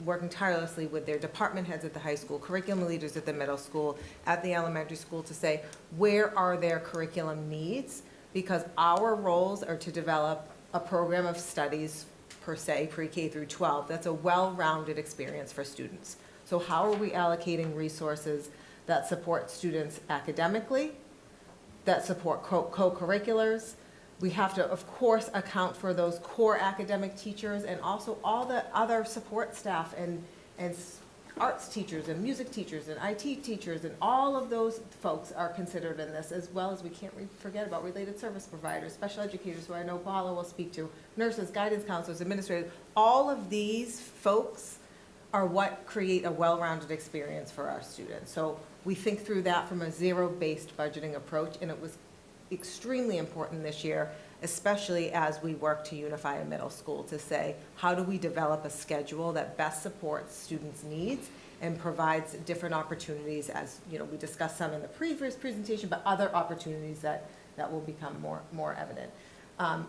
S10: working tirelessly with their department heads at the high school, curriculum leaders at the middle school, at the elementary school, to say, where are their curriculum needs? Because our roles are to develop a program of studies, per se, pre-K through 12. That's a well-rounded experience for students. So how are we allocating resources that support students academically, that support co-curriculars? We have to, of course, account for those core academic teachers and also all the other support staff and arts teachers and music teachers and IT teachers, and all of those folks are considered in this, as well as we can't forget about related service providers, special educators, who I know Paula will speak to, nurses, guidance counselors, administrators. All of these folks are what create a well-rounded experience for our students. So we think through that from a zero-based budgeting approach, and it was extremely important this year, especially as we work to unify a middle school, to say, how do we develop a schedule that best supports students' needs and provides different opportunities, as you know, we discussed some in the previous presentation, but other opportunities that will become more evident.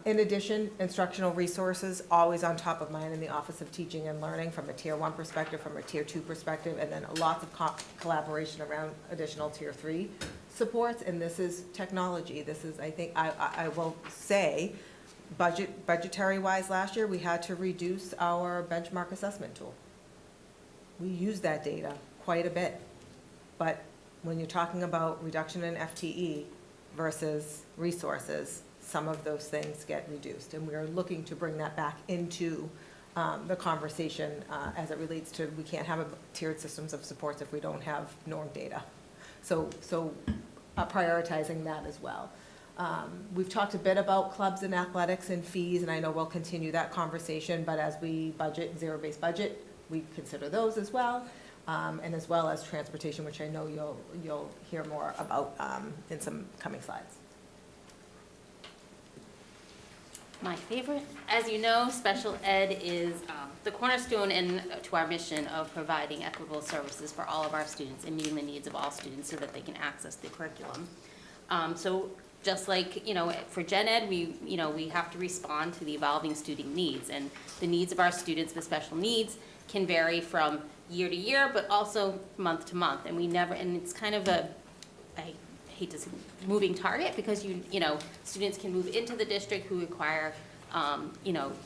S10: In addition, instructional resources, always on top of mind in the Office of Teaching and Learning from a Tier 1 perspective, from a Tier 2 perspective, and then lots of collaboration around additional Tier 3 supports, and this is technology. This is, I think, I will say, budgetary-wise last year, we had to reduce our benchmark assessment tool. We used that data quite a bit, but when you're talking about reduction in FTE versus resources, some of those things get reduced, and we are looking to bring that back into the conversation as it relates to, we can't have tiered systems of supports if we don't have norm data. So prioritizing that as well. We've talked a bit about clubs and athletics and fees, and I know we'll continue that conversation, but as we budget, zero-based budget, we consider those as well. and as well as transportation, which I know you'll hear more about in some coming slides.
S17: My favorite, as you know, special ed is the cornerstone to our mission of providing equitable services for all of our students and meeting the needs of all students so that they can access the curriculum. So just like, for gen ed, we have to respond to the evolving student needs, and the needs of our students with special needs can vary from year to year, but also month to month, and it's kind of I hate to say moving target, because students can move into the district who require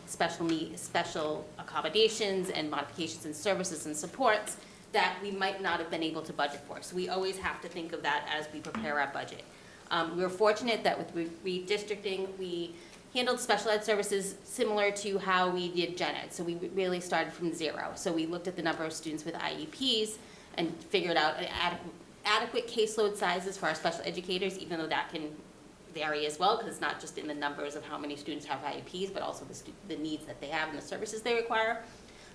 S17: special accommodations and modifications and services and supports that we might not have been able to budget for. So we always have to think of that as we prepare our budget. We were fortunate that with redistricting, we handled special ed services similar to how we did gen ed. So we really started from zero. So we looked at the number of students with IEPs and figured out adequate caseload sizes for our special educators, even though that can vary as well, because it's not just in the numbers of how many students have IEPs, but also the needs that they have and the services they require.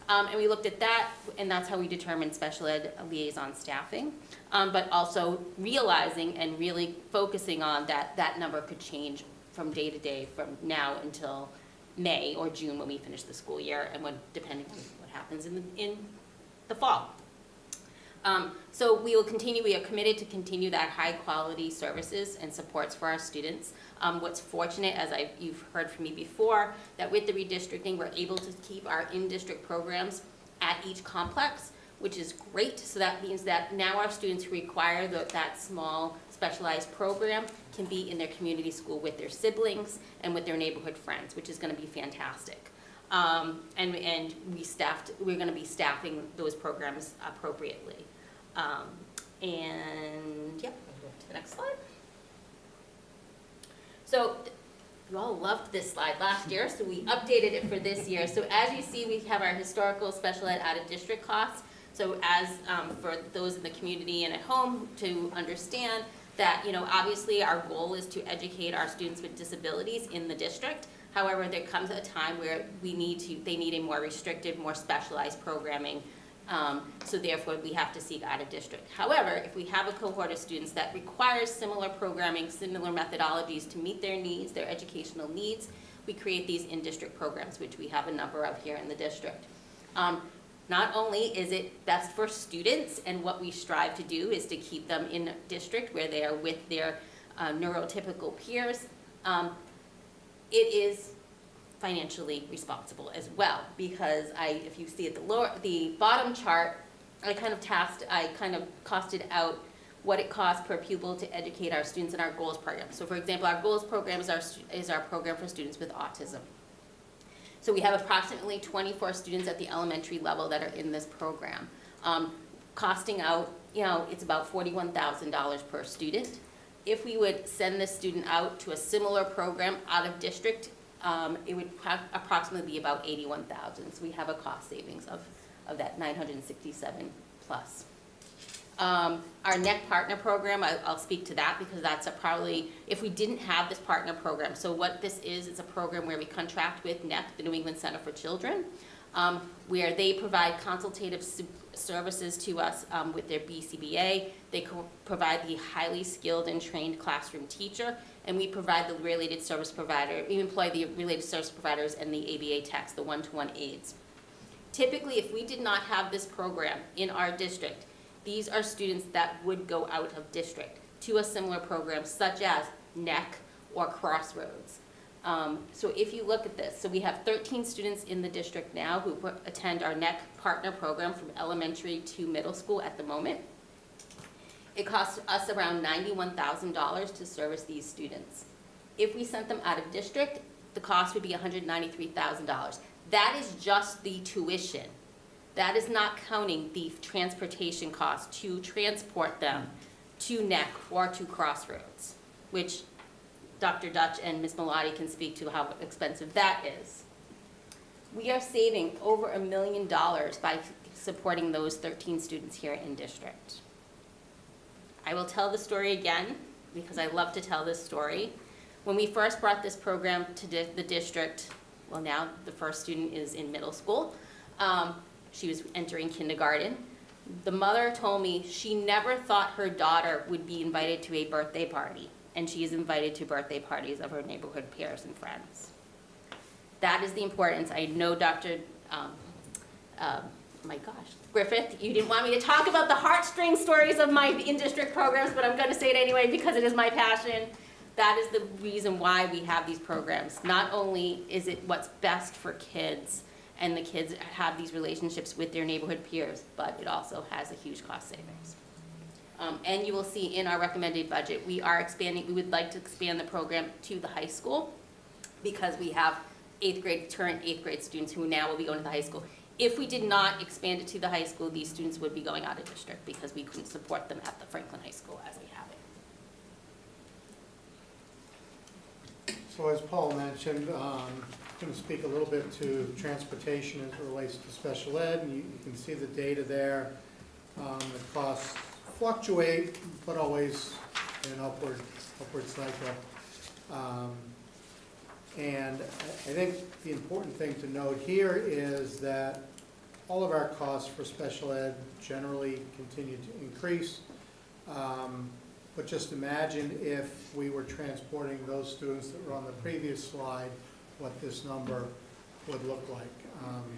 S17: And we looked at that, and that's how we determined special ed liaison staffing, but also realizing and really focusing on that number could change from day to day from now until May or June when we finish the school year, and depending on what happens in the fall. So we are committed to continue that high quality services and supports for our students. What's fortunate, as you've heard from me before, that with the redistricting, we're able to keep our in-district programs at each complex, which is great. So that means that now our students who require that small specialized program can be in their community school with their siblings and with their neighborhood friends, which is going to be fantastic. And we're going to be staffing those programs appropriately. And yeah, we'll go to the next slide. So you all loved this slide last year, so we updated it for this year. So as you see, we have our historical special ed out-of-district costs. So as for those in the community and at home to understand that, obviously our goal is to educate our students with disabilities in the district. However, there comes a time where they need a more restricted, more specialized programming. So therefore, we have to seek out of district. However, if we have a cohort of students that requires similar programming, similar methodologies to meet their needs, their educational needs, we create these in-district programs, which we have a number of here in the district. Not only is it best for students, and what we strive to do is to keep them in district where they are with their neurotypical peers, it is financially responsible as well, because if you see at the bottom chart, I kind of costed out what it costs per pupil to educate our students in our goals program. So for example, our goals program is our program for students with autism. So we have approximately 24 students at the elementary level that are in this program. Costing out, it's about $41,000 per student. If we would send this student out to a similar program out of district, it would approximately be about $81,000. So we have a cost savings of that $967 plus. Our NEC partner program, I'll speak to that because that's probably, if we didn't have this partner program, so what this is a program where we contract with NEC, the New England Center for Children, where they provide consultative services to us with their BCBA. They provide the highly skilled and trained classroom teacher, and we provide the related service provider. We employ the related service providers and the ABA techs, the one-to-one aides. Typically, if we did not have this program in our district, these are students that would go out of district to a similar program such as NEC or Crossroads. So if you look at this, so we have 13 students in the district now who attend our NEC partner program from elementary to middle school at the moment. It costs us around $91,000 to service these students. If we sent them out of district, the cost would be $193,000. That is just the tuition. That is not counting the transportation cost to transport them to NEC or to Crossroads, which Dr. Dutch and Ms. Malati can speak to how expensive that is. We are saving over $1 million by supporting those 13 students here in district. I will tell the story again because I love to tell this story. When we first brought this program to the district, well, now the first student is in middle school. She was entering kindergarten. The mother told me she never thought her daughter would be invited to a birthday party, and she is invited to birthday parties of her neighborhood peers and friends. That is the importance. I know Dr. My gosh, Griffith, you didn't want me to talk about the heartstring stories of my in-district programs, but I'm going to say it anyway because it is my passion. That is the reason why we have these programs. Not only is it what's best for kids, and the kids have these relationships with their neighborhood peers, but it also has a huge cost savings. And you will see in our recommended budget, we are expanding, we would like to expand the program to the high school because we have current eighth grade students who now will be going to the high school. If we did not expand it to the high school, these students would be going out of district because we couldn't support them at the Franklin High School as we have it.
S16: So as Paul mentioned, I'm going to speak a little bit to transportation as it relates to special ed, and you can see the data there. The costs fluctuate, but always in an upward cycle. And I think the important thing to note here is that all of our costs for special ed generally continue to increase. But just imagine if we were transporting those students that were on the previous slide, what this number would look like.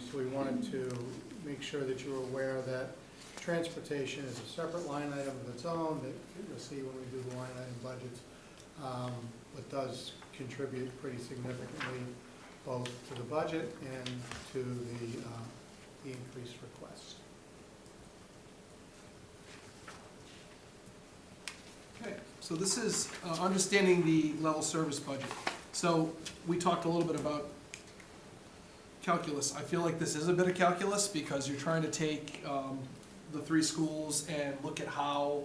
S16: So we wanted to make sure that you were aware that transportation is a separate line item of its own that you'll see when we do the line item budgets, but does contribute pretty significantly both to the budget and to the increased requests.
S8: Okay, so this is understanding the level service budget. So we talked a little bit about calculus. I feel like this is a bit of calculus because you're trying to take the three schools and look at how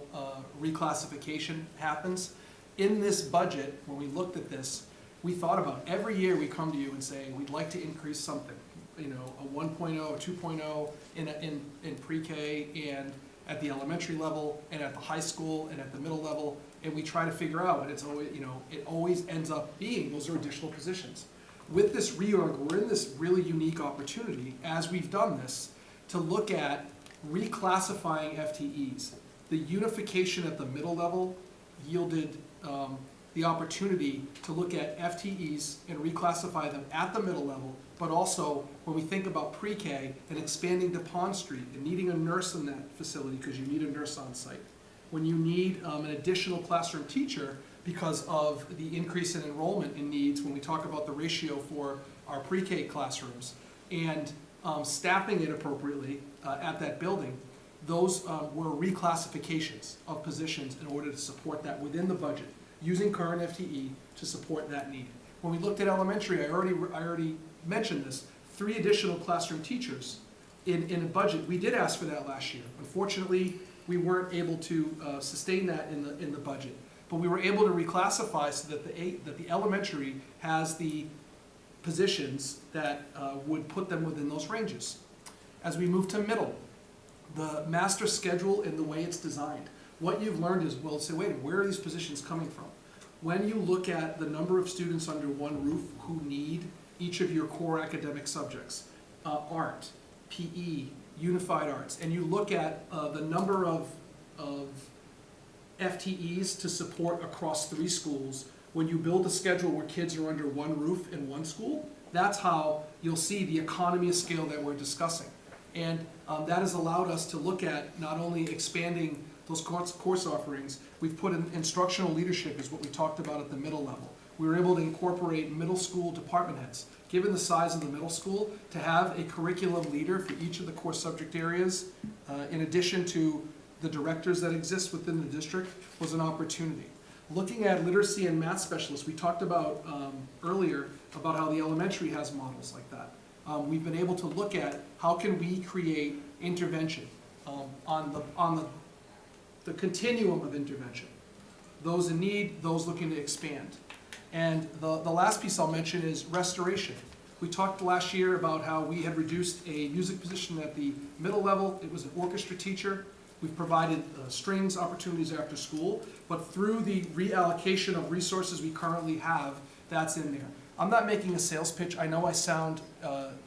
S8: reclassification happens. In this budget, when we looked at this, we thought about every year we come to you and say, we'd like to increase something, you know, a 1.0, a 2.0 in pre-K and at the elementary level and at the high school and at the middle level, and we try to figure out, and it's always, you know, it always ends up being those are additional positions. With this reorg, we're in this really unique opportunity, as we've done this, to look at reclassifying FTEs. The unification at the middle level yielded the opportunity to look at FTEs and reclassify them at the middle level, but also when we think about pre-K and expanding to Pond Street and needing a nurse in that facility because you need a nurse on site. When you need an additional classroom teacher because of the increase in enrollment in needs when we talk about the ratio for our pre-K classrooms and staffing it appropriately at that building, those were reclassifications of positions in order to support that within the budget, using current FTE to support that need. When we looked at elementary, I already mentioned this, 3 additional classroom teachers in a budget. We did ask for that last year. Unfortunately, we weren't able to sustain that in the budget, but we were able to reclassify so that the elementary has the positions that would put them within those ranges. As we move to middle, the master schedule and the way it's designed, what you've learned is, well, say, wait, where are these positions coming from? When you look at the number of students under one roof who need each of your core academic subjects, art, PE, unified arts, and you look at the number of FTEs to support across 3 schools, when you build a schedule where kids are under one roof in one school, that's how you'll see the economy of scale that we're discussing. And that has allowed us to look at not only expanding those course offerings, we've put in instructional leadership is what we talked about at the middle level. We were able to incorporate middle school department heads, given the size of the middle school, to have a curriculum leader for each of the core subject areas, in addition to the directors that exist within the district, was an opportunity. Looking at literacy and math specialists, we talked about earlier about how the elementary has models like that. We've been able to look at how can we create intervention on the continuum of intervention. Those in need, those looking to expand. And the last piece I'll mention is restoration. We talked last year about how we had reduced a music position at the middle level. It was an orchestra teacher. We've provided strings opportunities after school, but through the reallocation of resources we currently have, that's in there. I'm not making a sales pitch. I know I sound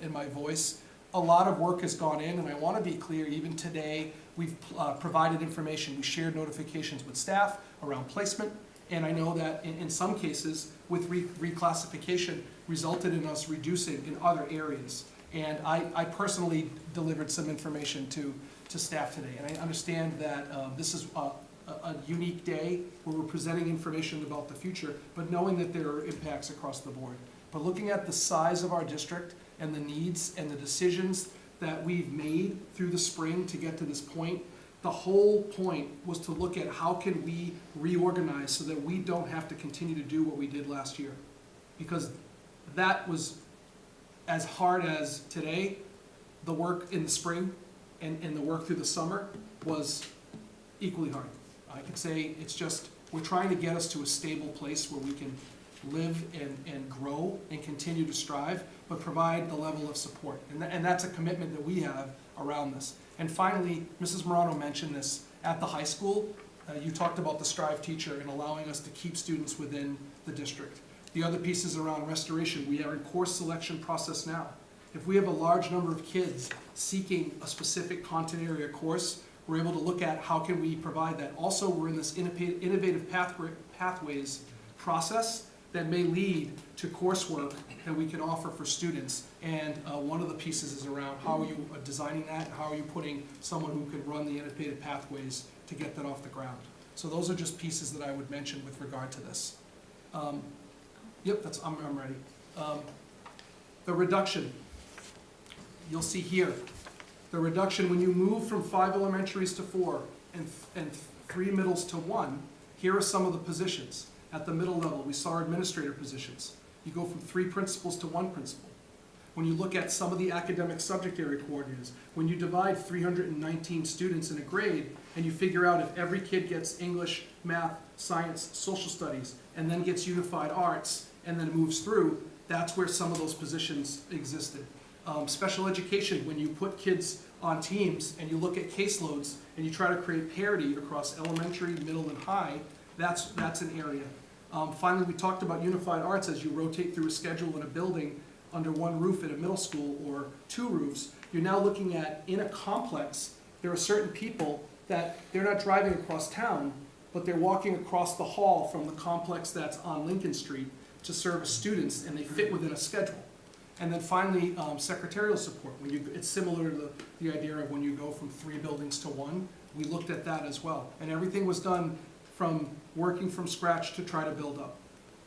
S8: in my voice a lot of work has gone in, and I want to be clear, even today, we've provided information, we shared notifications with staff around placement, and I know that in some cases, with reclassification, resulted in us reducing in other areas. And I personally delivered some information to staff today, and I understand that this is a unique day where we're presenting information about the future, but knowing that there are impacts across the board. But looking at the size of our district and the needs and the decisions that we've made through the spring to get to this point, the whole point was to look at how can we reorganize so that we don't have to continue to do what we did last year. Because that was as hard as today, the work in the spring and the work through the summer was equally hard. I could say it's just, we're trying to get us to a stable place where we can live and grow and continue to strive, but provide the level of support. And that's a commitment that we have around this. And finally, Mrs. Morano mentioned this, at the high school, you talked about the Strive teacher and allowing us to keep students within the district. The other pieces around restoration, we are in course selection process now. If we have a large number of kids seeking a specific content area course, we're able to look at how can we provide that. Also, we're in this innovative pathways process that may lead to coursework that we can offer for students. And one of the pieces is around how are you designing that, and how are you putting someone who can run the innovative pathways to get that off the ground. So those are just pieces that I would mention with regard to this. Yep, I'm ready. The reduction, you'll see here, the reduction when you move from 5 elementaries to 4 and 3 middles to 1, here are some of the positions. At the middle level, we saw administrator positions. You go from 3 principals to 1 principal. When you look at some of the academic subject area coordinators, when you divide 319 students in a grade and you figure out if every kid gets English, math, science, social studies, and then gets unified arts, and then moves through, that's where some of those positions existed. Special education, when you put kids on teams and you look at caseloads and you try to create parity across elementary, middle, and high, that's an area. Finally, we talked about unified arts as you rotate through a schedule in a building under one roof at a middle school or 2 roofs. You're now looking at, in a complex, there are certain people that they're not driving across town, but they're walking across the hall from the complex that's on Lincoln Street to service students, and they fit within a schedule. And then finally, secretarial support. It's similar to the idea of when you go from 3 buildings to 1. We looked at that as well. And everything was done from working from scratch to try to build up.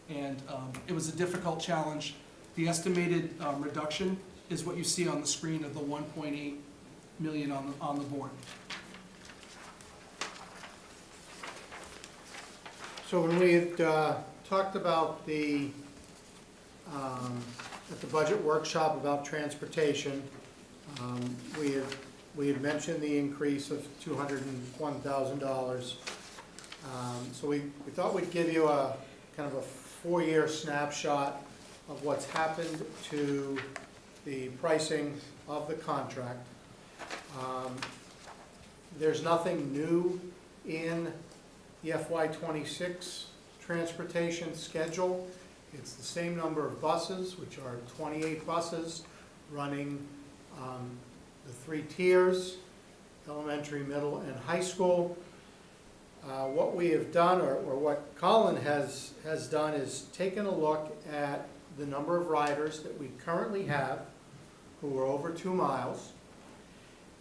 S8: And it was a difficult challenge. The estimated reduction is what you see on the screen of the 1.8 million on the board.
S16: So when we had talked about at the budget workshop about transportation, we had mentioned the increase of $201,000. So we thought we'd give you a kind of a 4-year snapshot of what's happened to the pricing of the contract. There's nothing new in the FY26 transportation schedule. It's the same number of buses, which are 28 buses running the 3 tiers, elementary, middle, and high school. What we have done, or what Colin has done, is taken a look at the number of riders that we currently have who are over 2 miles.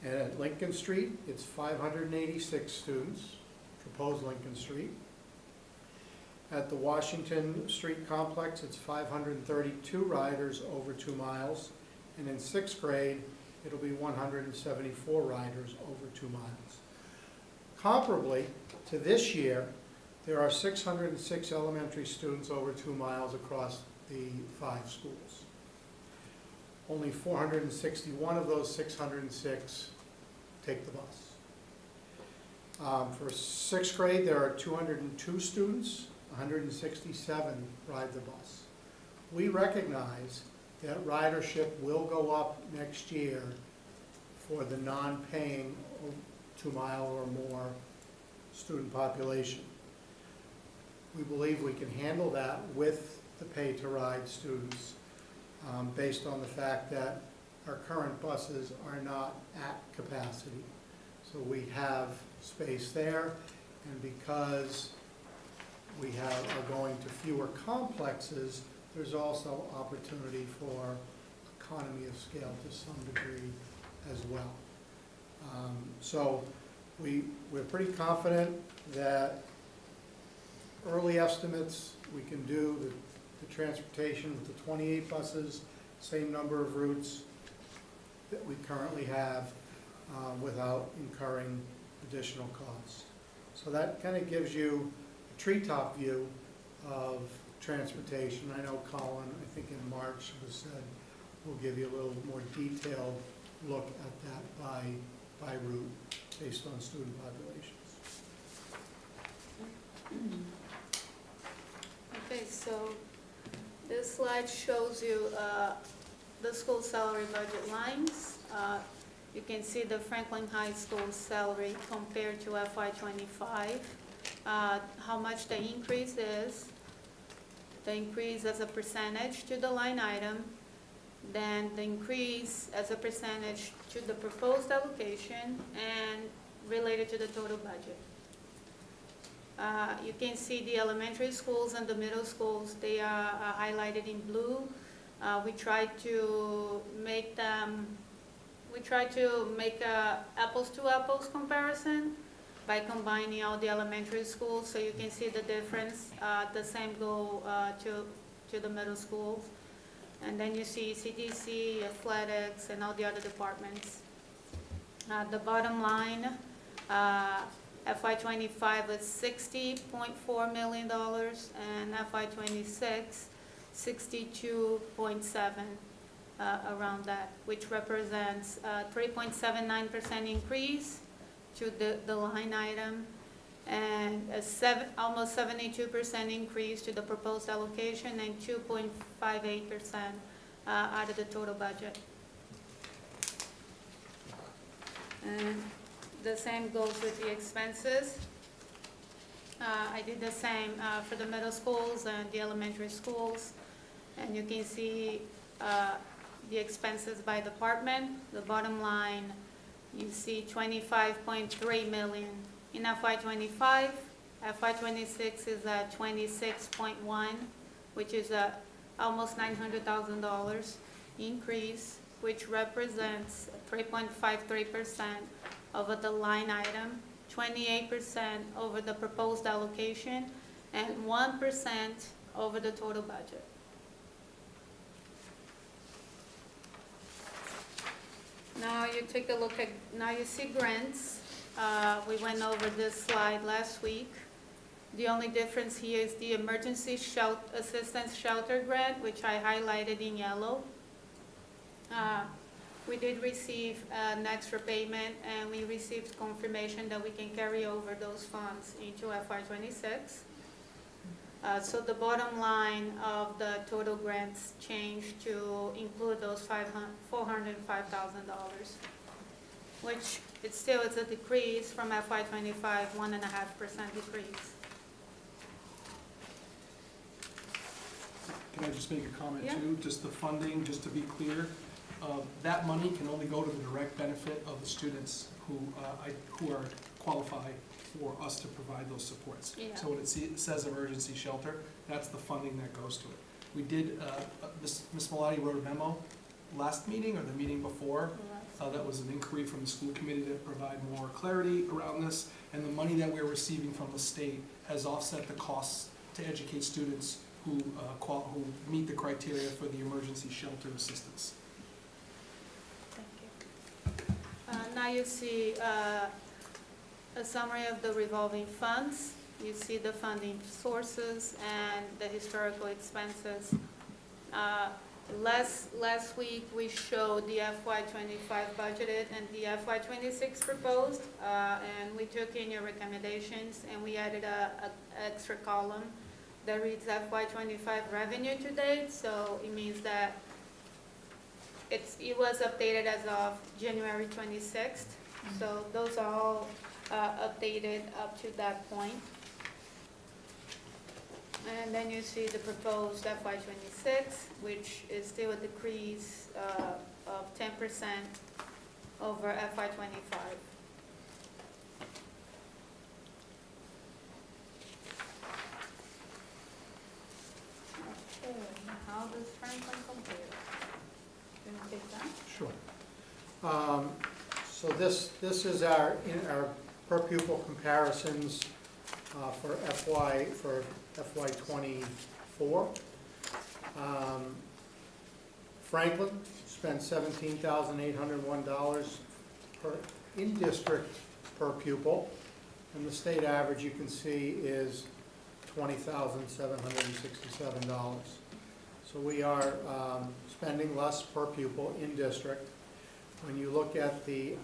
S16: And at Lincoln Street, it's 586 students, proposed Lincoln Street. At the Washington Street complex, it's 532 riders over 2 miles. And in 6th grade, it'll be 174 riders over 2 miles. Comparably to this year, there are 606 elementary students over 2 miles across the 5 schools. Only 461 of those 606 take the bus. For 6th grade, there are 202 students, 167 ride the bus. We recognize that ridership will go up next year for the non-paying 2-mile or more student population. We believe we can handle that with the pay-to-ride students based on the fact that our current buses are not at capacity. So we have space there, and because we are going to fewer complexes, there's also opportunity for economy of scale to some degree as well. So we're pretty confident that early estimates, we can do the transportation with the 28 buses, same number of routes that we currently have, without incurring additional costs. So that kind of gives you a treetop view of transportation. I know Colin, I think in March, was said, we'll give you a little more detailed look at that by route based on student populations.
S15: Okay, so this slide shows you the school salary budget lines. You can see the Franklin High School salary compared to FY25, how much the increase is, the increase as a percentage to the line item, then the increase as a percentage to the proposed allocation, and related to the total budget. You can see the elementary schools and the middle schools, they are highlighted in blue. We try to make a apples to apples comparison by combining all the elementary schools, so you can see the difference. The same go to the middle schools. And then you see CDC, athletics, and all the other departments. The bottom line, FY25 was $60.4 million, and FY26, 62.7, around that, which represents a 3.79% increase to the line item, and almost 72% increase to the proposed allocation, and 2.58% out of the total budget. And the same goes with the expenses. I did the same for the middle schools and the elementary schools, and you can see the expenses by department. The bottom line, you see 25.3 million in FY25. FY26 is at 26.1, which is a almost $900,000 increase, which represents 3.53% over the line item, 28% over the proposed allocation, and 1% over the total budget. Now you take a look at, now you see grants. We went over this slide last week. The only difference here is the emergency assistance shelter grant, which I highlighted in yellow. We did receive an extra payment, and we received confirmation that we can carry over those funds into FY26. So the bottom line of the total grants changed to include those $405,000, which it still is a decrease from FY25, 1.5% decrease.
S8: Can I just make a comment
S15: Yeah.
S8: too? Just the funding, just to be clear, that money can only go to the direct benefit of the students who are qualified for us to provide those supports.
S15: Yeah.
S8: So when it says emergency shelter, that's the funding that goes to it. We did, Ms. Malati wrote a memo last meeting or the meeting before. That was an inquiry from the school committee to provide more clarity around this. And the money that we're receiving from the state has offset the costs to educate students who meet the criteria for the emergency shelter assistance.
S15: Thank you. Now you see a summary of the revolving funds. You see the funding sources and the historical expenses. Last week we showed the FY25 budgeted and the FY26 proposed, and we took in your recommendations and we added a extra column that reads FY25 revenue to date. So it means that it was updated as of January 26th. So those are all updated up to that point. And then you see the proposed FY26, which is still a decrease of 10% over FY '25. Okay, how does Franklin compare? Can you take that?
S16: Sure. So this is our per pupil comparisons for FY '24. Franklin spent $17,801 in district per pupil, and the state average you can see is $20,767. So we are spending less per pupil in district. When you look at the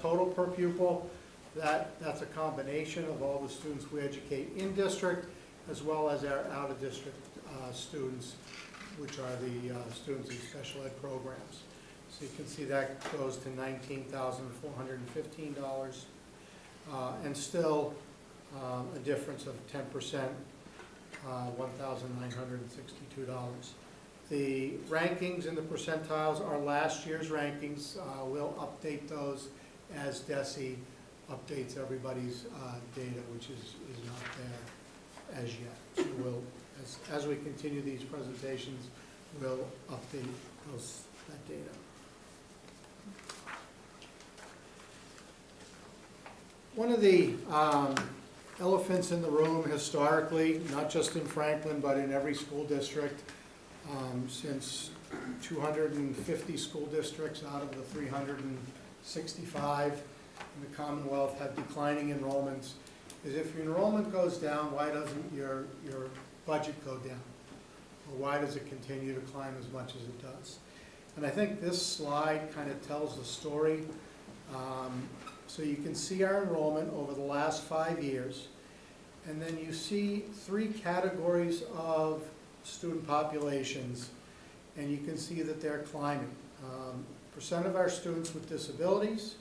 S16: total per pupil, that's a combination of all the students we educate in district as well as our out of district students, which are the students in special ed programs. So you can see that goes to $19,415, and still a difference of 10%, $1,962. The rankings and the percentiles are last year's rankings. We'll update those as DESE updates everybody's data, which is not there as yet. So we'll, as we continue these presentations, we'll update that data. One of the elephants in the room historically, not just in Franklin, but in every school district, since 250 school districts out of the 365 in the Commonwealth have declining enrollments, is if your enrollment goes down, why doesn't your budget go down? Or why does it continue to climb as much as it does? And I think this slide kind of tells the story. So you can see our enrollment over the last 5 years, and then you see 3 categories of student populations, and you can see that they're climbing. Percent of our students with disabilities,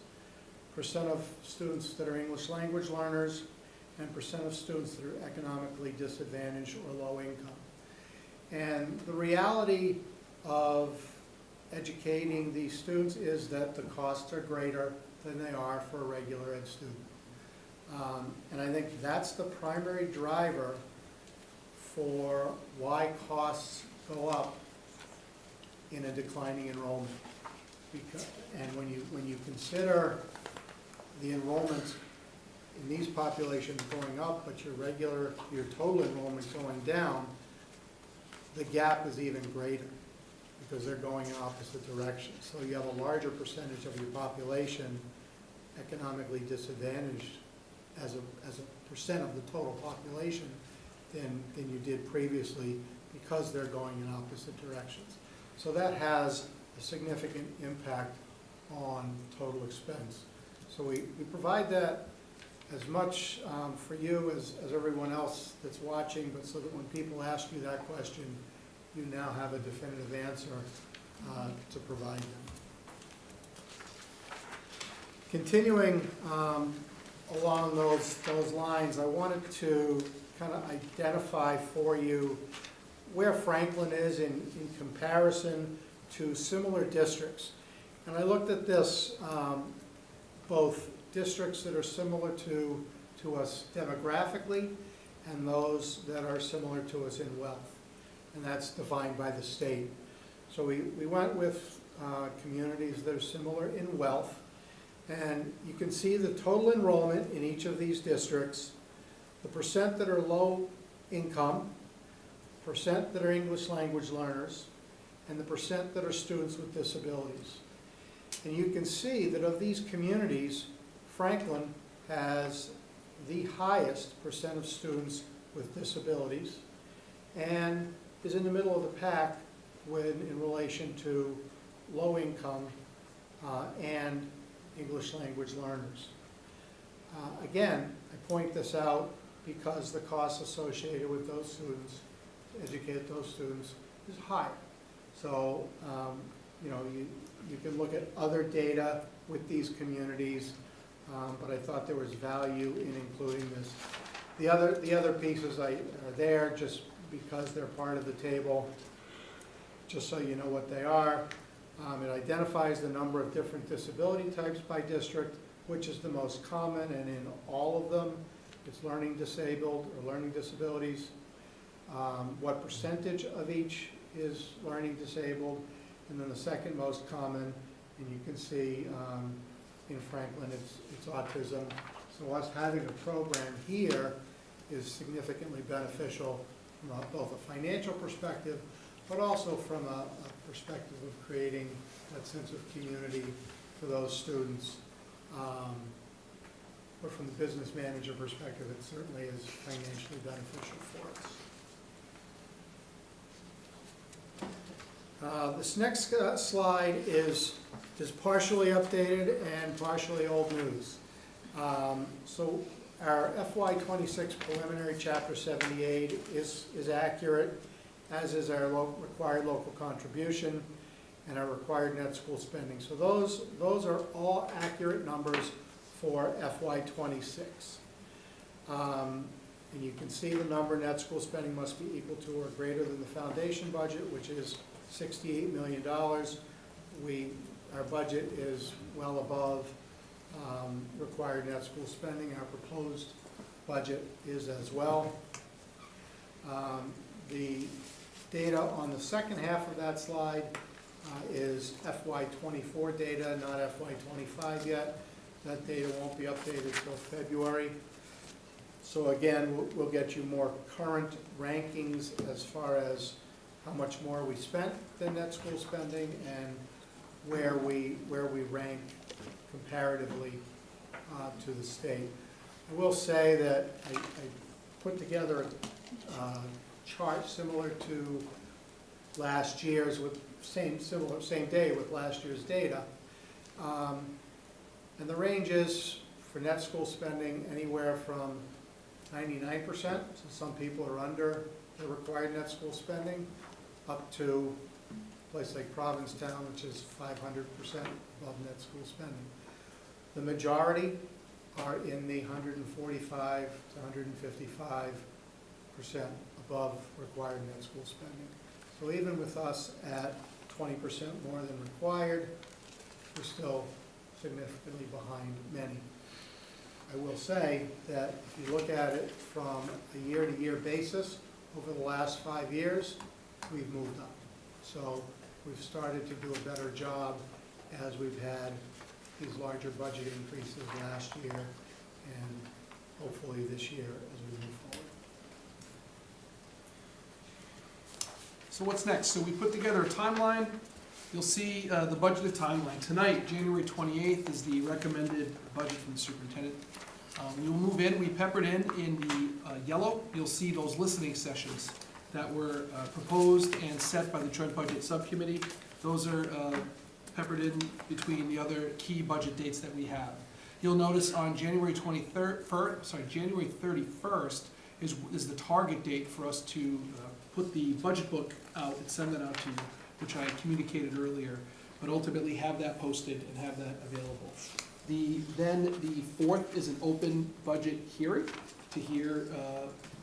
S16: percent of students that are English language learners, and percent of students that are economically disadvantaged or low income. And the reality of educating these students is that the costs are greater than they are for a regular ed student. And I think that's the primary driver for why costs go up in a declining enrollment. And when you consider the enrollment in these populations going up, but your total enrollment going down, the gap is even greater because they're going in opposite directions. So you have a larger percentage of your population economically disadvantaged as a percent of the total population than you did previously because they're going in opposite directions. So that has a significant impact on total expense. So we provide that as much for you as everyone else that's watching, but so that when people ask you that question, you now have a definitive answer to provide them. Continuing along those lines, I wanted to kind of identify for you where Franklin is in comparison to similar districts. And I looked at this, both districts that are similar to us demographically and those that are similar to us in wealth. And that's defined by the state. So we went with communities that are similar in wealth. And you can see the total enrollment in each of these districts, the percent that are low income, percent that are English language learners, and the percent that are students with disabilities. And you can see that of these communities, Franklin has the highest percent of students with disabilities and is in the middle of the pack in relation to low income and English language learners. Again, I point this out because the costs associated with those students, to educate those students, is high. So, you know, you can look at other data with these communities, but I thought there was value in including this. The other pieces are there just because they're part of the table, just so you know what they are. It identifies the number of different disability types by district, which is the most common, and in all of them, it's learning disabled or learning disabilities. What percentage of each is learning disabled, and then the second most common, and you can see in Franklin, it's autism. So us having a program here is significantly beneficial from both a financial perspective, but also from a perspective of creating that sense of community for those students. But from the business manager perspective, it certainly is financially beneficial for us. This next slide is partially updated and partially old news. So our FY26 preliminary Chapter 78 is accurate, as is our required local contribution and our required net school spending. So those are all accurate numbers for FY26. And you can see the number, net school spending must be equal to or greater than the foundation budget, which is $68 million. Our budget is well above required net school spending. Our proposed budget is as well. The data on the second half of that slide is FY24 data, not FY25 yet. That data won't be updated till February. So again, we'll get you more current rankings as far as how much more we spent than net school spending and where we rank comparatively to the state. I will say that I put together a chart similar to last year's with same day with last year's data. And the range is for net school spending anywhere from 99%, so some people are under the required net school spending, up to a place like Provincetown, which is 500% above net school spending. The majority are in the 145 to 155% above required net school spending. So even with us at 20% more than required, we're still significantly behind many. I will say that if you look at it from a year-to-year basis, over the last 5 years, we've moved up. So we've started to do a better job as we've had these larger budget increases last year and hopefully this year as we move forward.
S8: So what's next? So we put together a timeline. You'll see the budgeted timeline. Tonight, January 28th, is the recommended budget from the superintendent. We will move in, we peppered in the yellow. You'll see those listening sessions that were proposed and set by the Joint Budget Subcommittee. Those are peppered in between the other key budget dates that we have. You'll notice on January 31st is the target date for us to put the budget book out and send that out to you, which I communicated earlier, but ultimately have that posted and have that available. Then the 4th is an open budget hearing to hear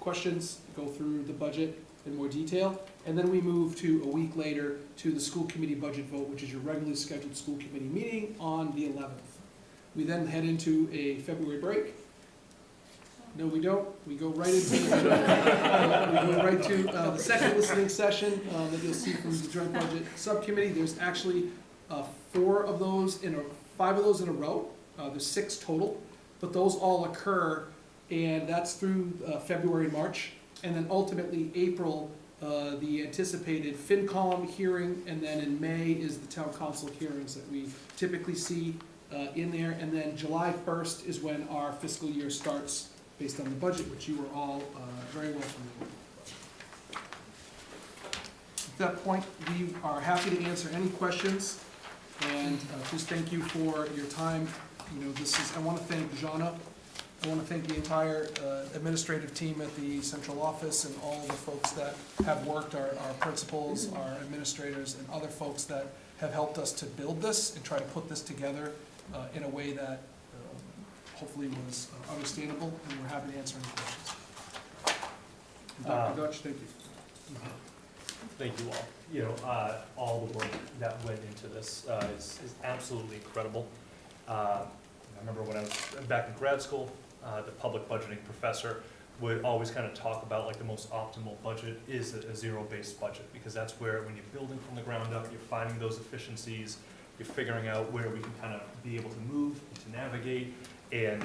S8: questions, go through the budget in more detail, and then we move to a week later to the school committee budget vote, which is your regularly scheduled school committee meeting on the 11th. We then head into a February break. No, we don't. We go right into the second listening session that you'll see from the Joint Budget Subcommittee. There's actually 5 of those in a row. There's 6 total, but those all occur, and that's through February, March, and then ultimately April, the anticipated FinCom hearing, and then in May is the town council hearings that we typically see in there, and then July 1st is when our fiscal year starts based on the budget, which you are all very well familiar with. At that point, we are happy to answer any questions, and just thank you for your time. You know, I want to thank Jana. I want to thank the entire administrative team at the central office and all the folks that have worked, our principals, our administrators, and other folks that have helped us to build this and try to put this together in a way that hopefully was understandable, and we're happy to answer any questions. Dr. Dutch, thank you.
S2: Thank you all. You know, all the work that went into this is absolutely incredible. I remember when I was back in grad school, the public budgeting professor would always kind of talk about like the most optimal budget is a zero-based budget, because that's where when you're building from the ground up, you're finding those efficiencies, you're figuring out where we can kind of be able to move, to navigate, and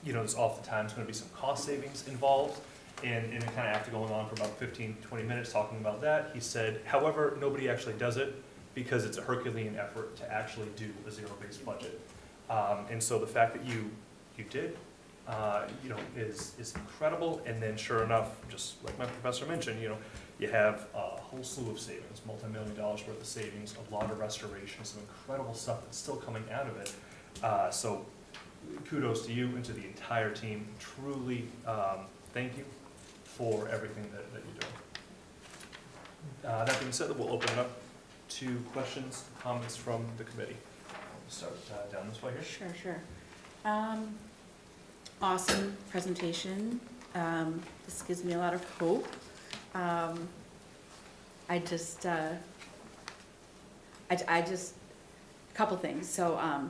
S2: you know, there's oftentimes going to be some cost savings involved. And it kind of after going on for about 15, 20 minutes talking about that, he said, however, nobody actually does it because it's a Herculean effort to actually do a zero-based budget. And so the fact that you did, you know, is incredible. And then sure enough, just like my professor mentioned, you know, you have a whole slew of savings, multi-million dollars worth of savings, a lot of restoration, some incredible stuff that's still coming out of it. So kudos to you and to the entire team. Truly, thank you for everything that you're doing. That being said, we'll open it up to questions, comments from the committee. We'll start down this way here.
S7: Sure. Awesome presentation. This gives me a lot of hope. I just, a couple things. So I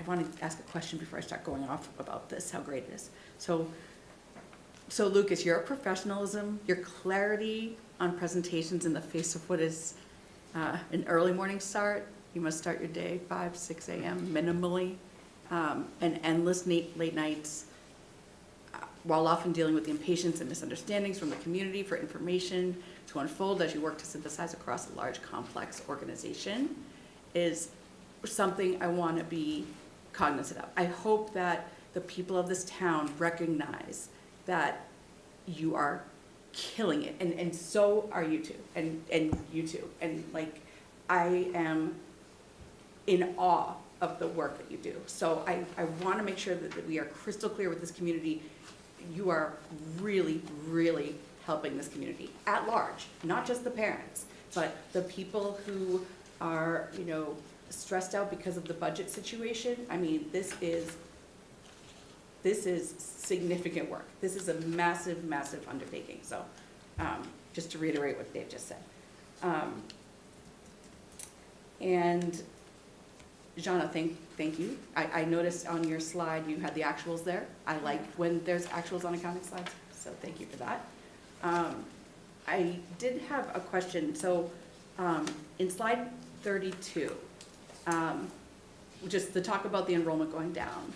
S7: want to ask a question before I start going off about this, how great it is. So Lucas, your professionalism, your clarity on presentations in the face of what is an early morning start. You must start your day 5, 6 a.m. minimally, and endless late nights, while often dealing with the impatience and misunderstandings from the community for information to unfold as you work to synthesize across a large, complex organization is something I want to be cognizant of. I hope that the people of this town recognize that you are killing it, and so are you two, and you two. And like, I am in awe of the work that you do. So I want to make sure that we are crystal clear with this community. You are really, really helping this community at large, not just the parents, but the people who are, you know, stressed out because of the budget situation. I mean, this is significant work. This is a massive, massive undertaking. So just to reiterate what Dave just said. And Jana, thank you. I noticed on your slide you had the actuals there. I like when there's actuals on accounting slides, so thank you for that. I did have a question. So in slide 32, just the talk about the enrollment going down,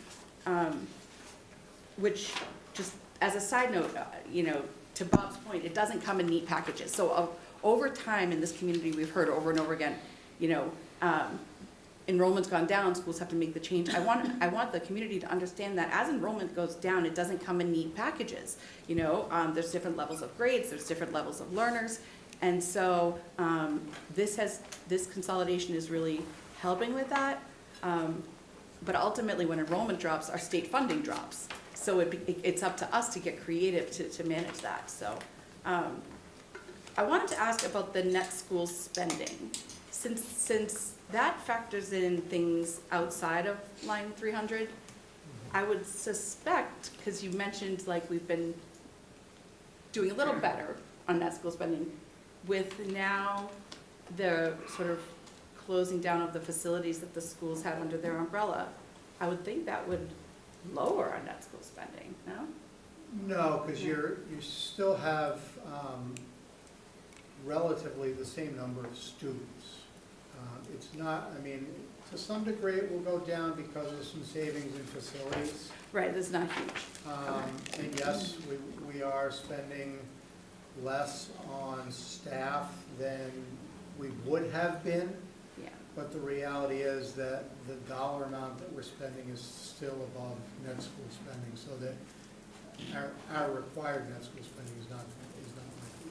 S7: which just as a side note, you know, to Bob's point, it doesn't come in neat packages. So over time in this community, we've heard over and over again, you know, enrollment's gone down, schools have to make the change. I want the community to understand that as enrollment goes down, it doesn't come in neat packages. You know, there's different levels of grades, there's different levels of learners. And so this consolidation is really helping with that. But ultimately, when enrollment drops, our state funding drops. So it's up to us to get creative to manage that. So I wanted to ask about the net school spending. Since that factors in things outside of line 300, I would suspect, because you mentioned like we've been doing a little better on net school spending, with now the sort of closing down of the facilities that the schools have under their umbrella, I would think that would lower our net school spending, no?
S16: No, because you still have relatively the same number of students. It's not, I mean, to some degree it will go down because of some savings in facilities.
S7: Right, that's not huge.
S16: And yes, we are spending less on staff than we would have been.
S7: Yeah.
S16: But the reality is that the dollar amount that we're spending is still above net school spending, so that our required net school spending is not likely to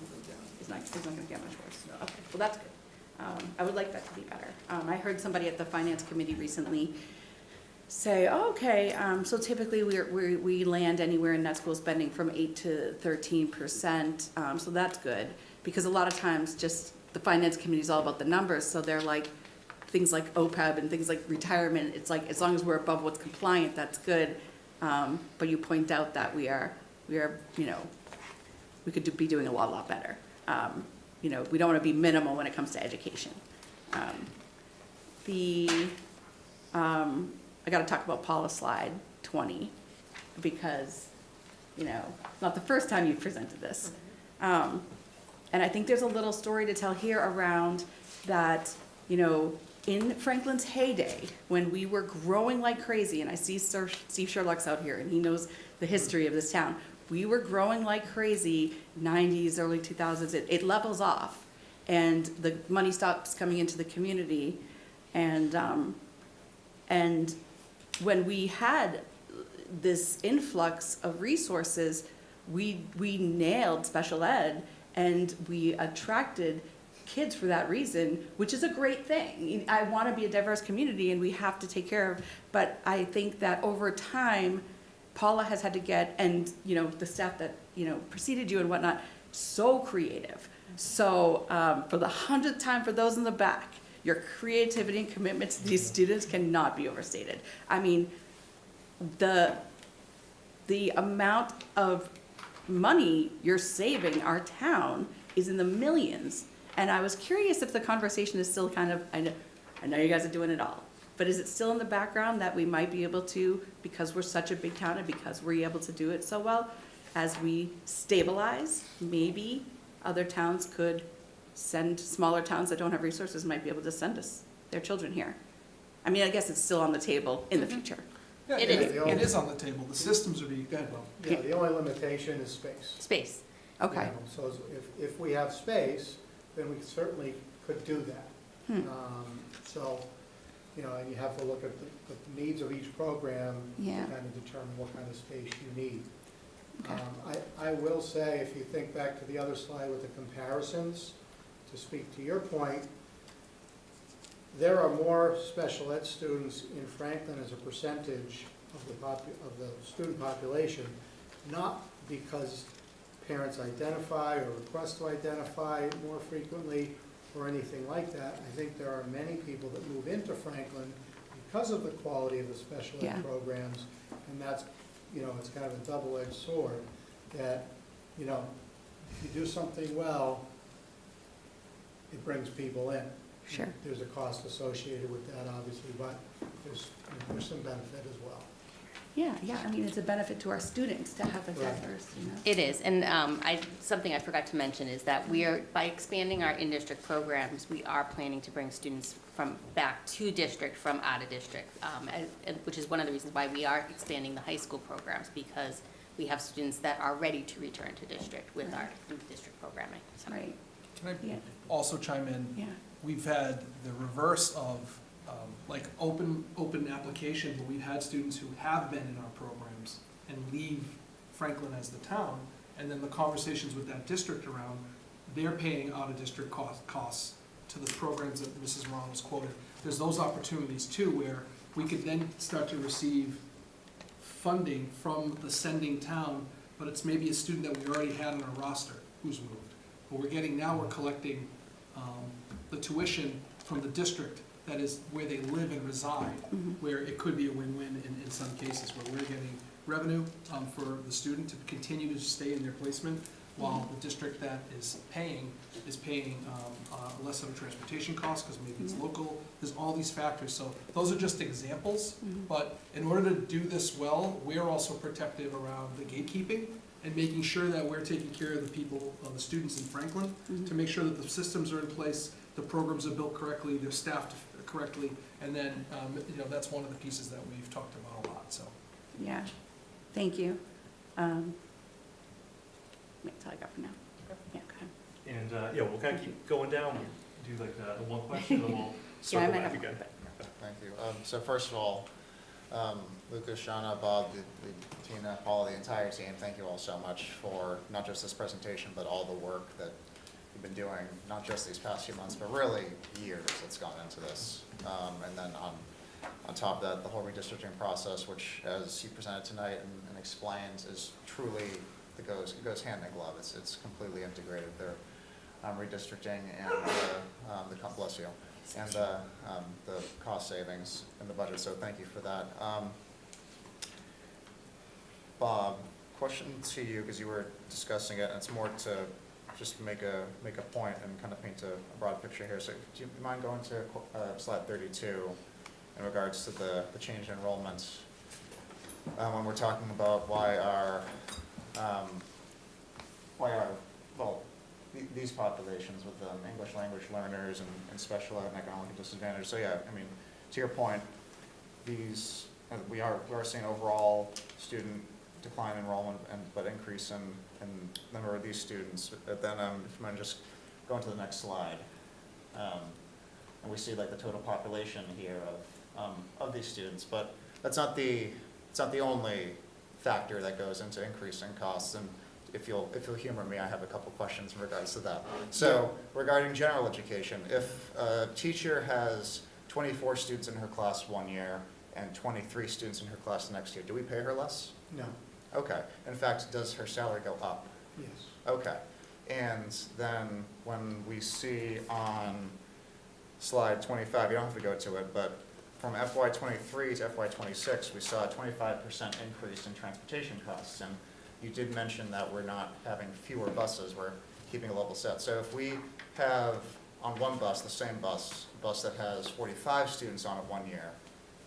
S16: go down.
S7: It's not going to get much worse. So, okay, well that's good. I would like that to be better. I heard somebody at the finance committee recently say, oh, okay, so typically we land anywhere in net school spending from 8 to 13%, so that's good, because a lot of times just the finance committee is all about the numbers, so they're like, things like OPEB and things like retirement, it's like, as long as we're above what's compliant, that's good, but you point out that we are, you know, we could be doing a lot better. You know, we don't want to be minimal when it comes to education. I got to talk about Paula's slide 20, because, you know, it's not the first time you've presented this. And I think there's a little story to tell here around that, you know, in Franklin's heyday, when we were growing like crazy, and I see Sir Steve Sherlock's out here, and he knows the history of this town. We were growing like crazy, 90s, early 2000s, it levels off, and the money stops coming into the community, and when we had this influx of resources, we nailed special ed, and we attracted kids for that reason, which is a great thing. I want to be a diverse community, and we have to take care of, but I think that over time, Paula has had to get, and, you know, the staff that, you know, preceded you and whatnot, so creative. So for the 100th time, for those in the back, your creativity and commitment to these students cannot be overstated. I mean, the amount of money you're saving our town is in the millions. And I was curious if the conversation is still kind of, I know you guys are doing it all, but is it still in the background that we might be able to, because we're such a big town and because we're able to do it so well, as we stabilize, maybe other towns could send, smaller towns that don't have resources might be able to send us their children here. I mean, I guess it's still on the table in the future.
S8: Yeah,
S17: It
S8: it is on the table. The systems are being, go ahead, Bob.
S16: Yeah, the only limitation is space.
S7: Space, okay.
S16: You know, so if we have space, then we certainly could do that. So, you know, and you have to look at the needs of each program to
S7: Yeah.
S16: kind of determine what kind of space you need.
S7: Okay.
S16: I will say, if you think back to the other slide with the comparisons, to speak to your point, there are more special ed students in Franklin as a percentage of the student population, not because parents identify or request to identify more frequently or anything like that. I think there are many people that move into Franklin because of the quality of the special ed
S7: Yeah.
S16: programs, and that's, you know, it's kind of a double-edged sword that, you know, if you do something well, it brings people in.
S7: Sure.
S16: There's a cost associated with that, obviously, but there's some benefit as well.
S7: Yeah, I mean, it's a benefit to our students to have a
S16: Right.
S7: diverse, you know.
S17: It is, and something I forgot to mention is that we are, by expanding our in-district programs, we are planning to bring students from back to district from out of district, which is one of the reasons why we are expanding the high school programs, because we have students that are ready to return to district with our district programming. So.
S7: Right,
S8: Can
S7: Yeah.
S8: I also chime in?
S7: yeah.
S8: We've had the reverse of, like, open application, where we've had students who have been in our programs and leave Franklin as the town, and then the conversations with that district around, they're paying out-of-district costs to the programs that Mrs. Ron was quoted. There's those opportunities too, where we could then start to receive funding from the sending town, but it's maybe a student that we already had on our roster who's moved. But we're collecting the tuition from the district that is where they live and reside, where it could be a win-win in some cases, where we're getting revenue for the student to continue to stay in their placement, while the district that is paying less of a transportation cost, because maybe it's local. There's all these factors, so those are just examples. But in order to do this well, we're also protective around the gatekeeping and making sure that we're taking care of the people, the students in Franklin, to make sure that the systems are in place, the programs are built correctly, they're staffed correctly, and then, you know, that's one of the pieces that we've talked about a lot, so.
S7: Yeah, thank you. That's all I got for now. Yeah, okay.
S2: And, yeah, we'll kind of keep going down, do like the one question, and then we'll
S7: Yeah, I
S2: circle
S7: might
S2: back
S7: have
S2: again.
S1: Thank you. So first of all, Lucas, Shauna, Bob, Tina, Paul, the entire team, thank you all so much for not just this presentation, but all the work that you've been doing, not just these past few months, but really years that's gone into this. And then on top of that, the whole redistricting process, which, as you presented tonight and explained, is truly, it goes hand in glove. It's completely integrated. They're redistricting and the bless you, and the cost savings in the budget. So thank you for that. Bob, question to you, because you were discussing it, and it's more to just make a point and kind of paint a broad picture here. So do you mind going to slide 32 in regards to the change in enrollment? When we're talking about why our, well, these populations with English language learners and special ed and economically disadvantaged. So yeah, I mean, to your point, these, we are seeing overall student decline in enrollment but increase in number of these students. But then if you mind just going to the next slide. And we see like the total population here of these students, but it's not the only factor that goes into increasing costs. And if you'll humor me, I have a couple questions in regards to that. So regarding general education, if a teacher has 24 students in her class one year and 23 students in her class next year, do we pay her less?
S16: No,
S1: Okay. In fact, does her salary go up?
S16: yes.
S1: Okay. And then when we see on slide 25, you don't have to go to it, but from FY23 to FY26, we saw a 25% increase in transportation costs. And you did mention that we're not having fewer buses, we're keeping a level set. So if we have on one bus, the same bus, a bus that has 45 students on it one year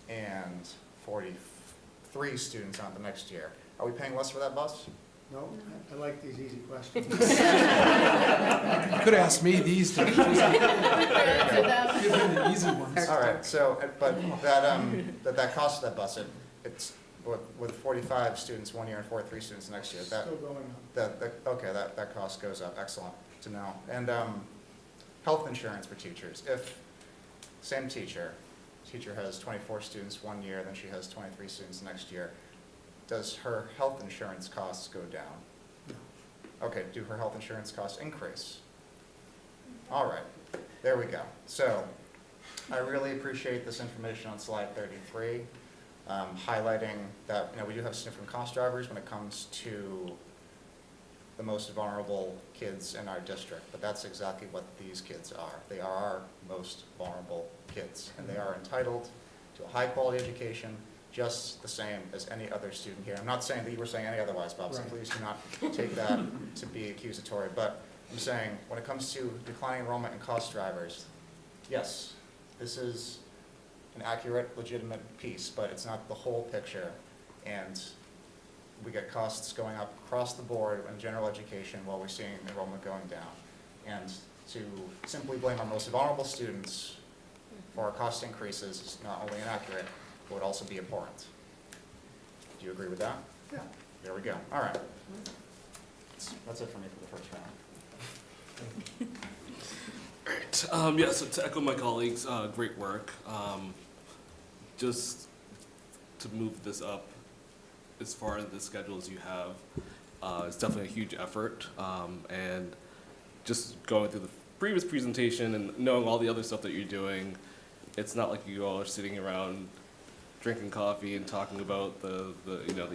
S1: and 43 students on it the next year, are we paying less for that bus?
S16: No, I like these easy questions.
S8: You could ask me these days. Give me the easy ones.
S1: All right, so, but that cost of that bus, it's with 45 students one year and 43 students next year,
S16: Still going up.
S1: okay, that cost goes up, excellent to know. And health insurance for teachers, if, same teacher has 24 students one year, then she has 23 students next year, does her health insurance costs go down?
S16: No.
S1: Okay, do her health insurance costs increase? All right, there we go. So I really appreciate this information on slide 33, highlighting that, we do have significant cost drivers when it comes to the most vulnerable kids in our district, but that's exactly what these kids are. They are our most vulnerable kids, and they are entitled to a high-quality education, just the same as any other student here. I'm not saying that you were saying any otherwise, Bob, so
S16: Right.
S1: please do not take that to be accusatory, but I'm saying when it comes to declining enrollment and cost drivers, yes, this is an accurate, legitimate piece, but it's not the whole picture. And we get costs going up across the board in general education while we're seeing enrollment going down. And to simply blame our most vulnerable students for our cost increases is not only inaccurate, but would also be important. Do you agree with that?
S16: Yeah.
S1: There we go. All right. That's it for me for the first round.
S12: All right. Yeah, so to echo my colleagues, great work. Just to move this up as far as the schedule as you have, it's definitely a huge effort. And just going through the previous presentation and knowing all the other stuff that you're doing, it's not like you all are sitting around drinking coffee and talking about the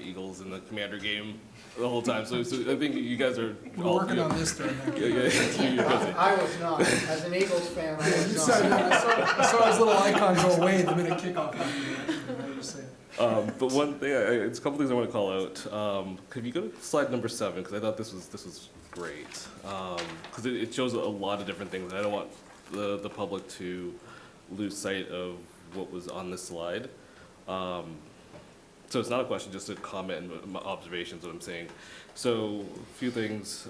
S12: Eagles and the Commander game the whole time. So I think you guys are
S8: We're
S12: all
S8: working on this during that.
S12: Yeah, you're busy.
S16: I was not. As an Eagles fan, I
S8: You
S16: was
S8: said
S16: not.
S8: that. I saw his little icon go away the minute kickoff happened. I just say it.
S12: But one thing, it's a couple things I want to call out. Could you go to slide number 7? Because I thought this was great. Because it shows a lot of different things. And I don't want the public to lose sight of what was on this slide. So it's not a question, just a comment and observations, what I'm saying. So a few things.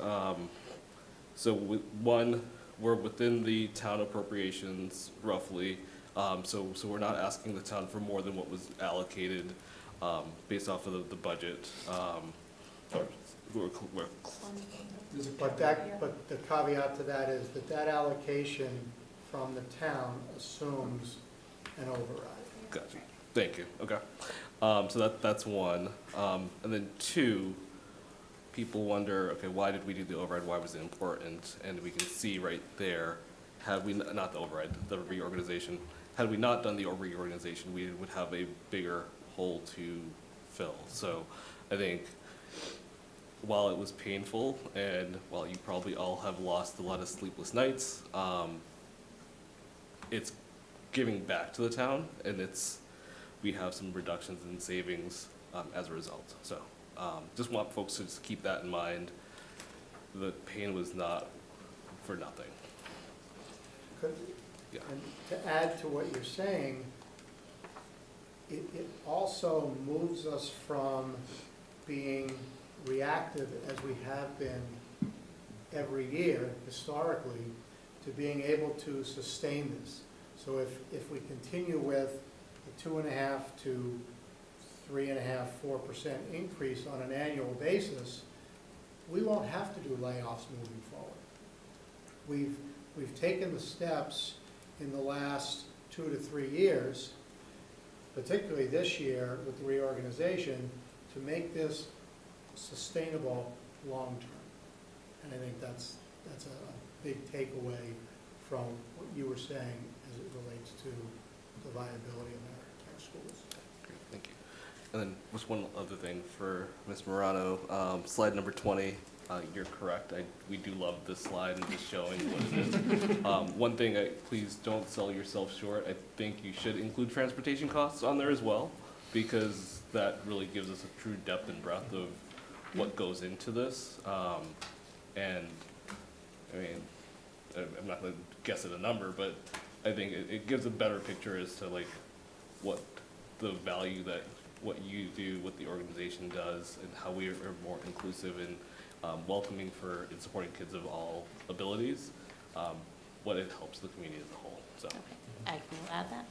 S12: One, we're within the town appropriations roughly. So we're not asking the town for more than what was allocated based off of the budget.
S16: But the caveat to that is that allocation from the town assumes an override.
S12: Gotcha. Thank you. Okay. So that's one. And then 2, people wonder, okay, why did we do the override? Why was it important? And we can see right there, had we not the override, the reorganization. Had we not done the reorganization, we would have a bigger hole to fill. So I think while it was painful and while you probably all have lost a lot of sleepless nights, it's giving back to the town, and we have some reductions in savings as a result. So Just want folks to just keep that in mind. The pain was not for nothing. Yeah.
S16: And to add to what you're saying, it also moves us from being reactive as we have been every year historically to being able to sustain this. So if we continue with the 2.5 to 3.5, 4% increase on an annual basis, we won't have to do layoffs moving forward. We've taken the steps in the last 2 to 3 years, particularly this year with the reorganization, to make this sustainable long-term. And I think that's a big takeaway from what you were saying as it relates to the viability of our schools.
S12: Great, thank you. And then just one other thing for Ms. Morano, slide number 20, you're correct. We do love this slide and just showing what it is. One thing, please don't sell yourself short. I think you should include transportation costs on there as well, because that really gives us a true depth and breadth of what goes into this. And I mean, I'm not going to guess at a number, but I think it gives a better picture as to like what the value that what you do, what the organization does, and how we are more inclusive and welcoming for and supporting kids of all abilities, what it helps the community as a whole. So,
S17: Okay, I can add that.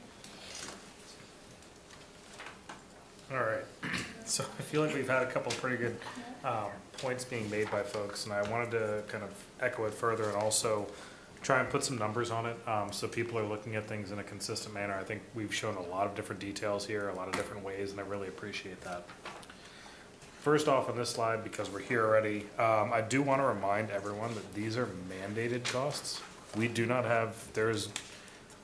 S9: All right, so I feel like we've had a couple pretty good points being made by folks, and I wanted to kind of echo it further and also try and put some numbers on it, so people are looking at things in a consistent manner. I think we've shown a lot of different details here, a lot of different ways, and I really appreciate that. First off on this slide, because we're here already, I do want to remind everyone that these are mandated costs. We do not have, there's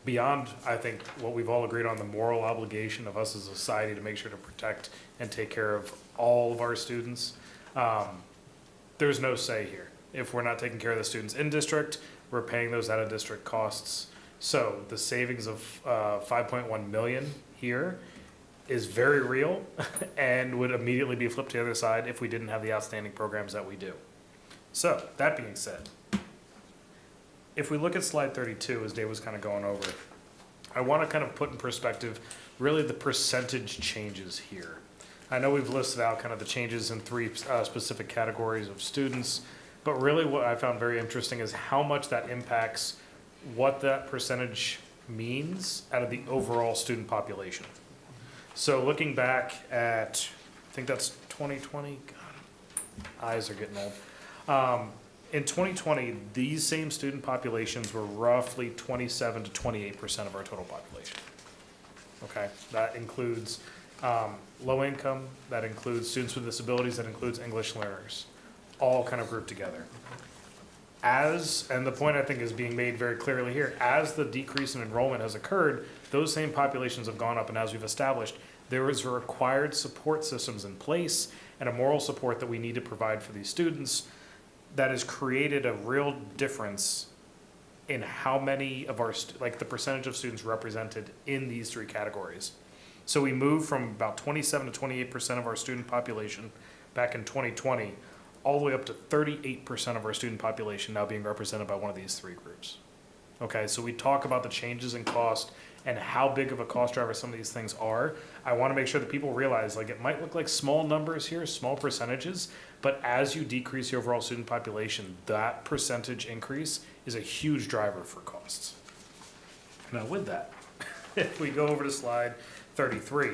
S9: beyond, I think, what we've all agreed on, the moral obligation of us as a society to make sure to protect and take care of all of our students. There's no say here. If we're not taking care of the students in district, we're paying those out of district costs. So the savings of 5.1 million here is very real and would immediately be flipped to the other side if we didn't have the outstanding programs that we do. So that being said, if we look at slide 32, as Dave was kind of going over, I want to kind of put in perspective really the percentage changes here. I know we've listed out kind of the changes in 3 specific categories of students, but really what I found very interesting is how much that impacts what that percentage means out of the overall student population. So looking back at, I think that's 2020, God, eyes are getting old. In 2020, these same student populations were roughly 27 to 28% of our total population. Okay, that includes low income, that includes students with disabilities, that includes English learners, all kind of grouped together. And the point I think is being made very clearly here, as the decrease in enrollment has occurred, those same populations have gone up, and as we've established, there is required support systems in place and a moral support that we need to provide for these students that has created a real difference in how many of our, like the percentage of students represented in these 3 categories. So we moved from about 27 to 28% of our student population back in 2020, all the way up to 38% of our student population now being represented by one of these 3 groups. Okay, so we talk about the changes in cost and how big of a cost driver some of these things are. I want to make sure that people realize, like, it might look like small numbers here, small percentages, but as you decrease the overall student population, that percentage increase is a huge driver for costs. Now with that, if we go over to slide 33,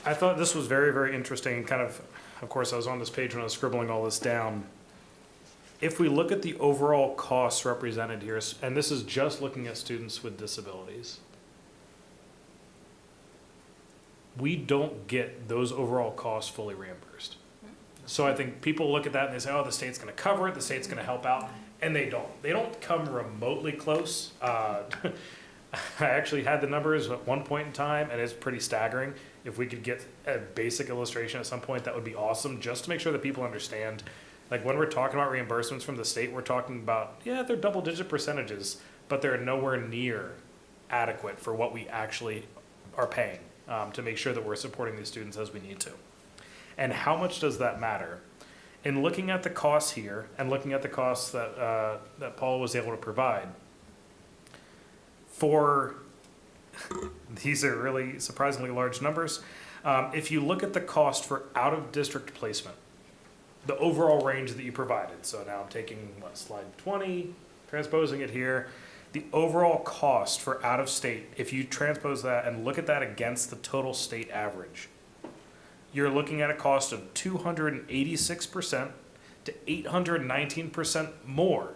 S9: I thought this was very, very interesting. Kind of course, I was on this page when I was scribbling all this down. If we look at the overall costs represented here, and this is just looking at students with disabilities, we don't get those overall costs fully reimbursed. So I think people look at that and they say, oh, the state's going to cover it, the state's going to help out, and they don't. They don't come remotely close. I actually had the numbers at one point in time, and it's pretty staggering. If we could get a basic illustration at some point, that would be awesome, just to make sure that people understand. Like, when we're talking about reimbursements from the state, we're talking about, yeah, they're double-digit percentages, but they're nowhere near adequate for what we actually are paying to make sure that we're supporting these students as we need to. And how much does that matter? In looking at the costs here and looking at the costs that Paul was able to provide, for these are really surprisingly large numbers. If you look at the cost for out-of-district placement, the overall range that you provided, so now I'm taking, slide 20, transposing it here, the overall cost for out-of-state, if you transpose that and look at that against the total state average, you're looking at a cost of 286% to 819% more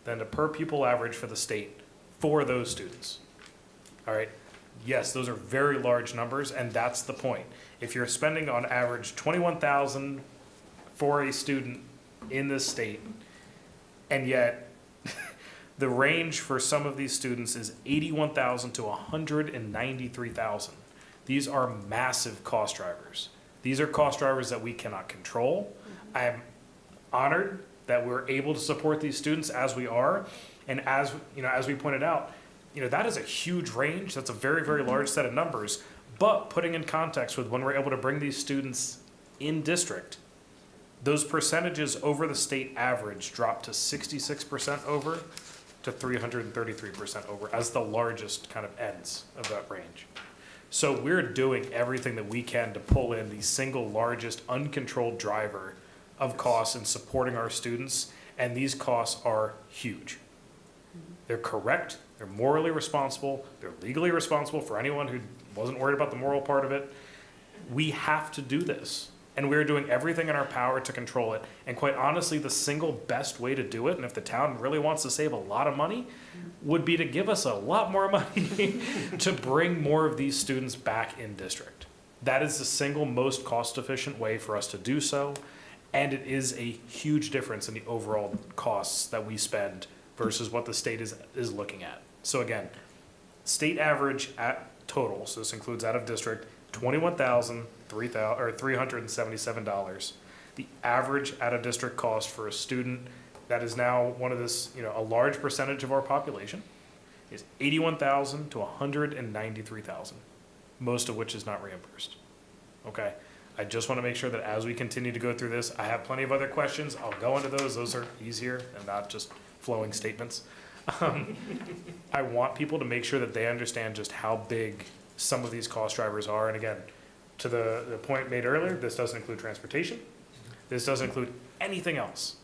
S9: than the per pupil average for the state for those students. All right. Yes, those are very large numbers, and that's the point. If you're spending on average $21,000 for a student in this state, and yet the range for some of these students is $81,000 to $193,000. These are massive cost drivers. These are cost drivers that we cannot control. I am honored that we're able to support these students as we are, and as we pointed out, that is a huge range. That's a very, very large set of numbers. But putting in context with when we're able to bring these students in district, those percentages over the state average drop to 66% over to 333% over as the largest kind of ends of that range. So we're doing everything that we can to pull in the single largest uncontrolled driver of costs and supporting our students. And these costs are huge. They're correct. They're morally responsible. They're legally responsible for anyone who wasn't worried about the moral part of it. We have to do this. And we're doing everything in our power to control it. And quite honestly, the single best way to do it, and if the town really wants to save a lot of money, would be to give us a lot more money to bring more of these students back in district. That is the single most cost-efficient way for us to do so. And it is a huge difference in the overall costs that we spend versus what the state is looking at. So again, state average at total, so this includes out of district, $21,377. The average out of district cost for a student that is now one of this, a large percentage of our population is $81,000 to $193,000, most of which is not reimbursed. Okay. I just want to make sure that as we continue to go through this, I have plenty of other questions. I'll go into those. Those are easier and not just flowing statements. I want people to make sure that they understand just how big some of these cost drivers are. And again, to the point made earlier, this doesn't include transportation. This doesn't include anything else.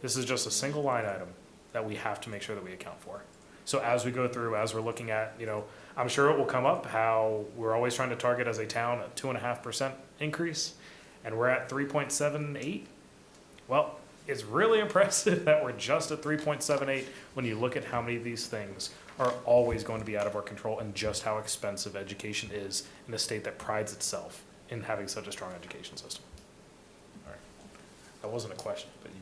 S9: This is just a single line item that we have to make sure that we account for. So as we go through, as we're looking at, I'm sure it will come up how we're always trying to target as a town a 2.5% increase, and we're at 3.78. Well, it's really impressive that we're just at 3.78 when you look at how many of these things are always going to be out of our control and just how expensive education is in a state that prides itself in having such a strong education system. All right. That wasn't a question, but you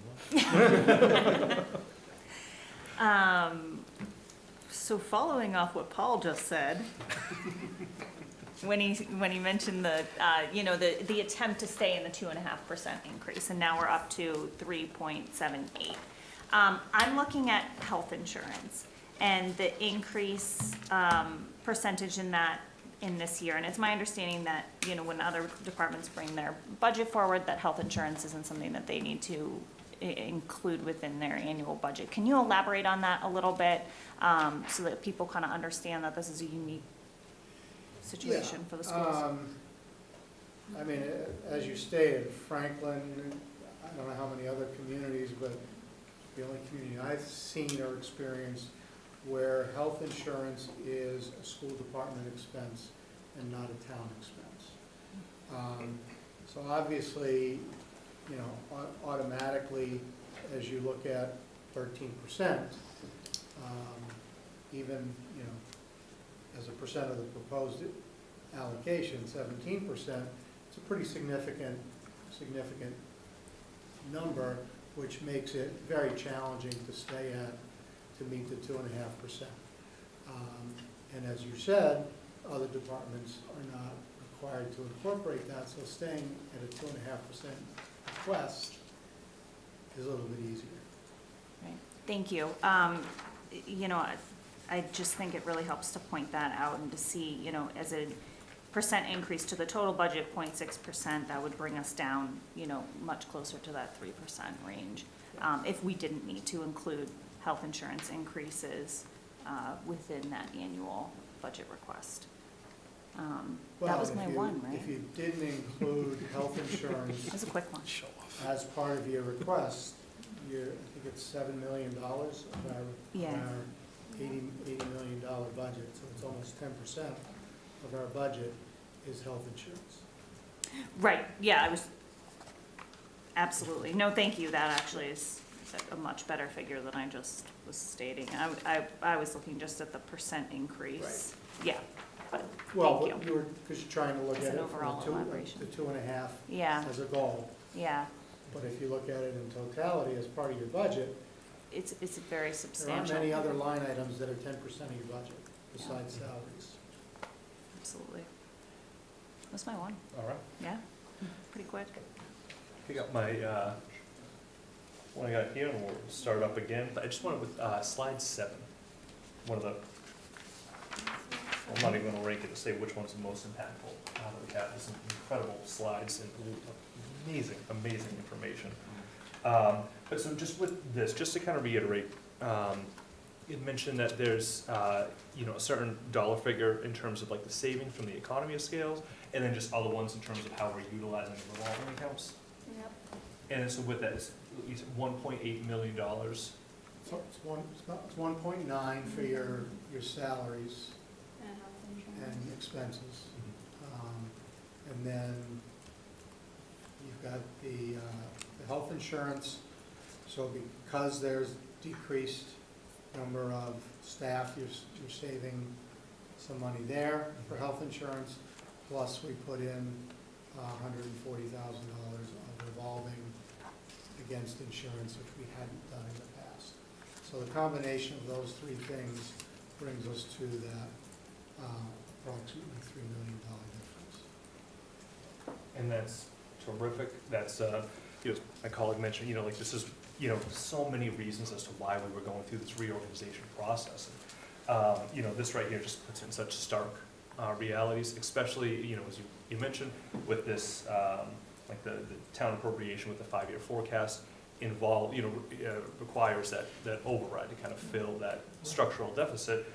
S3: So following off what Paul just said, when he mentioned the attempt to stay in the 2.5% increase, and now we're up to 3.78. I'm looking at health insurance and the increase percentage in that in this year, and it's my understanding that when other departments bring their budget forward, that health insurance isn't something that they need to include within their annual budget. Can you elaborate on that a little bit so that people kind of understand that this is a unique situation for the schools?
S16: I mean, as you stated, Franklin, I don't know how many other communities, but the only community I've seen or experienced where health insurance is a school department expense and not a town expense. So obviously, automatically, as you look at 13%, even, as a percent of the proposed allocation, 17%, it's a pretty significant number, which makes it very challenging to stay at, to meet the 2.5%. And as you said, other departments are not required to incorporate that, so staying at a 2.5% request is a little bit easier.
S3: Right. Thank you. I just think it really helps to point that out and to see, as a percent increase to the total budget, 0.6%, that would bring us down, much closer to that 3% range. If we didn't need to include health insurance increases within that annual budget request. That was my one, right?
S16: If you didn't include health insurance
S3: That was a quick one.
S16: as part of your request, I think it's $7 million of our
S3: Yeah.
S16: $80 million budget, so it's almost 10% of our budget is health insurance.
S3: Right, yeah, I was, absolutely. No, thank you, that actually is a much better figure than I just was stating. I was looking just at the percent increase. Yeah, but
S16: Well,
S3: thank you.
S16: because you're trying to look
S3: It's
S16: at
S3: an
S16: it
S3: overall
S16: from
S3: elaboration.
S16: the 2.5
S3: Yeah,
S16: as a goal.
S3: yeah,
S16: But if you look at it in totality as part of your budget,
S3: it's very
S16: there aren't
S3: substantial.
S16: many other line items that are 10% of your budget besides salaries.
S3: Absolutely. That's my one,
S2: All right.
S3: yeah, pretty quick.
S2: I got my, one I got here, and we'll start up again, but I just wanted with, slide 7. One of the, I'm not even gonna rank it to say which one's the most impactful out of the cat. There's some incredible slides and amazing information. But so just with this, just to kind of reiterate, you mentioned that there's, a certain dollar figure in terms of like the savings from the economy of scales, and then just other ones in terms of how we're utilizing the revolving accounts.
S15: Yep.
S2: And then so with that, it's $1.8 million.
S16: So it's 1.9 for your salaries
S15: And health insurance.
S16: and expenses. And then you've got the health insurance. So because there's decreased number of staff, you're saving some money there for health insurance. Plus, we put in $140,000 of revolving against insurance, which we hadn't done in the past. So the combination of those three things brings us to that approximately $3 million difference.
S2: And that's terrific. That's, my colleague mentioned, like this is, so many reasons as to why we were going through this reorganization process. And, this right here just puts it in such stark realities, especially, as you mentioned, with this, like the town appropriation with the 5-year forecast involved, requires that override to kind of fill that structural deficit,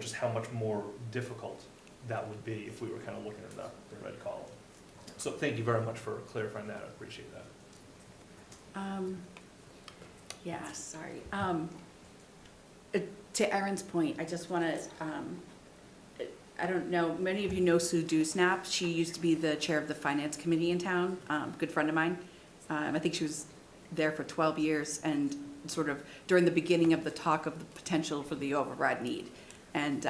S2: just how much more difficult that would be if we were kind of looking at the red column. So thank you very much for clarifying that. I appreciate that.
S7: Yeah, sorry. To Erin's point, I just want to, I don't know, many of you know Sue Dewsnap. She used to be the chair of the finance committee in town, good friend of mine. I think she was there for 12 years and sort of during the beginning of the talk of the potential for the override need. And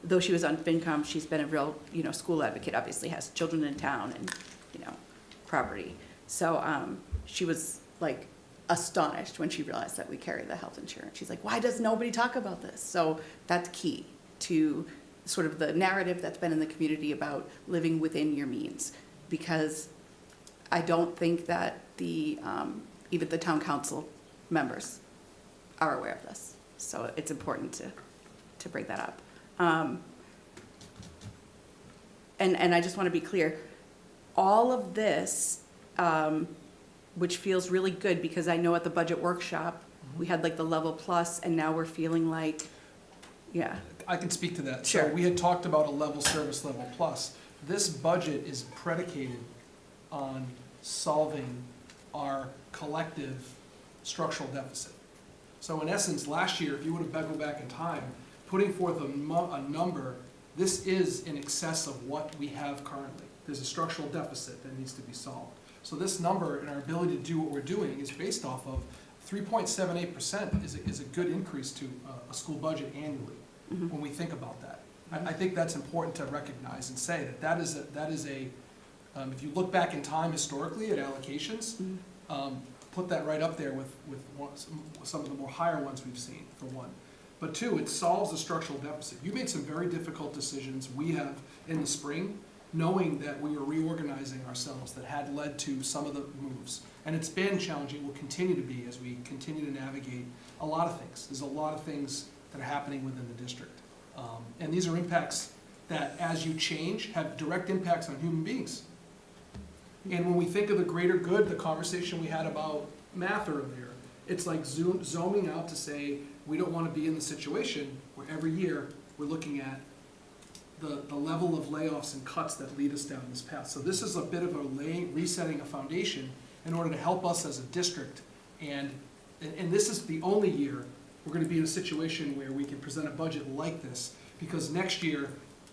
S7: though she was on FinCom, she's been a real, school advocate, obviously has children in town and, property. So she was like astonished when she realized that we carry the health insurance. She's like, why does nobody talk about this? So that's key to sort of the narrative that's been in the community about living within your means. Because I don't think that even the town council members are aware of this. So it's important to bring that up. And I just want to be clear, all of this, which feels really good because I know at the budget workshop, we had like the level plus and now we're feeling like, yeah.
S8: I can speak to that.
S7: Sure.
S8: So we had talked about a level service level plus. This budget is predicated on solving our collective structural deficit. So in essence, last year, if you would have go back in time, putting forth a number, this is in excess of what we have currently. There's a structural deficit that needs to be solved. So this number and our ability to do what we're doing is based off of 3.78% is a good increase to a school budget annually when we think about that. I think that's important to recognize and say that is a if you look back in time historically at allocations, put that right up there with some of the more higher ones we've seen, for one. But two, it solves the structural deficit. You made some very difficult decisions we have in the spring, knowing that we were reorganizing ourselves that had led to some of the moves. And it's been challenging, will continue to be as we continue to navigate a lot of things. There's a lot of things that are happening within the district. And these are impacts that as you change, have direct impacts on human beings. And when we think of the greater good, the conversation we had about math earlier, it's like zooming out to say, we don't want to be in the situation where every year we're looking at the level of layoffs and cuts that lead us down this path. So this is a bit of a resetting a foundation in order to help us as a district. And this is the only year we're going to be in a situation where we can present a budget like this, because next year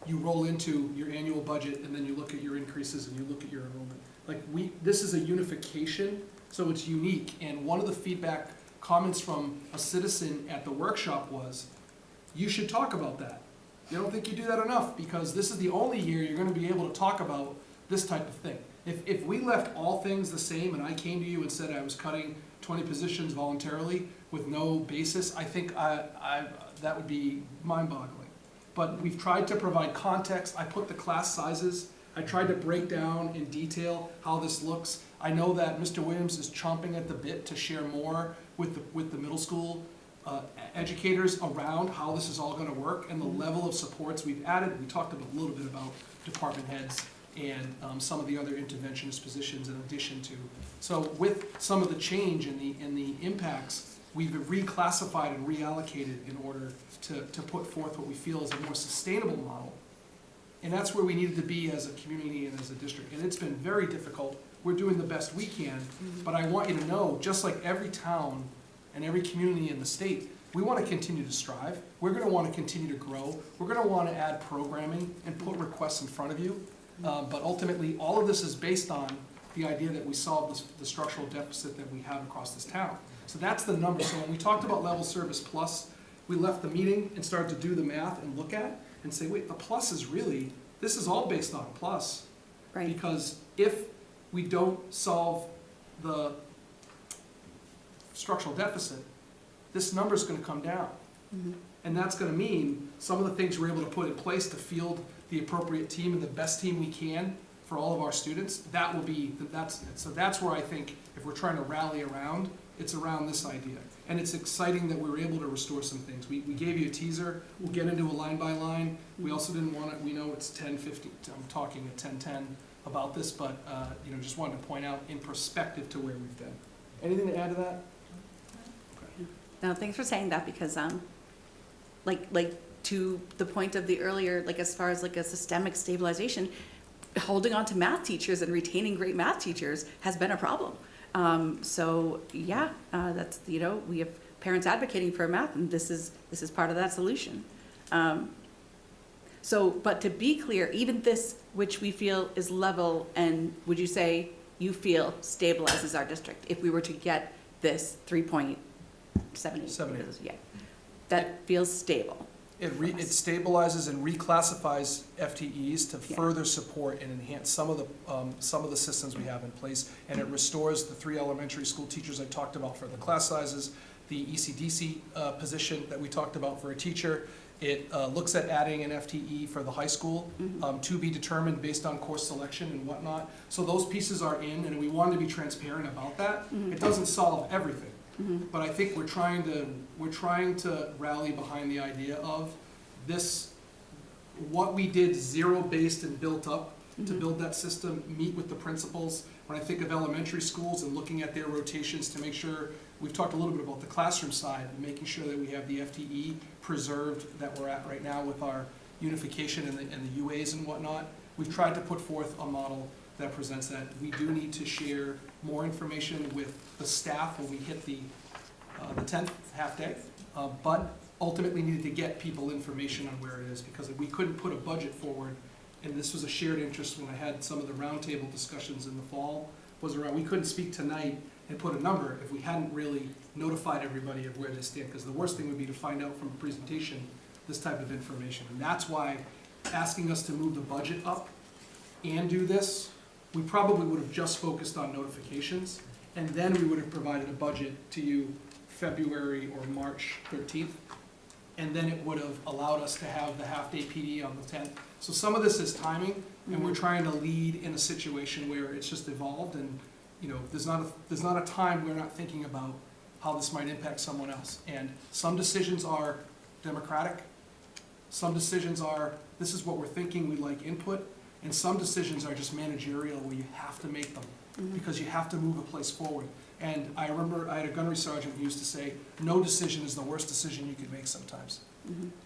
S8: you roll into your annual budget and then you look at your increases and you look at your enrollment. Like this is a unification, so it's unique. And one of the feedback comments from a citizen at the workshop was, you should talk about that. You don't think you do that enough, because this is the only year you're going to be able to talk about this type of thing. If we left all things the same and I came to you and said I was cutting 20 positions voluntarily with no basis, I think that would be mind-boggling. But we've tried to provide context. I put the class sizes. I tried to break down in detail how this looks. I know that Mr. Williams is chomping at the bit to share more with the middle school educators around how this is all going to work and the level of supports we've added. We talked a little bit about department heads and some of the other interventionist positions in addition to. So with some of the change in the impacts, we've reclassified and reallocated in order to put forth what we feel is a more sustainable model. And that's where we needed to be as a community and as a district. And it's been very difficult. We're doing the best we can, but I want you to know, just like every town and every community in the state, we want to continue to strive. We're going to want to continue to grow. We're going to want to add programming and put requests in front of you. But ultimately, all of this is based on the idea that we solve the structural deficit that we have across this town. So that's the number. So when we talked about level service plus, we left the meeting and started to do the math and look at and say, wait, the plus is really, this is all based on a plus.
S7: Right.
S8: Because if we don't solve the structural deficit, this number is going to come down.
S7: Mm-hmm.
S8: And that's going to mean some of the things we're able to put in place to field the appropriate team and the best team we can for all of our students, that will be, so that's where I think if we're trying to rally around, it's around this idea. And it's exciting that we were able to restore some things. We gave you a teaser. We'll get into a line by line. We also didn't want to, we know it's 10:50, I'm talking at 10:10 about this, but just wanted to point out in perspective to where we've been. Anything to add to that?
S7: No, thanks for saying that, because like to the point of the earlier, like as far as like a systemic stabilization, holding on to math teachers and retaining great math teachers has been a problem. So yeah, that's, we have parents advocating for math, and this is part of that solution. But to be clear, even this, which we feel is level, and would you say you feel stabilizes our district if we were to get this 3.78? Yeah, that feels stable.
S8: It stabilizes and reclassifies FTEs to further support and enhance some of the systems we have in place, and it restores the 3 elementary school teachers I talked about for the class sizes, the ECDC position that we talked about for a teacher. It looks at adding an FTE for the high school to be determined based on course selection and whatnot. So those pieces are in, and we wanted to be transparent about that. It doesn't solve everything. But I think we're trying to rally behind the idea of this, what we did zero-based and built up to build that system, meet with the principals. When I think of elementary schools and looking at their rotations to make sure, we've talked a little bit about the classroom side and making sure that we have the FTE preserved that we're at right now with our unification and the UAs and whatnot. We've tried to put forth a model that presents that. We do need to share more information with the staff when we hit the 10th half day, but ultimately needed to get people information on where it is, because we couldn't put a budget forward, and this was a shared interest when I had some of the roundtable discussions in the fall, was around, we couldn't speak tonight and put a number if we hadn't really notified everybody of where they stand, because the worst thing would be to find out from a presentation this type of information. And that's why asking us to move the budget up and do this, we probably would have just focused on notifications, and then we would have provided a budget to you February or March 13th, and then it would have allowed us to have the half-day PD on the 10th. So some of this is timing, and we're trying to lead in a situation where it's just evolved, and there's not a time we're not thinking about how this might impact someone else. And some decisions are democratic, Some decisions are, this is what we're thinking, we like input, and some decisions are just managerial where you have to make them, because you have to move a place forward. And I remember I had a gunnery sergeant who used to say, no decision is the worst decision you could make sometimes.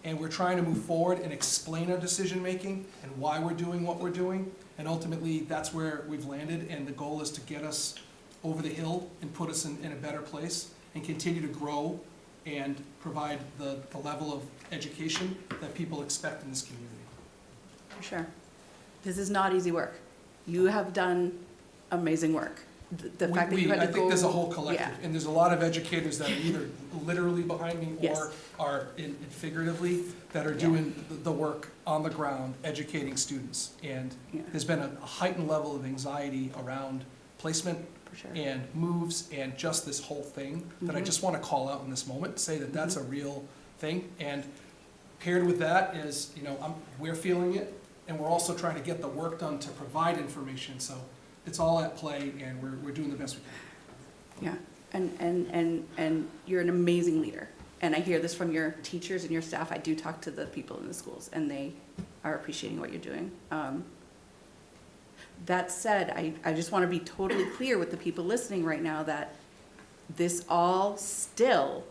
S8: And we're trying to move forward and explain our decision-making and why we're doing what we're doing, and ultimately, that's where we've landed, and the goal is to get us over the hill and put us in a better place, and continue to grow and provide the level of education that people expect in this community.
S7: For sure. This is not easy work. You have done amazing work. The fact that you had to go.
S8: I think there's a whole collective,
S7: Yeah.
S8: and there's a lot of educators that are either literally behind me
S7: Yes.
S8: or are figuratively, that are doing the work on the ground, educating students. And
S7: Yeah.
S8: there's been a heightened level of anxiety around placement
S7: For sure.
S8: and moves and just this whole thing that I just want to call out in this moment, say that that's a real thing. And paired with that is, we're feeling it, and we're also trying to get the work done to provide information. So it's all at play, and we're doing the best we can.
S7: Yeah, and you're an amazing leader. And I hear this from your teachers and your staff. I do talk to the people in the schools, and they are appreciating what you're doing. That said, I just want to be totally clear with the people listening right now that this all still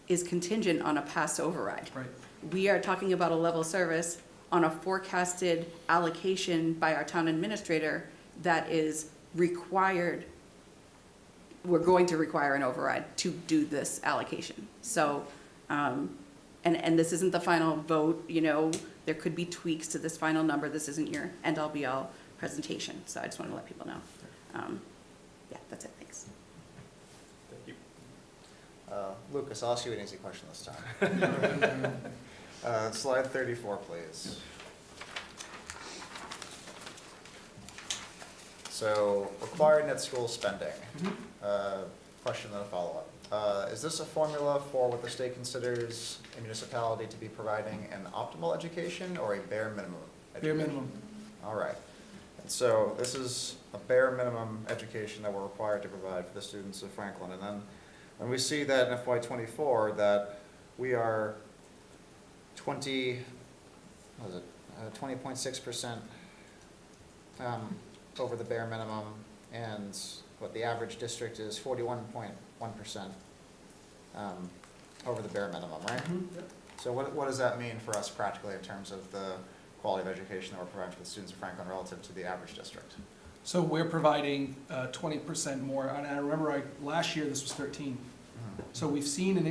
S7: is contingent on a past override.
S8: Right.
S7: We are talking about a level service on a forecasted allocation by our town administrator that is required, we're going to require an override to do this allocation. So, and this isn't the final vote, there could be tweaks to this final number. This isn't your end-all be-all presentation, so I just want to let people know. Yeah, that's it, thanks.
S1: Thank you. Lucas, I'll ask you an easy question this time. Slide 34, please. So, required net school spending. Question and a follow-up. Is this a formula for what the state considers a municipality to be providing an optimal education or a bare minimum education?
S8: Bare minimum.
S1: All right. And so this is a bare minimum education that we're required to provide for the students of Franklin. And then when we see that in FY24 that we are 20.6% over the bare minimum, and what the average district is 41.1% over the bare minimum, right? So what does that mean for us practically in terms of the quality of education that we're providing for the students of Franklin relative to the average district?
S8: So we're providing 20% more, and I remember last year this was 13. So we've seen,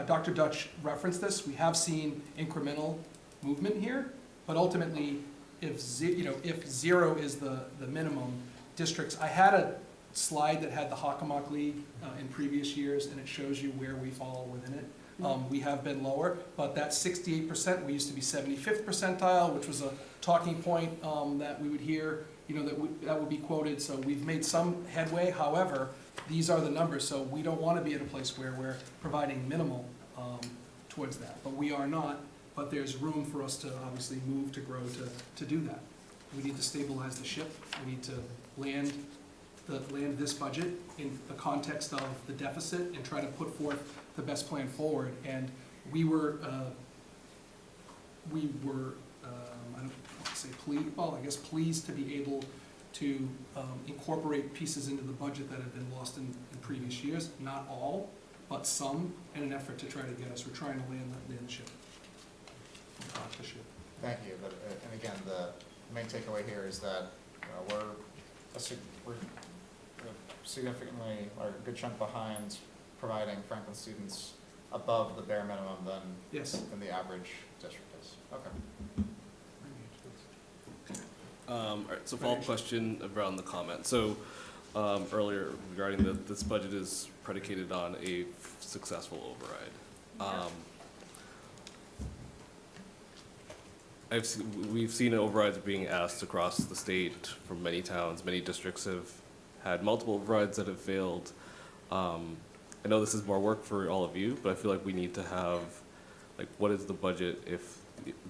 S8: Dr. Dutch referenced this, we have seen incremental movement here, but ultimately, if zero is the minimum, districts, I had a slide that had the Hockomock League in previous years, and it shows you where we fall within it. We have been lower, but that 68%, we used to be 75th percentile, which was a talking point that we would hear, that would be quoted. So we've made some headway. However, these are the numbers, so we don't want to be at a place where we're providing minimal towards that. But we are not, but there's room for us to obviously move, to grow, to do that. We need to stabilize the ship. We need to land this budget in the context of the deficit and try to put forth the best plan forward. And we were I don't want to say pleased to be able to incorporate pieces into the budget that have been lost in previous years. Not all, but some, in an effort to try to get us. We're trying to land the ship. The ship.
S1: Thank you. But and again, the main takeaway here is that we're significantly, or a good chunk behind providing Franklin students above the bare minimum than the average district is. Okay.
S12: All right, so follow-up question around the comment. So earlier regarding this budget is predicated on a successful override. We've seen overrides being asked across the state from many towns. Many districts have had multiple overrides that have failed. I know this is more work for all of you, but I feel like we need to have, what is the budget if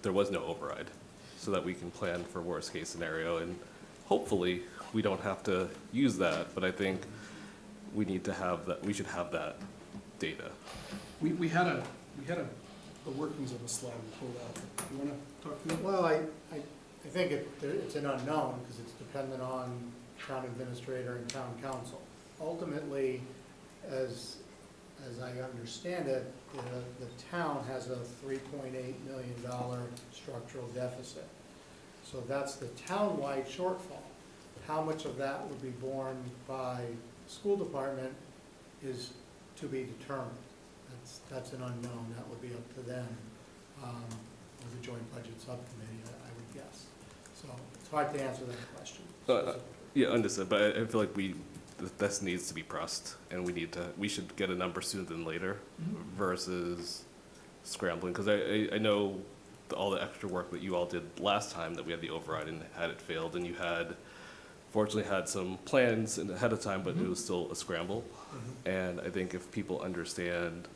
S12: there was no override, so that we can plan for worst case scenario, and hopefully we don't have to use that, but I think we need to have that, we should have that data.
S8: We had the workings of a slide we pulled out. You want
S16: Well, I think it's an unknown because it's dependent on town administrator and town council. Ultimately, as I understand it, the town has a $3.8 million structural deficit. So that's the town-wide shortfall. How much of that would be borne by the school department is to be determined. That's an unknown. That would be up to them, or the joint budget subcommittee, I would guess. So it's hard to answer that question.
S12: Yeah, understood, but I feel like this needs to be pressed, and we should get a number sooner than later versus scrambling, because I know all the extra work that you all did last time that we had the override and had it failed, and you fortunately had some plans ahead of time, but it was still a scramble. And I think if people understand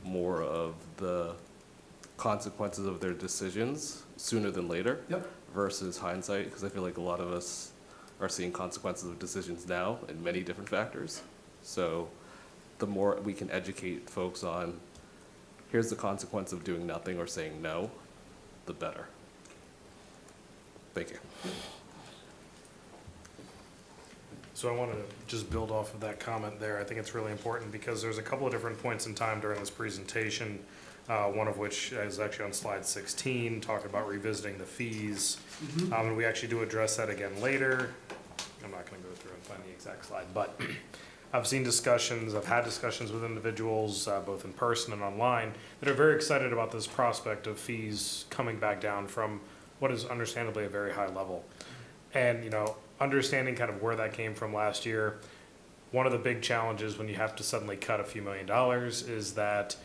S12: more of the consequences of their decisions sooner than later versus hindsight, because I feel like a lot of us are seeing consequences of decisions now in many different factors. So the more we can educate folks on, here's the consequence of doing nothing or saying no, the better. Thank you.
S9: So I wanted to just build off of that comment there. I think it's really important because there's a couple of different points in time during this presentation, one of which is actually on slide 16, talking about revisiting the fees. And we actually do address that again later. I'm not going to go through and find the exact slide, but I've had discussions with individuals, both in person and online, that are very excited about this prospect of fees coming back down from what is understandably a very high level. And, understanding kind of where that came from last year, one of the big challenges when you have to suddenly cut a few $1,000,000 is that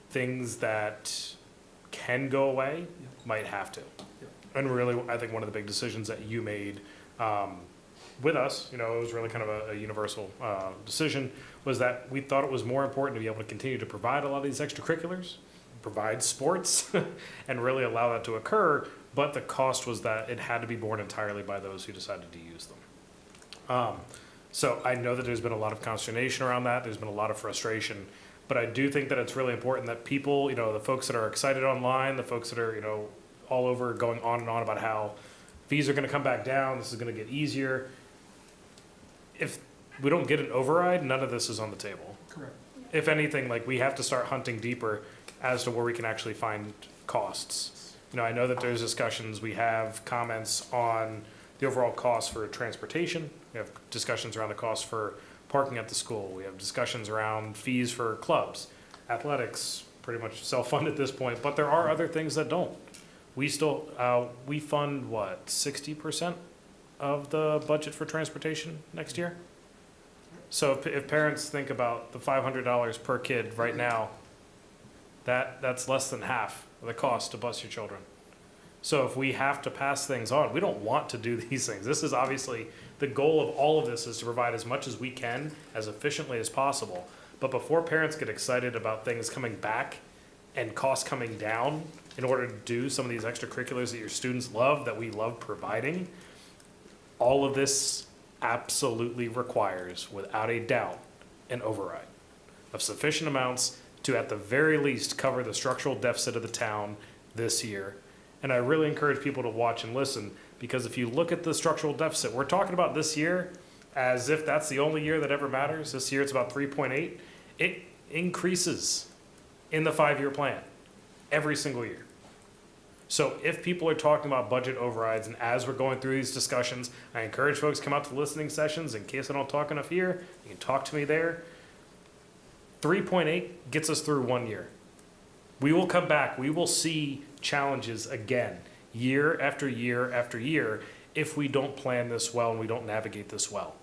S9: things that can go away might have to. And really, I think one of the big decisions that you made with us, it was really kind of a universal decision, was that we thought it was more important to be able to continue to provide a lot of these extracurriculars, provide sports, and really allow that to occur. But the cost was that it had to be borne entirely by those who decided to use them. So I know that there's been a lot of consternation around that. There's been a lot of frustration. But I do think that it's really important that people, the folks that are excited online, the folks that are, all over going on and on about how fees are going to come back down, this is going to get easier. If we don't get an override, none of this is on the table.
S8: Correct.
S9: If anything, we have to start hunting deeper as to where we can actually find costs. I know that there's discussions, we have comments on the overall cost for transportation. We have discussions around the cost for parking at the school. We have discussions around fees for clubs. Athletics, pretty much self-fund at this point, but there are other things that don't. We still, we fund, 60% of the budget for transportation next year? So if parents think about the $500 per kid right now, that's less than half of the cost to bus your children. So if we have to pass things on, we don't want to do these things. This is obviously, the goal of all of this is to provide as much as we can, as efficiently as possible. But before parents get excited about things coming back and costs coming down in order to do some of these extracurriculars that your students love, that we love providing, all of this absolutely requires, without a doubt, an override of sufficient amounts to, at the very least, cover the structural deficit of the town this year. And I really encourage people to watch and listen, because if you look at the structural deficit, we're talking about this year as if that's the only year that ever matters. This year it's about 3.8. It increases in the 5-year plan every single year. So if people are talking about budget overrides, and as we're going through these discussions, I encourage folks to come out to listening sessions. In case I don't talk enough here, you can talk to me there. 3.8 gets us through 1 year. We will come back. We will see challenges again, year after year after year, if we don't plan this well and we don't navigate this well.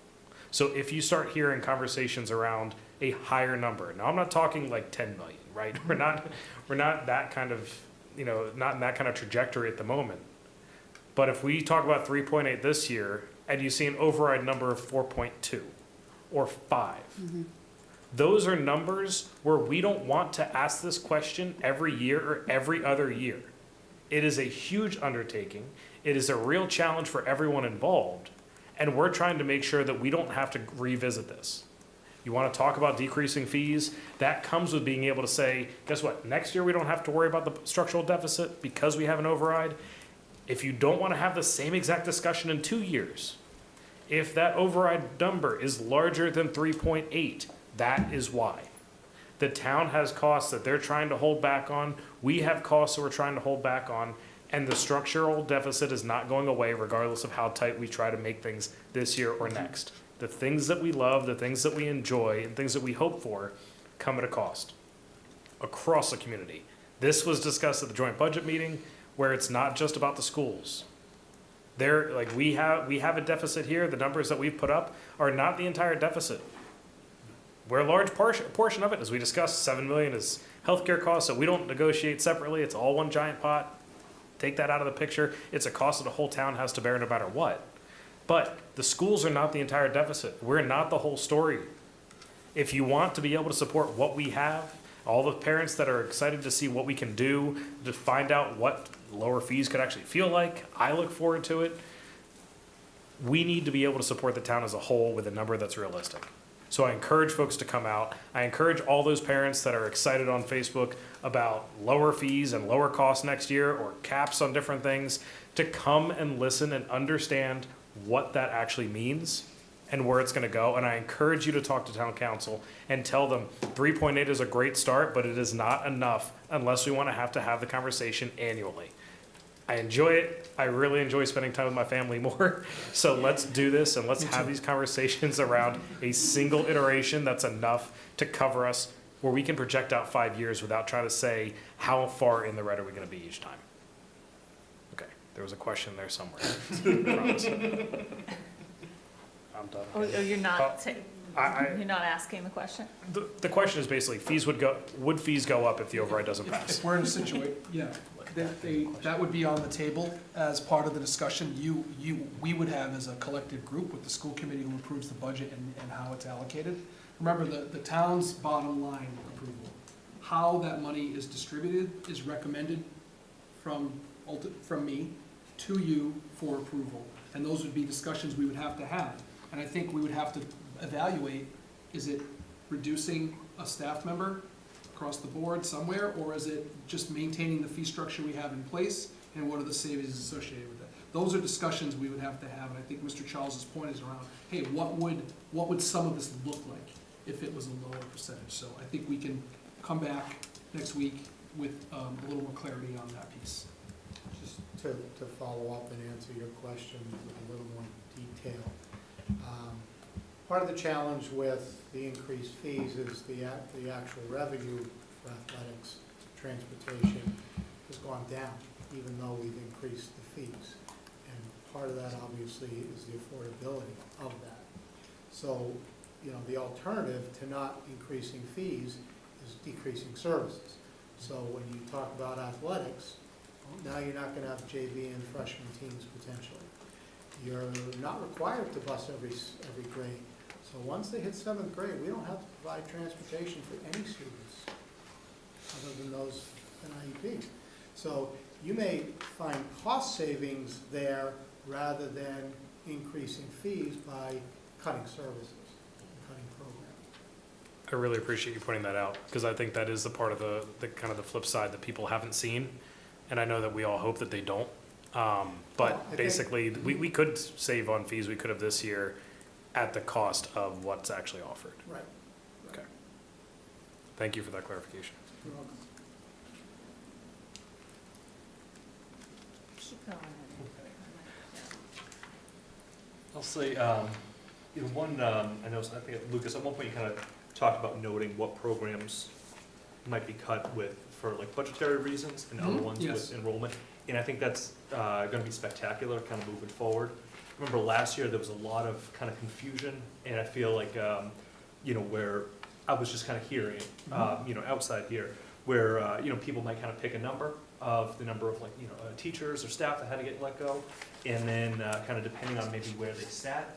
S9: So if you start hearing conversations around a higher number, now I'm not talking like 10 million, right? We're not that kind of, not in that kind of trajectory at the moment. But if we talk about 3.8 this year, and you see an override number of 4.2 or 5, those are numbers where we don't want to ask this question every year or every other year. It is a huge undertaking. It is a real challenge for everyone involved. And we're trying to make sure that we don't have to revisit this. You want to talk about decreasing fees? That comes with being able to say, guess what? Next year, we don't have to worry about the structural deficit because we have an override. If you don't want to have the same exact discussion in 2 years, if that override number is larger than 3.8, that is why. The town has costs that they're trying to hold back on. We have costs that we're trying to hold back on. And the structural deficit is not going away regardless of how tight we try to make things this year or next. The things that we love, the things that we enjoy, and things that we hope for come at a cost across the community. This was discussed at the joint budget meeting where it's not just about the schools. We have a deficit here. The numbers that we've put up are not the entire deficit. Where a large portion of it, as we discussed, $7 million is healthcare costs that we don't negotiate separately. It's all one giant pot. Take that out of the picture. It's a cost that the whole town has to bear no matter what. But the schools are not the entire deficit. We're not the whole story. If you want to be able to support what we have, all the parents that are excited to see what we can do, to find out what lower fees could actually feel like, I look forward to it. We need to be able to support the town as a whole with a number that's realistic. So I encourage folks to come out. I encourage all those parents that are excited on Facebook about lower fees and lower costs next year or caps on different things to come and listen and understand what that actually means and where it's going to go. And I encourage you to talk to town council and tell them 3.8 is a great start, but it is not enough unless we want to have the conversation annually. I enjoy it. I really enjoy spending time with my family more. So let's do this and let's have these conversations around a single iteration that's enough to cover us where we can project out 5 years without trying to say how far in the red are we going to be each time. Okay, there was a question there somewhere. Promise. I'm done.
S3: Oh, you're not,
S9: I-
S3: you're not asking the question?
S9: The question is basically would fees go up if the override doesn't pass?
S8: If we're in a situation, yeah, that would be on the table as part of the discussion we would have as a collective group with the school committee who approves the budget and how it's allocated. Remember, the town's bottom line approval, how that money is distributed is recommended from me to you for approval. And those would be discussions we would have to have. And I think we would have to evaluate, is it reducing a staff member across the board somewhere, or is it just maintaining the fee structure we have in place, and what are the savings associated with that? Those are discussions we would have to have, and I think Mr. Charles's point is around, hey, what would some of this look like if it was a lower percentage? So I think we can come back next week with a little more clarity on that piece.
S16: Just to follow up and answer your question with a little more detail. Part of the challenge with the increased fees is the actual revenue for athletics, transportation has gone down, even though we've increased the fees. And part of that obviously is the affordability of that. So, the alternative to not increasing fees is decreasing services. So when you talk about athletics, now you're not gonna have JV and freshman teams potentially. You're not required to bus every grade. So once they hit 7th grade, we don't have to provide transportation for any students other than those in IEP. So you may find cost savings there rather than increasing fees by cutting services and cutting programs.
S9: I really appreciate you pointing that out, because I think that is the part of the kind of the flip side that people haven't seen. And I know that we all hope that they don't. But basically, we could save on fees we could have this year at the cost of what's actually offered.
S16: Right.
S9: Okay. Thank you for that clarification.
S16: You're welcome.
S3: Keep going.
S2: I'll say, I think Lucas, at one point you kind of talked about noting what programs might be cut for like budgetary reasons and other ones
S8: Yes.
S2: with enrollment. And I think that's gonna be spectacular kind of moving forward. Remember last year, there was a lot of kind of confusion, and I feel like, where I was just kind of hearing, outside here, where, people might kind of pick a number of the number of teachers or staff that had to get let go, and then kind of depending on maybe where they sat,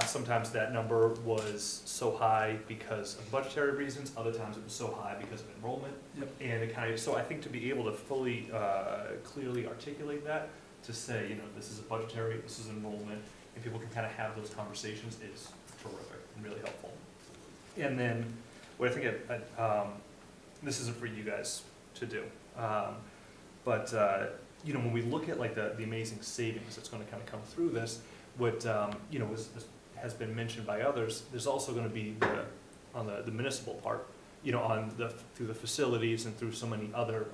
S2: sometimes that number was so high because of budgetary reasons, other times it was so high because of enrollment.
S8: Yep.
S2: And it kind of, so I think to be able to fully, clearly articulate that, to say, this is a budgetary, this is enrollment, and people can kind of have those conversations is terrific and really helpful. And then, what I think, this isn't for you guys to do, but, when we look at like the amazing savings that's gonna kind of come through this, what, has been mentioned by others, there's also gonna be on the municipal part, through the facilities and through so many other,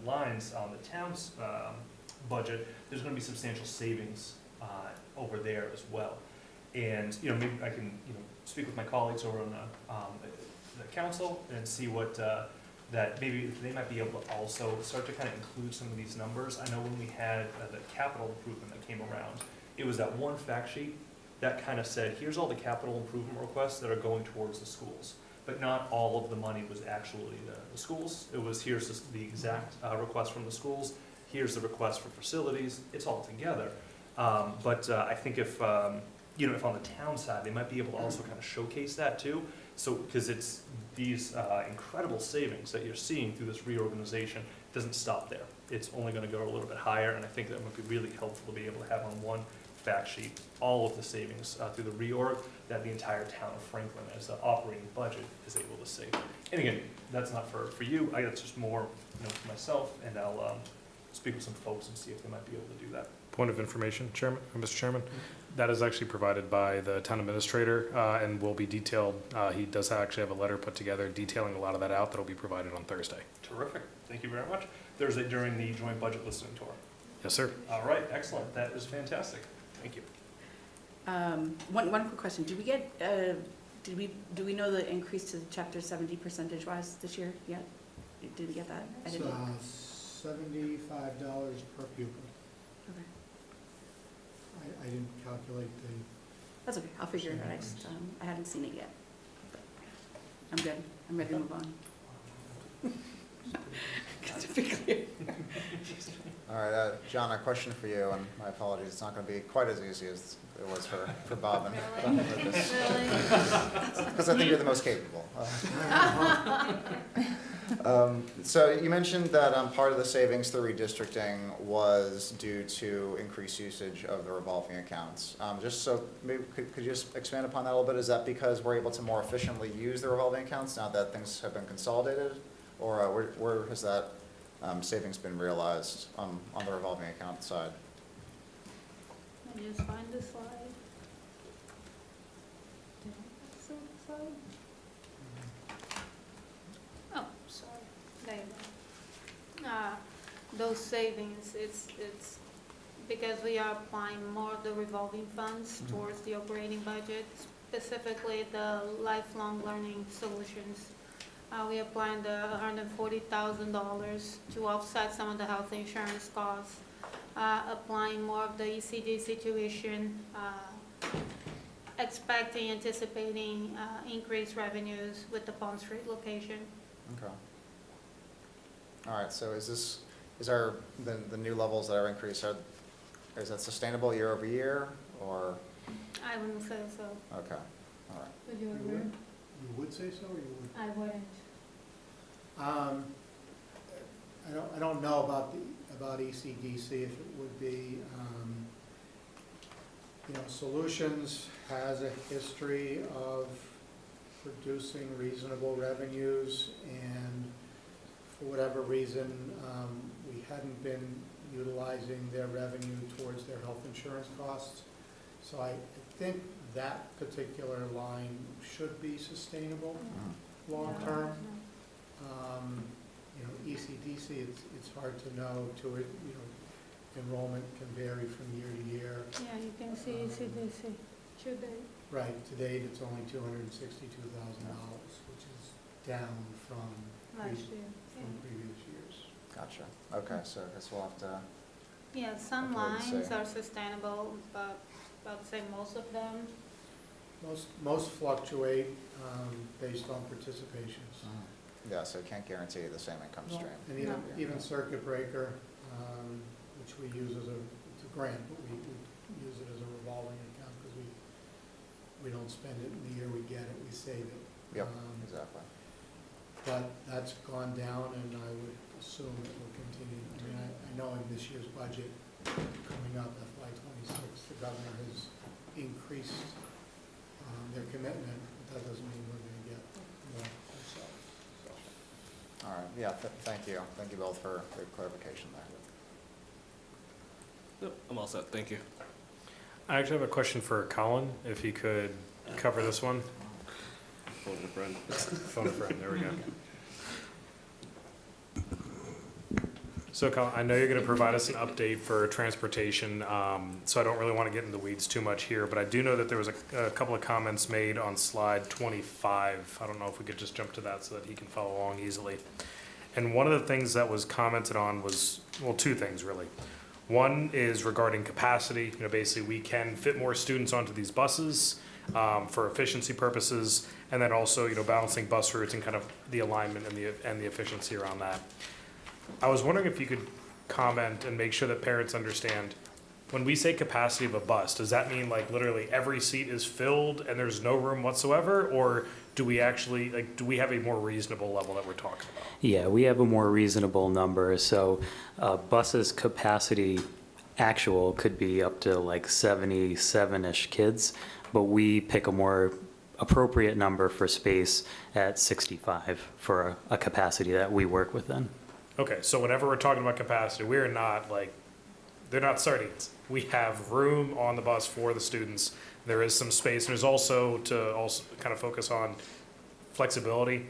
S2: lines on the town's, budget, there's gonna be substantial savings, over there as well. And, maybe I can, speak with my colleagues over on the council and see what, that maybe they might be able to also start to kind of include some of these numbers. I know when we had the capital improvement that came around, it was that one fact sheet that kind of said, here's all the capital improvement requests that are going towards the schools. But not all of the money was actually the schools. It was, here's the exact request from the schools, here's the request for facilities, it's all together. But I think if on the town side, they might be able to also kind of showcase that too. So, because it's these incredible savings that you're seeing through this reorganization, it doesn't stop there. It's only going to go a little bit higher, and I think that would be really helpful to be able to have on one fact sheet all of the savings through the reorg that the entire town of Franklin as the operating budget is able to save. And again, that's not for you, that's just more for myself, and I'll speak with some folks and see if they might be able to do that.
S9: Point of information, Mr. Chairman, that is actually provided by the town administrator and will be detailed. He does actually have a letter put together detailing a lot of that out that will be provided on Thursday.
S2: Terrific, thank you very much. Thursday during the joint budget listening tour.
S9: Yes, sir.
S2: All right, excellent, that is fantastic, thank you.
S7: One quick question, did we get, do we know the increase to chapter 70 percentage-wise this year yet? Did we get that? I
S16: It's
S7: didn't.
S16: $75 per pupil.
S7: Okay.
S16: I didn't calculate the,
S7: That's okay, I'll figure it out, I hadn't seen it yet. But I'm good, I'm ready to move on. Just to be clear.
S1: All right, John, a question for you, and my apologies, it's not going to be quite as easy as it was for Bob and because I think you're the most capable. So you mentioned that part of the savings through redistricting was due to increased usage of the revolving accounts. Just so maybe could you just expand upon that a little bit? Is that because we're able to more efficiently use the revolving accounts now that things have been consolidated, or where has that savings been realized on the revolving account side?
S15: Let me just find the slide. Did I see the slide? Oh, sorry, there you go. Those savings, it's because we are applying more of the revolving funds towards the operating budget, specifically the lifelong learning solutions. We applied the $140,000 to offset some of the health insurance costs, applying more of the ECDC tuition, anticipating increased revenues with the Pond Street location.
S1: Okay. All right, so is the new levels that are increased, is that sustainable year over year, or?
S15: I wouldn't say so.
S1: Okay, all right.
S15: Would you
S16: You
S15: agree?
S16: would? You would say so, or you would?
S15: I wouldn't.
S16: I don't know about ECDC, if it would be, Solutions has a history of producing reasonable revenues, and for whatever reason, we hadn't been utilizing their revenue towards their health insurance costs. So I think that particular line should be sustainable long-term. ECDC, it's hard to know enrollment can vary from year to year.
S15: Yeah, you can see ECDC. Should they?
S16: Right, to date, it's only $262,000, which is down from
S15: Last year.
S16: previous years.
S1: Gotcha. Okay, so I guess we'll have to.
S15: Yeah, some
S1: I'll wait and
S15: lines
S1: see.
S15: are sustainable, but I would say most of them.
S16: Most fluctuate based on participations.
S1: Yeah, so can't guarantee the same income stream.
S16: And even circuit breaker, which we use it's a grant, but we use it as a revolving account because we don't spend it in the year we get it, we save it.
S1: Yep, exactly.
S16: But that's gone down, and I would assume it will continue. I mean, I know in this year's budget coming up, FY '26, the governor has increased their commitment, but that doesn't mean we're going to get yet. Ourselves, so.
S1: All right, yeah, thank you. Thank you both for the clarification there.
S12: Yep, I'm all set, thank you.
S9: I actually have a question for Colin, if he could cover this one.
S12: Phone a friend.
S9: Phone a friend, there we go. So Colin, I know you're gonna provide us an update for transportation, so I don't really wanna get in the weeds too much here, but I do know that there was a couple of comments made on slide 25. I don't know if we could just jump to that so that he can follow along easily. And one of the things that was commented on was, well, two things really. One is regarding capacity, basically we can fit more students onto these buses, for efficiency purposes, and then also, balancing bus routes and kind of the alignment and the efficiency around that. I was wondering if you could comment and make sure that parents understand, when we say capacity of a bus, does that mean like literally every seat is filled and there's no room whatsoever? Or do we actually, do we have a more reasonable level that we're talking about?
S18: Yeah, we have a more reasonable number. So buses capacity actual could be up to like 77-ish kids, but we pick a more appropriate number for space at 65 for a capacity that we work within.
S9: Okay, so whenever we're talking about capacity, we're not they're not sardines. We have room on the bus for the students. There is some space. There's also kind of focus on flexibility.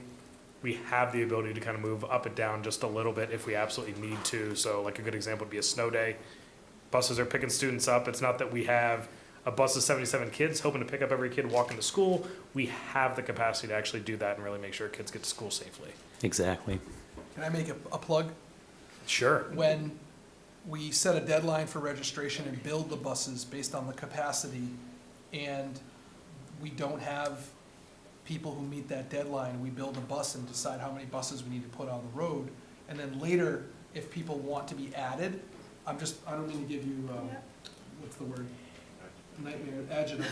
S9: We have the ability to kind of move up and down just a little bit if we absolutely need to. So like a good example would be a snow day. Buses are picking students up. It's not that we have a bus of 77 kids hoping to pick up every kid walking to school. We have the capacity to actually do that and really make sure kids get to school safely.
S18: Exactly.
S8: Can I make a plug?
S9: Sure.
S8: When we set a deadline for registration and build the buses based on the capacity, and we don't have people who meet that deadline, we build a bus and decide how many buses we need to put on the road. And then later, if people want to be added, I don't mean to give you, what's the word? Nightmare adjective.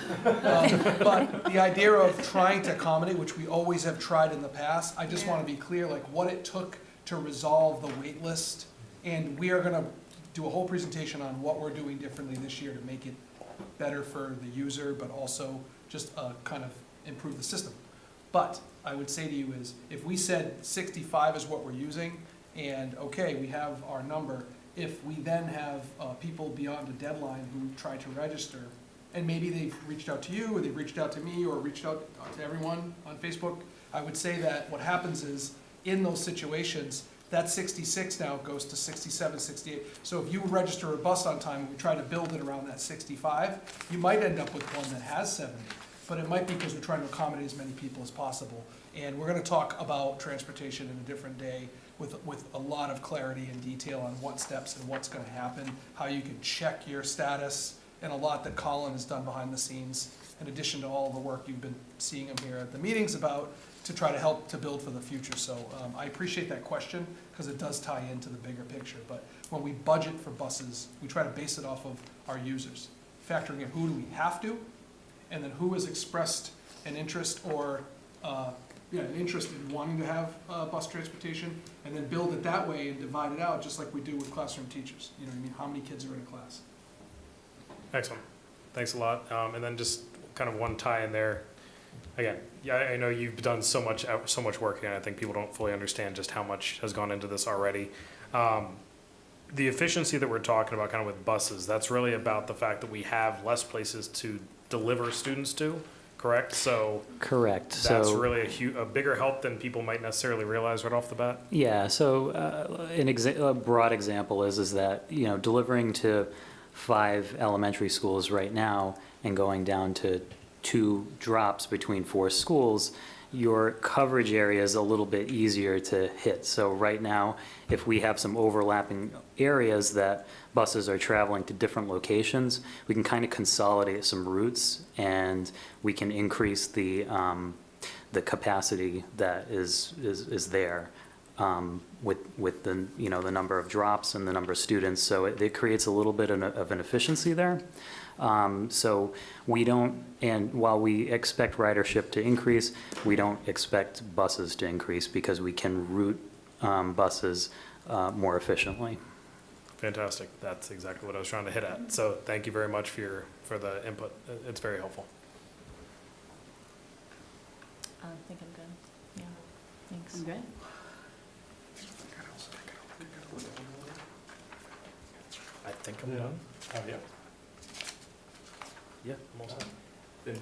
S8: But the idea of trying to accommodate, which we always have tried in the past, I just want to be clear, like what it took to resolve the wait list. And we are going to do a whole presentation on what we're doing differently this year to make it better for the user, but also just kind of improve the system. But I would say to you is, if we said 65 is what we're using, and okay, we have our number, if we then have people beyond a deadline who try to register, and maybe they've reached out to you, or they've reached out to me, or reached out to everyone on Facebook, I would say that what happens is, in those situations, that 66 now goes to 67, 68. So if you register a bus on time and we try to build it around that 65, you might end up with one that has 70. But it might be because we're trying to accommodate as many people as possible. And we're going to talk about transportation in a different day with a lot of clarity and detail on what steps and what's going to happen, how you can check your status, and a lot that Colin has done behind the scenes, in addition to all the work you've been seeing him here at the meetings about, to try to help to build for the future. So I appreciate that question, because it does tie into the bigger picture. But when we budget for buses, we try to base it off of our users, factoring in who do we have to, and then who has expressed an interest or an interest in wanting to have bus transportation, and then build it that way and divide it out, just like we do with classroom teachers. You know what I mean? How many kids are in a class?
S9: Excellent. Thanks a lot. And then just kind of one tie in there. Again, yeah, I know you've done so much work, and I think people don't fully understand just how much has gone into this already. The efficiency that we're talking about kind of with buses, that's really about the fact that we have less places to deliver students to, correct? So
S18: Correct.
S9: that's
S18: So,
S9: really a bigger help than people might necessarily realize right off the bat.
S18: yeah, so a broad example is that, delivering to 5 elementary schools right now and going down to 2 drops between 4 schools, your coverage area is a little bit easier to hit. So right now, if we have some overlapping areas that buses are traveling to different locations, we can kind of consolidate some routes, and we can increase the capacity that is there with the the number of drops and the number of students. So it creates a little bit of an efficiency there. So we don't, and while we expect ridership to increase, we don't expect buses to increase, because we can route buses more efficiently.
S9: Fantastic. That's exactly what I was trying to hit at. So thank you very much for the input. It's very helpful.
S3: I think I'm good. Yeah, thanks.
S6: I'm good.
S9: I think I'm done.
S2: Yeah. Yeah,
S9: I'm all set.
S2: Then,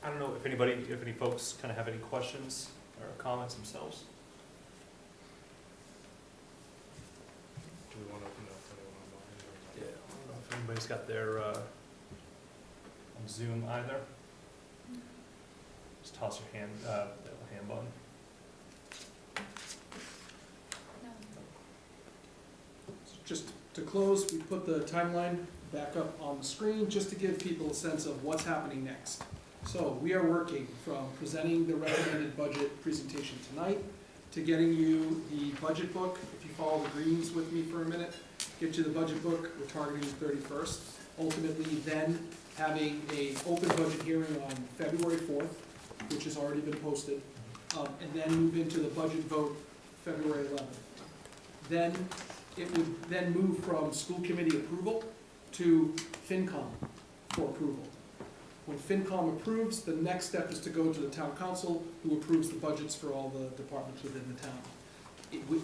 S2: I don't know if any folks kind of have any questions or comments themselves.
S9: Do we want to open it up to anyone online? or-
S2: Yeah, I don't know if anybody's got their, on Zoom either. Just toss your hand button.
S8: Just to close, we put the timeline back up on the screen just to give people a sense of what's happening next. So we are working from presenting the recommended budget presentation tonight to getting you the budget book. If you follow the greens with me for a minute, get you the budget book. We're targeting the 31st. Ultimately, then having a open budget hearing on February 4th, which has already been posted, and then move into the budget vote February 11th. Then it would then move from school committee approval to FinCom for approval. When FinCom approves, the next step is to go to the town council, who approves the budgets for all the departments within the town.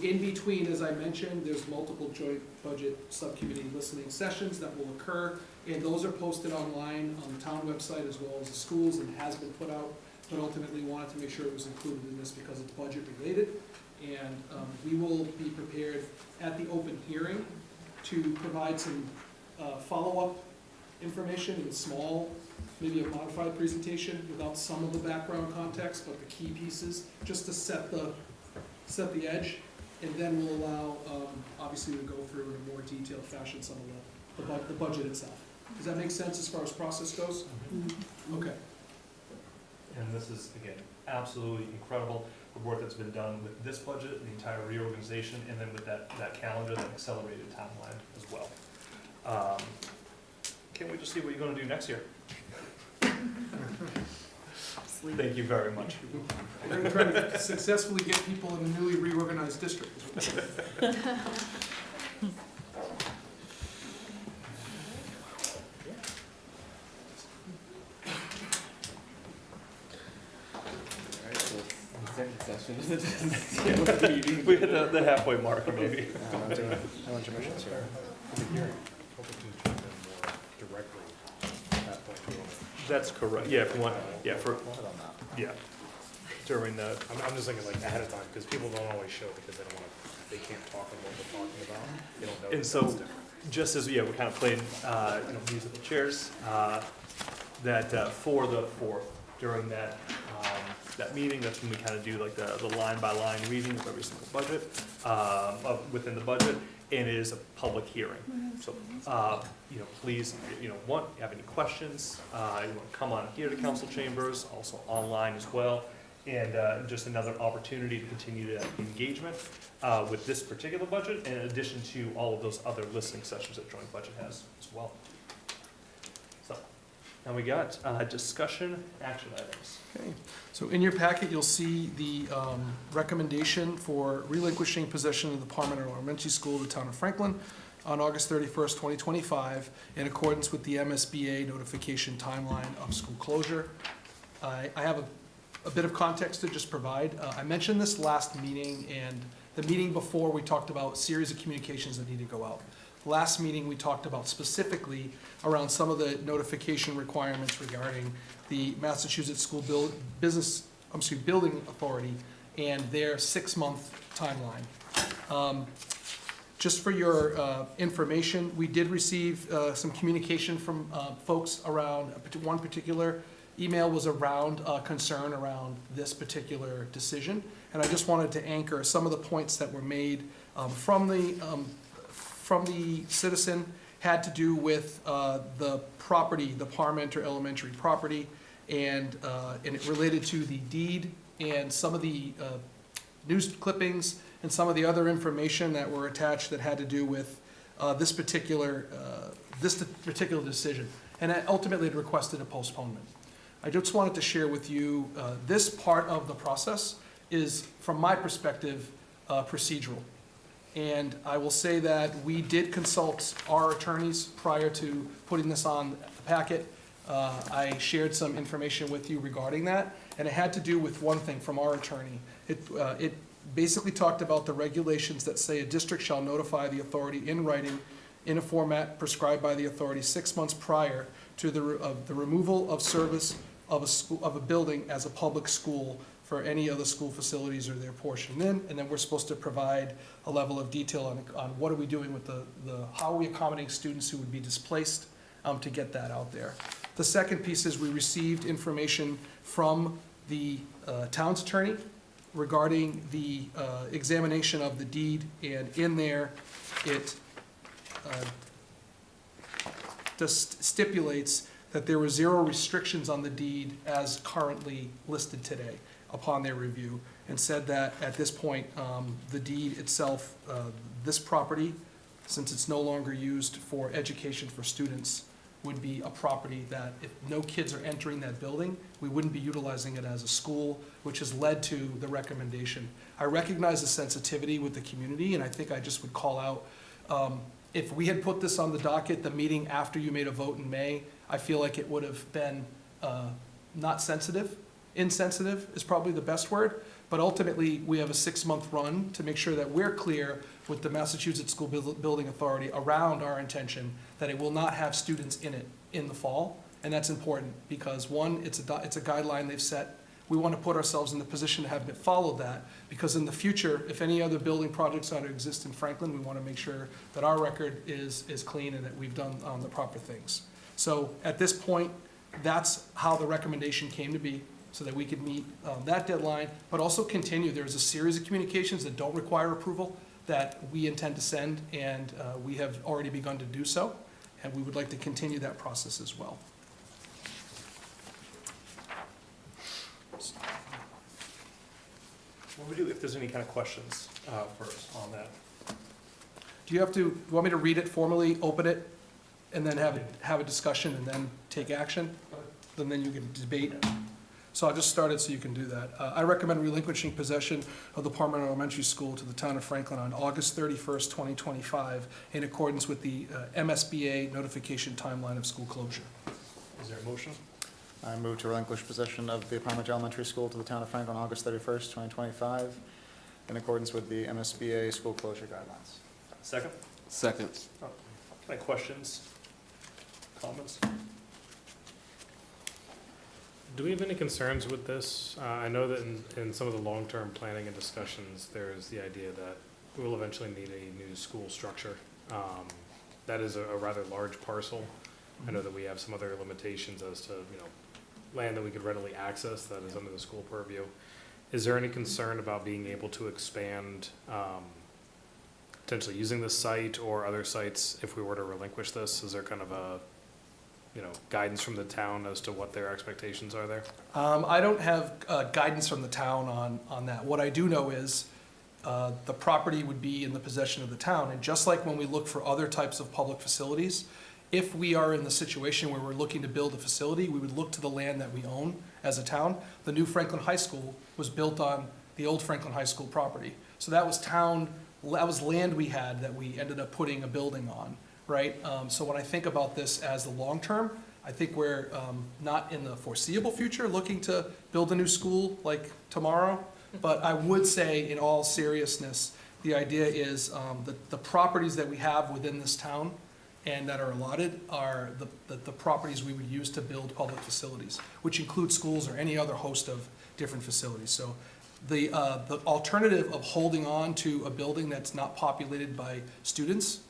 S8: In between, as I mentioned, there's multiple joint budget subcommittee listening sessions that will occur, and those are posted online on the town website as well as the schools, and has been put out, but ultimately wanted to make sure it was included in this because it's budget related. And we will be prepared at the open hearing to provide some follow-up information in small, maybe a modified presentation without some of the background context, but the key pieces, just to set the edge. And then we'll allow, obviously, to go through in a more detailed fashion some of the budget itself. Does that make sense as far as process goes? Okay.
S2: And this is, again, absolutely incredible, the work that's been done with this budget, the entire reorganization, and then with that calendar, that accelerated timeline as well. Can't wait to see what you're gonna do next year. Thank you very much.
S8: We're going to try to successfully get people in the newly reorganized district.
S2: We hit the halfway mark, maybe.
S1: No intermissions here.
S9: Hopefully we can jump in more directly at that point. We wanna-
S2: That's correct, yeah, if you want, yeah, for,
S1: We'll hit on that.
S2: yeah, during the,
S9: I'm just thinking like ahead of time, because people don't always show because they don't want to, they can't talk about what we're talking about. They don't know.
S2: and
S9: that
S2: so,
S9: that's different.
S2: just as, yeah, we're kind of playing, musical chairs, that for the 4th, during that meeting, that's when we kind of do like the line-by-line reading of every single budget, within the budget, and it is a public hearing. So, please, have any questions, you want to come on here to council chambers, also online as well, and just another opportunity to continue that engagement with this particular budget, in addition to all of those other listening sessions that joint budget has as well. So, now we got discussion action items.
S8: Okay, so in your packet, you'll see the recommendation for relinquishing possession of the Palmer Elementary School to the town of Franklin on August 31st, 2025, in accordance with the MSBA notification timeline of school closure. I have a bit of context to just provide. I mentioned this last meeting, and the meeting before, we talked about a series of communications that need to go out. Last meeting, we talked about specifically around some of the notification requirements regarding the Massachusetts School Building Authority and their 6-month timeline. Just for your information, we did receive some communication from folks around one particular email was around concern around this particular decision. And I just wanted to anchor some of the points that were made from the citizen, had to do with the property, the Parmenter Elementary property, and it related to the deed and some of the news clippings and some of the other information that were attached that had to do with this particular decision. And ultimately, it requested a postponement. I just wanted to share with you, this part of the process is, from my perspective, procedural. And I will say that we did consult our attorneys prior to putting this on the packet. I shared some information with you regarding that, and it had to do with one thing from our attorney. It basically talked about the regulations that say a district shall notify the authority in writing in a format prescribed by the authority 6 months prior to the removal of service of a building as a public school for any other school facilities or their portion in, and then we're supposed to provide a level of detail on what are we doing with how are we accommodating students who would be displaced to get that out there. The second piece is we received information from the town's attorney regarding the examination of the deed, and in there, it just stipulates that there were 0 restrictions on the deed as currently listed today upon their review, and said that at this point, the deed itself, this property, since it's no longer used for education for students, would be a property that if no kids are entering that building, we wouldn't be utilizing it as a school, which has led to the recommendation. I recognize the sensitivity with the community, and I think I just would call out, if we had put this on the docket, the meeting after you made a vote in May, I feel like it would have been not sensitive. Insensitive is probably the best word, but ultimately, we have a 6-month run to make sure that we're clear with the Massachusetts School Building Authority around our intention that it will not have students in it in the fall, and that's important, because one, it's a guideline they've set. We want to put ourselves in the position to have it followed that, because in the future, if any other building projects are to exist in Franklin, we want to make sure that our record is clean and that we've done the proper things. So at this point, that's how the recommendation came to be, so that we could meet that deadline, but also continue. There's a series of communications that don't require approval that we intend to send, and we have already begun to do so, and we would like to continue that process as well.
S2: What do we do if there's any kind of questions first on that?
S8: Do you want me to read it formally, open it, and then have a discussion and then take action? And then you can debate. So I'll just start it so you can do that. I recommend relinquishing possession of the Palmer Elementary School to the town of Franklin on August 31st, 2025, in accordance with the MSBA notification timeline of school closure.
S2: Is there a motion?
S1: I move to relinquish possession of the Palmer Elementary School to the town of Franklin on August 31st, 2025, in accordance with the MSBA school closure guidelines.
S2: Second?
S12: Second.
S2: Any questions, comments?
S9: Do we have any concerns with this? I know that in some of the long-term planning and discussions, there's the idea that we will eventually need a new school structure. That is a rather large parcel. I know that we have some other limitations as to, land that we could readily access that is under the school purview. Is there any concern about being able to expand, potentially using this site or other sites if we were to relinquish this? Is there kind of a guidance from the town as to what their expectations are there?
S8: I don't have guidance from the town on that. What I do know is the property would be in the possession of the town. And just like when we look for other types of public facilities, if we are in the situation where we're looking to build a facility, we would look to the land that we own as a town. The new Franklin High School was built on the old Franklin High School property. So that was land we had that we ended up putting a building on. Right? So when I think about this as the long term, I think we're not in the foreseeable future looking to build a new school like tomorrow. But I would say in all seriousness, the idea is the properties that we have within this town and that are allotted are the properties we would use to build public facilities, which include schools or any other host of different facilities. So the alternative of holding on to a building that's not populated by students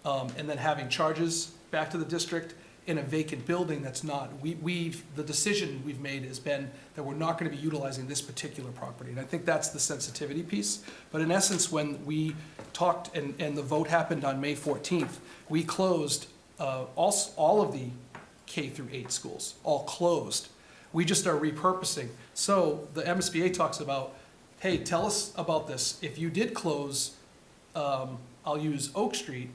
S8: and then having charges back to the district in a vacant building that's not, the decision we've made has been that we're not going to be utilizing this particular property. And I think that's the sensitivity piece. But in essence, when we talked and the vote happened on May 14th, we closed all of the K through 8 schools, all closed. We just are repurposing. So the MSBA talks about, hey, tell us about this. If you did close, I'll use Oak Street,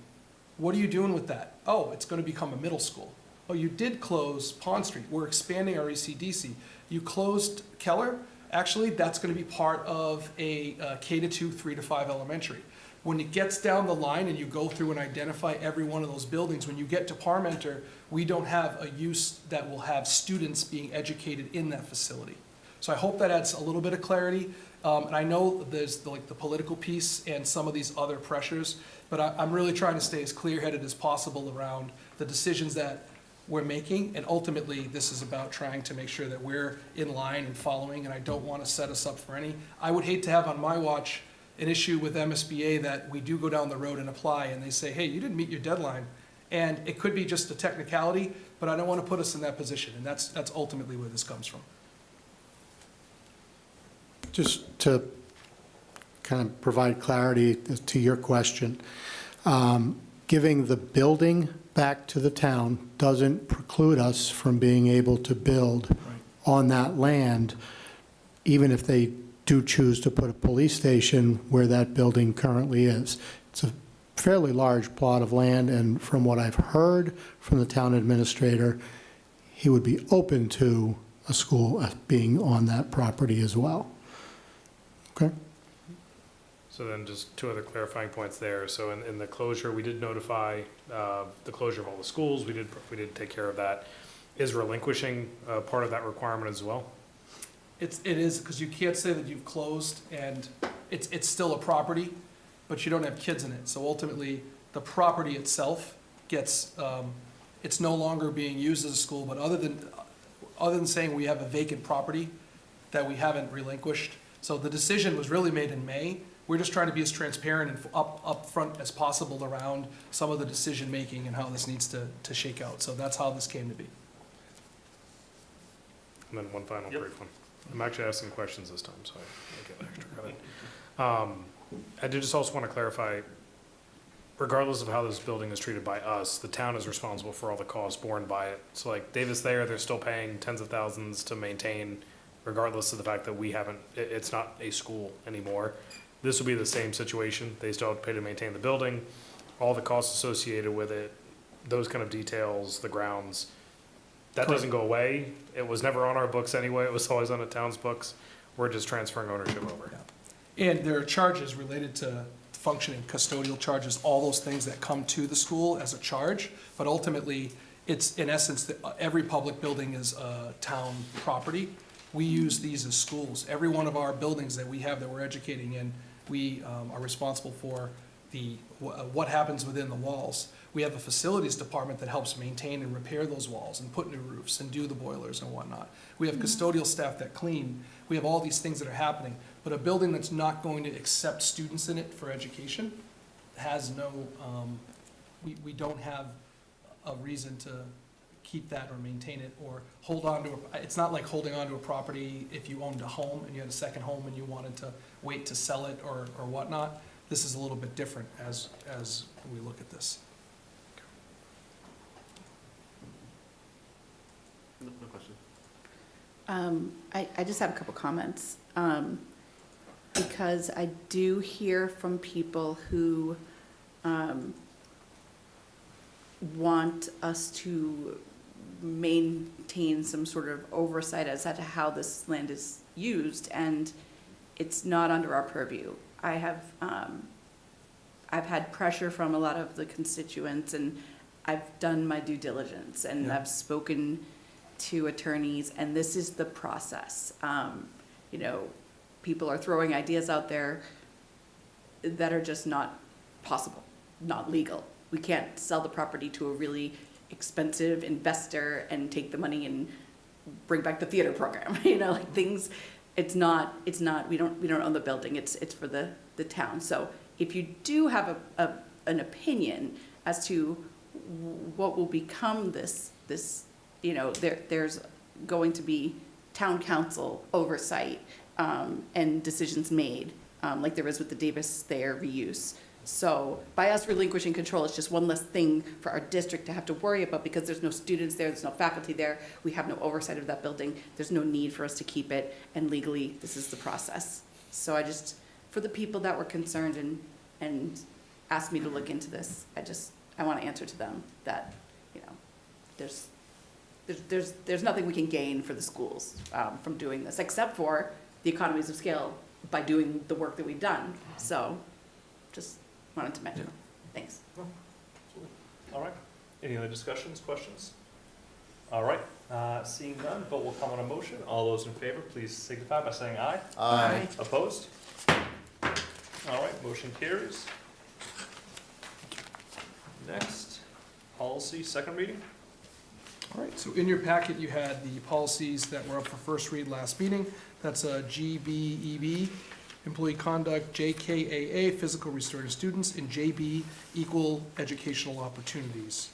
S8: what are you doing with that? Oh, it's going to become a middle school. Oh, you did close Pond Street. We're expanding our ECDC. You closed Keller. Actually, that's going to be part of a K-2, 3 to 5 elementary. When it gets down the line and you go through and identify every one of those buildings, when you get to Parmenter, we don't have a use that will have students being educated in that facility. So I hope that adds a little bit of clarity. And I know there's the political piece and some of these other pressures, but I'm really trying to stay as clear-headed as possible around the decisions that we're making. And ultimately, this is about trying to make sure that we're in line and following, and I don't want to set us up for any. I would hate to have on my watch an issue with MSBA that we do go down the road and apply, and they say, hey, you didn't meet your deadline. And it could be just a technicality, but I don't want to put us in that position, and that's ultimately where this comes from.
S16: Just to kind of provide clarity to your question, giving the building back to the town doesn't preclude us from being able to build on that land, even if they do choose to put a police station where that building currently is. It's a fairly large plot of land, and from what I've heard from the town administrator, he would be open to a school being on that property as well. Okay.
S9: So then just two other clarifying points there. So in the closure, we did notify the closure of all the schools. We did take care of that. Is relinquishing part of that requirement as well?
S8: It is, because you can't say that you've closed and it's still a property, but you don't have kids in it. So ultimately, the property itself gets, it's no longer being used as a school, but other than saying we have a vacant property that we haven't relinquished. So the decision was really made in May. We're just trying to be as transparent and upfront as possible around some of the decision-making and how this needs to shake out. So that's how this came to be.
S9: And then one final brief one. I'm actually asking questions this time, so I get extra credit. I did just also want to clarify, regardless of how this building is treated by us, the town is responsible for all the costs borne by it. So like Davis Thayer, they're still paying tens of thousands to maintain, regardless of the fact that we haven't, it's not a school anymore. This will be the same situation. They still have to pay to maintain the building, all the costs associated with it, those kind of details, the grounds. That doesn't go away. It was never on our books anyway. It was always on the town's books. We're just transferring ownership over.
S8: And there are charges related to functioning, custodial charges, all those things that come to the school as a charge. But ultimately, it's in essence that every public building is a town property. We use these as schools. Every one of our buildings that we have that we're educating in, we are responsible for what happens within the walls. We have a facilities department that helps maintain and repair those walls and put new roofs and do the boilers and whatnot. We have custodial staff that clean. We have all these things that are happening. But a building that's not going to accept students in it for education has no, we don't have a reason to keep that or maintain it or hold on to it. It's not like holding on to a property if you owned a home and you had a second home and you wanted to wait to sell it or whatnot. This is a little bit different as we look at this.
S12: No question.
S7: I just have a couple comments. Because I do hear from people who want us to maintain some sort of oversight as to how this land is used, and it's not under our purview. I've had pressure from a lot of the constituents, and I've done my due diligence, and I've spoken to attorneys, and this is the process. You know, people are throwing ideas out there that are just not possible, not legal. We can't sell the property to a really expensive investor and take the money and bring back the theater program. You know, like things, it's not, we don't own the building, it's for the town. So if you do have an opinion as to what will become this, you know, there's going to be town council oversight and decisions made, like there is with the Davis Thayer reuse. So by us relinquishing control, it's just one less thing for our district to have to worry about, because there's no students there, there's no faculty there, we have no oversight of that building, there's no need for us to keep it, and legally, this is the process. So I just, for the people that were concerned and asked me to look into this, I want to answer to them that, you know, there's nothing we can gain for the schools from doing this, except for the economies of scale by doing the work that we've done. So just wanted to mention. Thanks.
S2: All right. Any other discussions, questions? All right. Seeing none, vote will come on a motion. All those in favor, please signify by saying aye.
S1: Aye.
S2: Opposed? All right, motion carries. Next, policy, second reading.
S8: All right, so in your packet, you had the policies that were up for first read last meeting. That's GBEB, employee conduct, JKAA, physical restorative students, and JB, equal educational opportunities.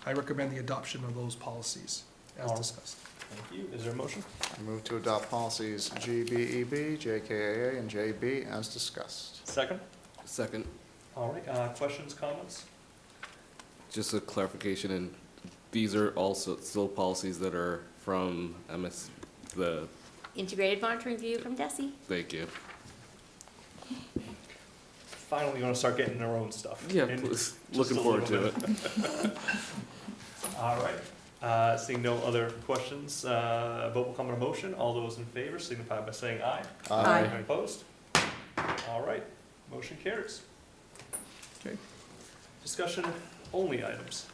S8: I recommend the adoption of those policies as discussed.
S2: Thank you. Is there a motion?
S1: I move to adopt policies GBEB, JKAA, and JB as discussed.
S2: Second?
S12: Second,
S2: All right, questions, comments?
S12: just a clarification, and these are also still policies that are from the,
S17: Integrated monitoring view from DESI.
S12: thank you.
S2: Finally, you want to start getting our own stuff.
S12: Yeah,
S2: And
S12: please.
S2: just
S12: Looking
S2: a
S12: forward
S2: little
S12: to
S2: bit. All right. Seeing no other questions, vote will come on a motion. All those in favor signify by saying aye.
S1: Aye.
S2: Any opposed? All right, motion carries.
S8: Okay.
S2: Discussion only items.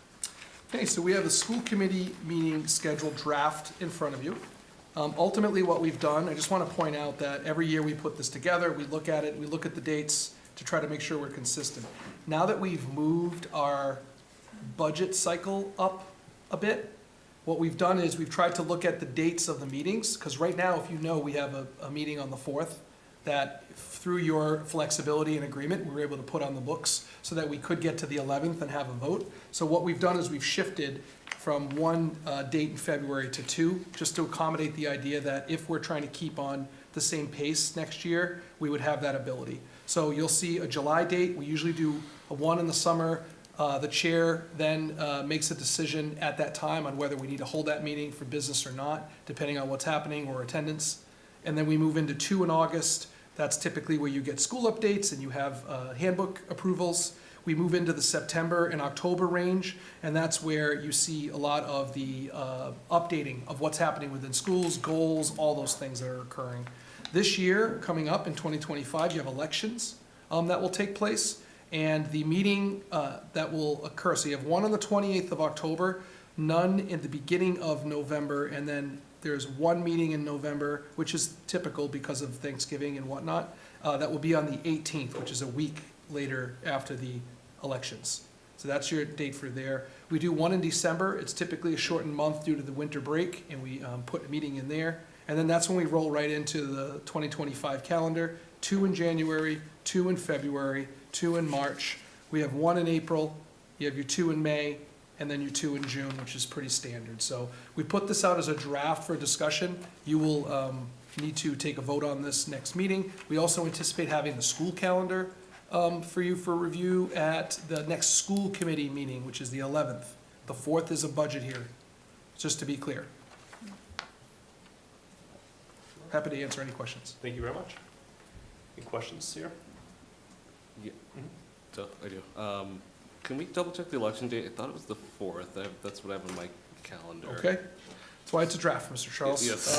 S8: Okay, so we have a school committee meeting scheduled draft in front of you. Ultimately, what we've done, I just want to point out that every year we put this together, we look at it, we look at the dates to try to make sure we're consistent. Now that we've moved our budget cycle up a bit, what we've done is we've tried to look at the dates of the meetings, because right now, if you know, we have a meeting on the 4th that through your flexibility and agreement, we were able to put on the books so that we could get to the 11th and have a vote. So what we've done is we've shifted from one date in February to 2, just to accommodate the idea that if we're trying to keep on the same pace next year, we would have that ability. So you'll see a July date. We usually do a 1 in the summer. The chair then makes a decision at that time on whether we need to hold that meeting for business or not, depending on what's happening or attendance. And then we move into 2 in August. That's typically where you get school updates and you have handbook approvals. We move into the September and October range, and that's where you see a lot of the updating of what's happening within schools, goals, all those things that are occurring. This year, coming up in 2025, you have elections that will take place, and the meeting that will occur, so you have one on the 28th of October, none in the beginning of November, and then there's one meeting in November, which is typical because of Thanksgiving and whatnot, that will be on the 18th, which is a week later after the elections. So that's your date for there. We do one in December. It's typically a shortened month due to the winter break, and we put a meeting in there. And then that's when we roll right into the 2025 calendar, 2 in January, 2 in February, 2 in March. We have 1 in April, you have your 2 in May, and then your 2 in June, which is pretty standard. So we put this out as a draft for discussion. You will need to take a vote on this next meeting. We also anticipate having the school calendar for you for review at the next school committee meeting, which is the 11th. The 4th is a budget here, just to be clear. Happy to answer any questions.
S2: Thank you very much. Any questions here?
S12: Yeah, so I do. Can we double check the election date? I thought it was the 4th. That's what I have on my calendar.
S8: Okay? That's why it's a draft, Mr. Charles.
S12: Yes.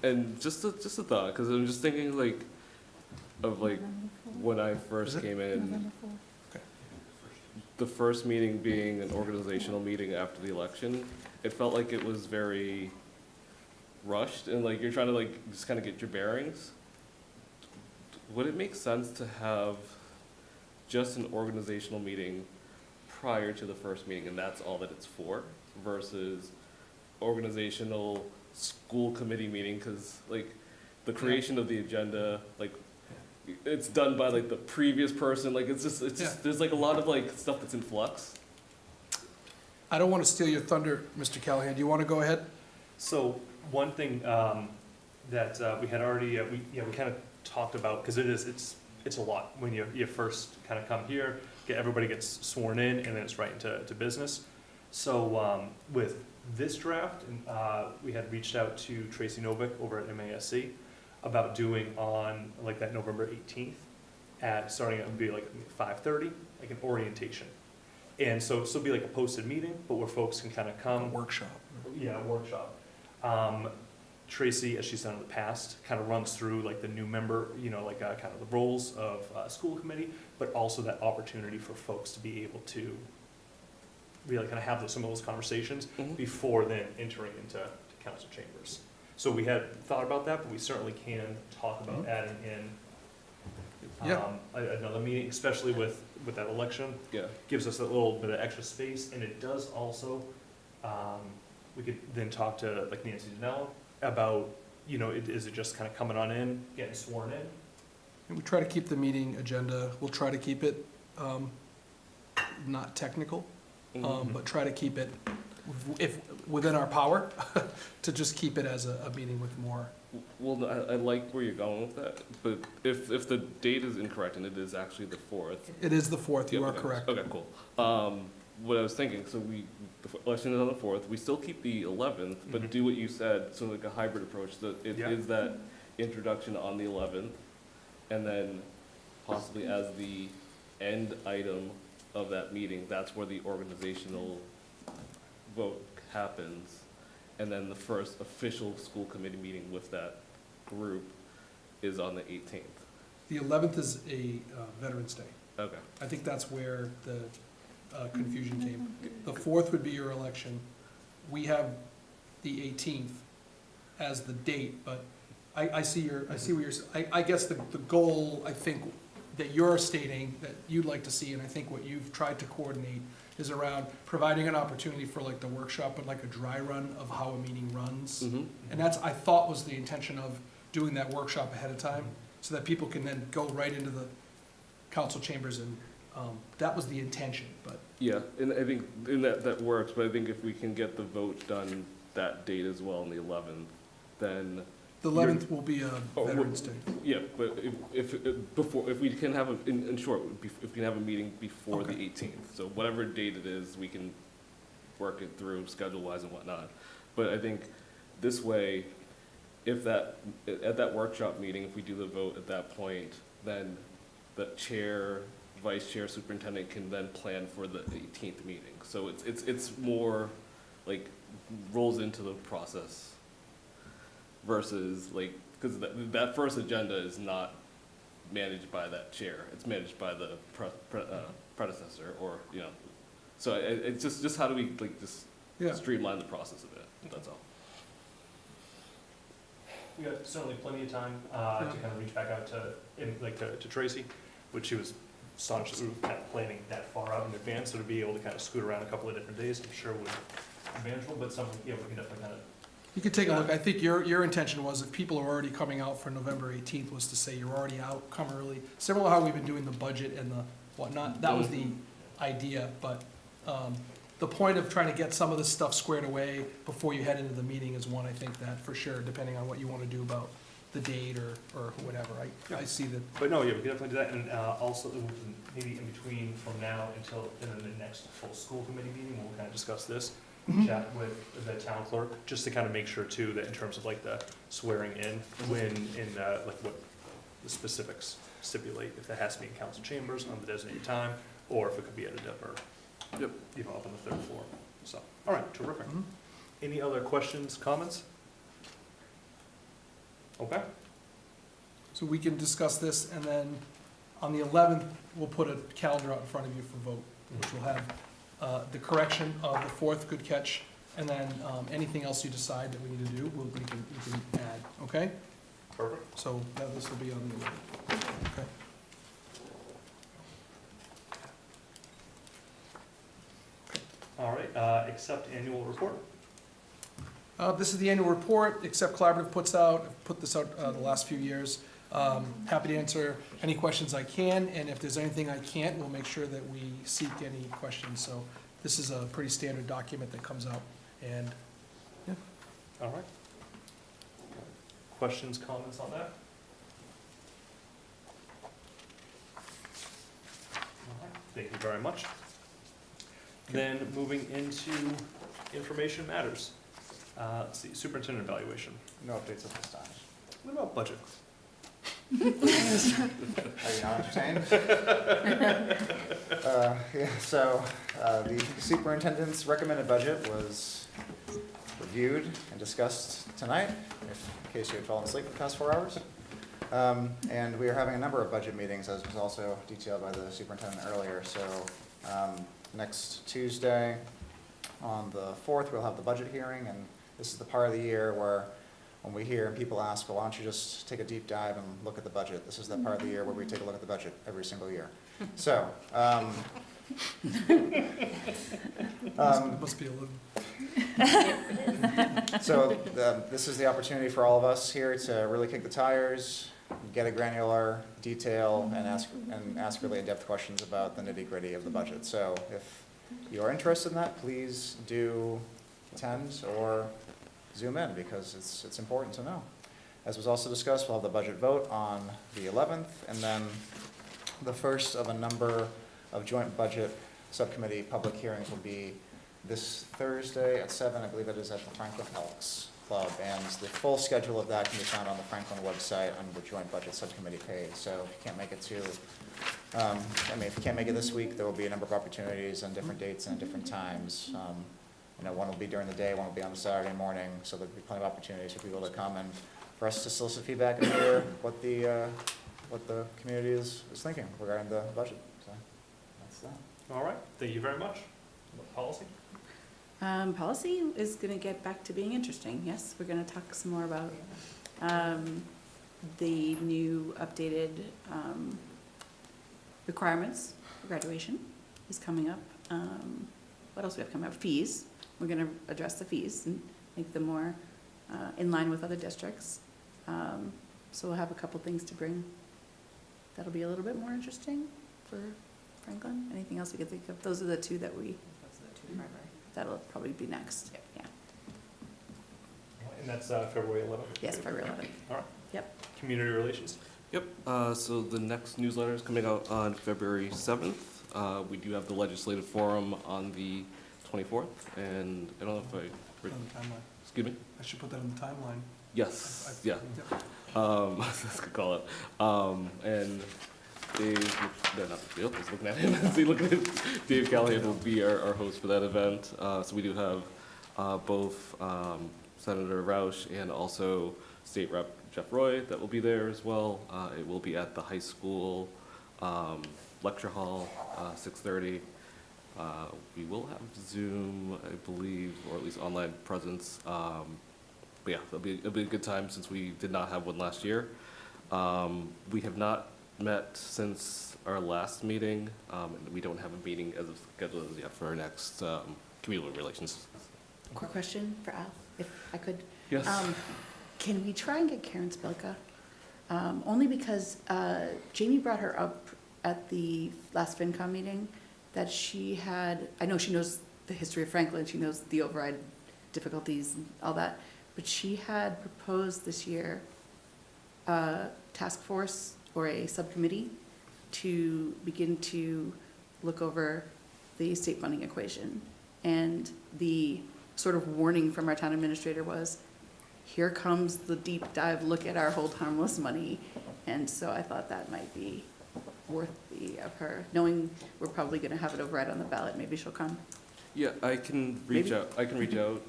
S12: And just a thought, because I'm just thinking of when I first came in, the first meeting being an organizational meeting after the election, it felt like it was very rushed and you're trying to just kind of get your bearings. Would it make sense to have just an organizational meeting prior to the first meeting and that's all that it's for, versus organizational school committee meeting? Because the creation of the agenda, it's done by the previous person. It's just there's a lot of stuff that's in flux.
S8: I don't want to steal your thunder, Mr. Callahan. Do you want to go ahead?
S2: So one thing that we had already, we kind of talked about, because it's a lot when you first kind of come here, everybody gets sworn in, and then it's right into business. So with this draft, we had reached out to Tracy Novick over at MASC about doing on that November 18th starting at be 5:30, an orientation. And so it'll be a posted meeting, but where folks can kind of come.
S8: A workshop.
S2: Yeah, a workshop. Tracy, as she's done in the past, kind of runs through like the new member, kind of the roles of school committee, but also that opportunity for folks to be able to really kind of have some of those conversations before then entering into council chambers. So we had thought about that, but we certainly can talk about adding in
S8: Yeah.
S2: another meeting, especially with that election.
S12: Yeah.
S2: Gives us a little bit of extra space, and it does also, we could then talk to like Nancy Danello about, is it just kind of coming on in, getting sworn in?
S8: And we try to keep the meeting agenda, we'll try to keep it not technical, but try to keep it, if within our power, to just keep it as a meeting with more.
S12: Well, I like where you're going with that, but if the date is incorrect and it is actually the 4th.
S8: It is the 4th, you
S12: Yeah,
S8: are
S12: okay.
S8: correct.
S12: Okay, cool. What I was thinking, so the election is on the 4th, we still keep the 11th, but do what you said, so like a hybrid approach, that it is that introduction on the 11th, and then possibly as the end item of that meeting, that's where the organizational vote happens, and then the first official school committee meeting with that group is on the 18th.
S8: The 11th is a Veterans Day.
S12: Okay.
S8: I think that's where the confusion came. The 4th would be your election. We have the 18th as the date, but I see what you're, I guess the goal, I think, that you're stating that you'd like to see, and I think what you've tried to coordinate is around providing an opportunity for like the workshop and like a dry run of how a meeting runs. And that's, I thought, was the intention of doing that workshop ahead of time, so that people can then go right into the council chambers, and that was the intention, but.
S12: Yeah, and I think that works, but I think if we can get the vote done that date as well on the 11th, then.
S8: The 11th will be a Veterans Day.
S12: Yeah, but if we can have in short, if we can have a meeting before the 18th, so whatever date it is, we can work it through schedule-wise and whatnot. But I think this way, at that workshop meeting, if we do the vote at that point, then the chair, vice chair, superintendent can then plan for the 18th meeting. So it's more like rolls into the process versus like, because that first agenda is not managed by that chair. It's managed by the predecessor, or, so it's just how do we like just streamline the process of it, that's all.
S2: We got certainly plenty of time to kind of reach back out to Tracy, which she was astonished that we were kind of planning that far out in advance, so to be able to kind of scoot around a couple of different days, I'm sure would be manageable, but we can definitely kind of.
S8: You could take a look. I think your intention was, if people are already coming out for November 18th, was to say you're already out, come early. Similar to how we've been doing the budget and the whatnot. That was the idea, but the point of trying to get some of this stuff squared away before you head into the meeting is one, I think, that for sure, depending on what you want to do about the date or whatever. I see that.
S2: But no, yeah, we can definitely do that, and also maybe in between from now until the next full school committee meeting, we'll kind of discuss this. Chat with the town clerk, just to kind of make sure too, that in terms of like the swearing in, like what the specifics stipulate, if that has to be in council chambers on the designated time, or if it could be at a or up on the 3rd floor. So, all right, terrific. Any other questions, comments? Okay.
S8: So we can discuss this, and then on the 11th, we'll put a calendar out in front of you for vote, which will have the correction of the 4th, good catch, and then anything else you decide that we need to do, we can add, okay?
S2: Perfect.
S8: So this will be on the 11th, okay?
S2: All right, accept annual report.
S8: This is the annual report, Accept Collaborative put this out the last few years. Happy to answer any questions I can, and if there's anything I can't, we'll make sure that we seek any questions. So this is a pretty standard document that comes out, and yeah.
S2: All right. Questions, comments on that? All right, thank you very much. Then moving into information matters. Let's see, superintendent evaluation.
S1: No updates at this time.
S2: What about budget?
S1: Are you not entertained? The superintendent's recommended budget was reviewed and discussed tonight, in case you had fallen asleep for the past 4 hours. And we are having a number of budget meetings, as was also detailed by the superintendent earlier. So next Tuesday, on the 4th, we'll have the budget hearing, and this is the part of the year where when we hear and people ask, well, why don't you just take a deep dive and look at the budget? This is that part of the year where we take a look at the budget every single year. So,
S8: Must be a little.
S1: so this is the opportunity for all of us here to really kick the tires, get a granular detail, and ask really in-depth questions about the nitty-gritty of the budget. So if you are interested in that, please do attend or Zoom in, because it's important to know. As was also discussed, we'll have the budget vote on the 11th, and then the first of a number of joint budget subcommittee public hearings will be this Thursday at 7. I believe it is at the Franklin Elks Club, and the full schedule of that can be found on the Franklin website under the joint budget subcommittee page. So if you can't make it to, if you can't make it this week, there will be a number of opportunities on different dates and different times. One will be during the day, one will be on a Saturday morning, so there'll be plenty of opportunities for people to come and for us to solicit feedback and hear what the community is thinking regarding the budget. So that's that.
S2: All right, thank you very much. Policy?
S7: Policy is going to get back to being interesting. Yes, we're going to talk some more about the new updated requirements for graduation is coming up. What else we have coming up? Fees. We're going to address the fees and make them more in line with other districts. So we'll have a couple things to bring. That'll be a little bit more interesting for Franklin. Anything else we could think of? Those are the two that we.
S10: Those are the two primary.
S7: That'll probably be next.
S10: Yep.
S7: Yeah.
S2: And that's February 11th?
S7: Yes, February 11th.
S2: All right.
S7: Yep.
S2: Community relations?
S12: Yep, so the next newsletter is coming out on February 7th. We do have the legislative forum on the 24th, and I don't know if I,
S8: On the timeline.
S12: excuse me?
S8: I should put that on the timeline.
S12: Yes, yeah.
S8: Yep.
S12: That's a good call it. And Dave, no, not Dave, I was looking at him. See, look at him. Dave Callahan will be our host for that event. So we do have both Senator Roush and also State Rep Jeff Roy that will be there as well. It will be at the high school lecture hall, 6:30. We will have Zoom, I believe, or at least online presence. But yeah, it'll be a good time since we did not have one last year. We have not met since our last meeting, and we don't have a meeting as of scheduled as yet for our next community relations.
S7: Quick question for Al, if I could.
S12: Yes.
S7: Can we try and get Karen Spilka? Only because Jamie brought her up at the last FinCom meeting that she had, I know she knows the history of Franklin, she knows the override difficulties and all that, but she had proposed this year a task force or a subcommittee to begin to look over the state funding equation. And the sort of warning from our town administrator was, here comes the deep dive look at our hold harmless money. And so I thought that might be worthy of her, knowing we're probably gonna have it override on the ballot, maybe she'll come.
S12: Yeah, I can reach
S7: Maybe.
S12: out. I can reach out.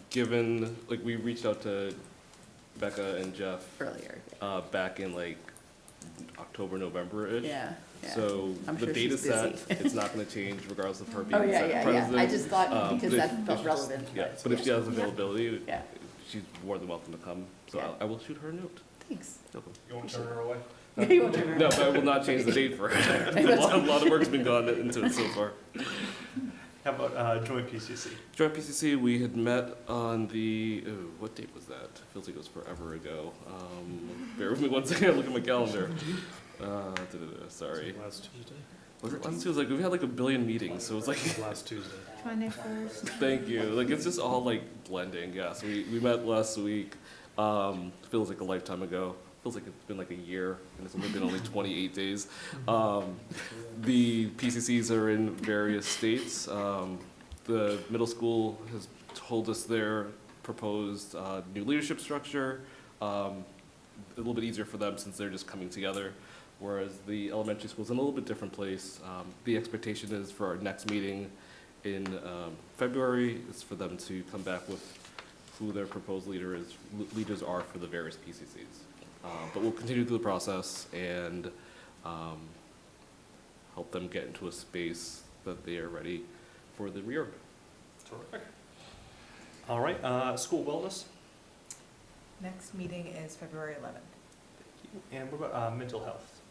S12: Given like we reached out to Becca and Jeff
S7: Earlier.
S12: back in like October, November-ish.
S7: Yeah, yeah.
S12: So
S7: I'm
S12: the
S7: sure
S12: data
S7: she's
S12: set,
S7: busy.
S12: it's not going to change regardless of her being
S7: Oh, yeah,
S12: Senate
S7: yeah,
S12: president.
S7: yeah. I just thought because
S12: but
S7: that felt
S12: if-
S7: relevant.
S12: Yeah, but if she has availability,
S7: Yeah.
S12: she's more than welcome to come. So
S7: Yeah.
S12: I will shoot her a note.
S7: Thanks.
S12: Welcome.
S2: You won't turn her away?
S7: You won't turn her
S12: No,
S7: away.
S12: but I will not change the date for her. a lot of work's been gone into it so far.
S2: How about joint PCC?
S12: Joint PCC, we had met on the, what date was that? Feels like it was forever ago. Bear with me one second, I look at my calendar. Sorry.
S9: Last Tuesday?
S12: Was it last Tuesday? Like, we had like a billion meetings, so it's like.
S9: Last Tuesday.
S15: 21st.
S12: Thank you. Like, it's just all like blending. Yeah, so we met last week. Feels like a lifetime ago. Feels like it's been like a year, and it's only been only 28 days. The PCCs are in various states. The middle school has told us their proposed new leadership structure. A little bit easier for them since they're just coming together, whereas the elementary school's in a little bit different place. The expectation is for our next meeting in February is for them to come back with who their proposed leaders are for the various PCCs. But we'll continue through the process and help them get into a space that they are ready for the reorg.
S2: Terrific. All right, school wellness,
S10: Next meeting is February 11th.
S2: and what about mental health?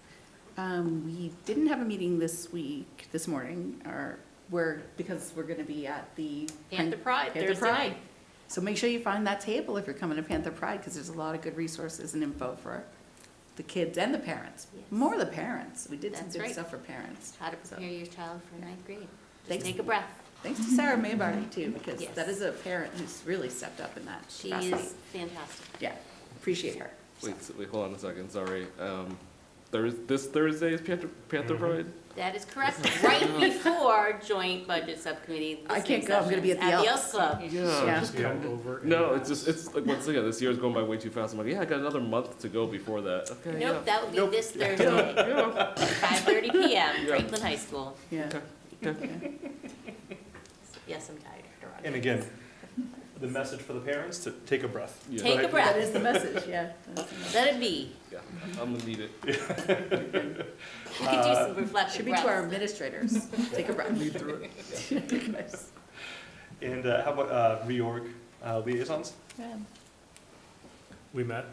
S7: We didn't have a meeting this morning, because we're gonna be at the
S17: Panther Pride,
S7: Panther
S17: Thursday
S7: Pride.
S17: night.
S7: So make sure you find that table if you're coming to Panther Pride, because there's a lot of good resources and info for the kids and the parents.
S17: Yes.
S7: More the parents. We did some
S17: That's
S7: good
S17: right.
S7: stuff for parents.
S17: How to
S7: So,
S17: prepare your child for ninth grade. Just
S7: Thanks.
S17: take a breath.
S7: Thanks to Sarah Maybarty too, because
S17: Yes.
S7: that is a parent who's really stepped up in that
S17: She
S7: capacity.
S17: is fantastic.
S7: Yeah, appreciate her.
S12: Wait, hold on a second, sorry. This Thursday is Panther Pride?
S17: That is correct. Right before joint budget subcommittee.
S7: I
S17: listening
S7: can't go. I'm gonna be at the
S17: Elks Club.
S7: Yeah.
S9: Just come over. and-
S12: No, it's like, once again, this year's going by way too fast. I'm like, yeah, I got another month to go before that. Okay, yeah.
S17: Nope, that will be this Thursday, 5:30 PM, Franklin High School.
S7: Yeah.
S17: Yes, I'm tired.
S2: And again, the message for the parents to take a breath.
S12: Yeah.
S17: Take a breath.
S7: That is the message, yeah.
S17: Let it be.
S12: Yeah, I'm gonna need it.
S17: You could do some reflective
S7: Should be to our
S17: breaths.
S7: administrators. Take a breath. Lead through it. Nice.
S2: And how about reorg liaisons?
S7: Yeah.
S9: We met,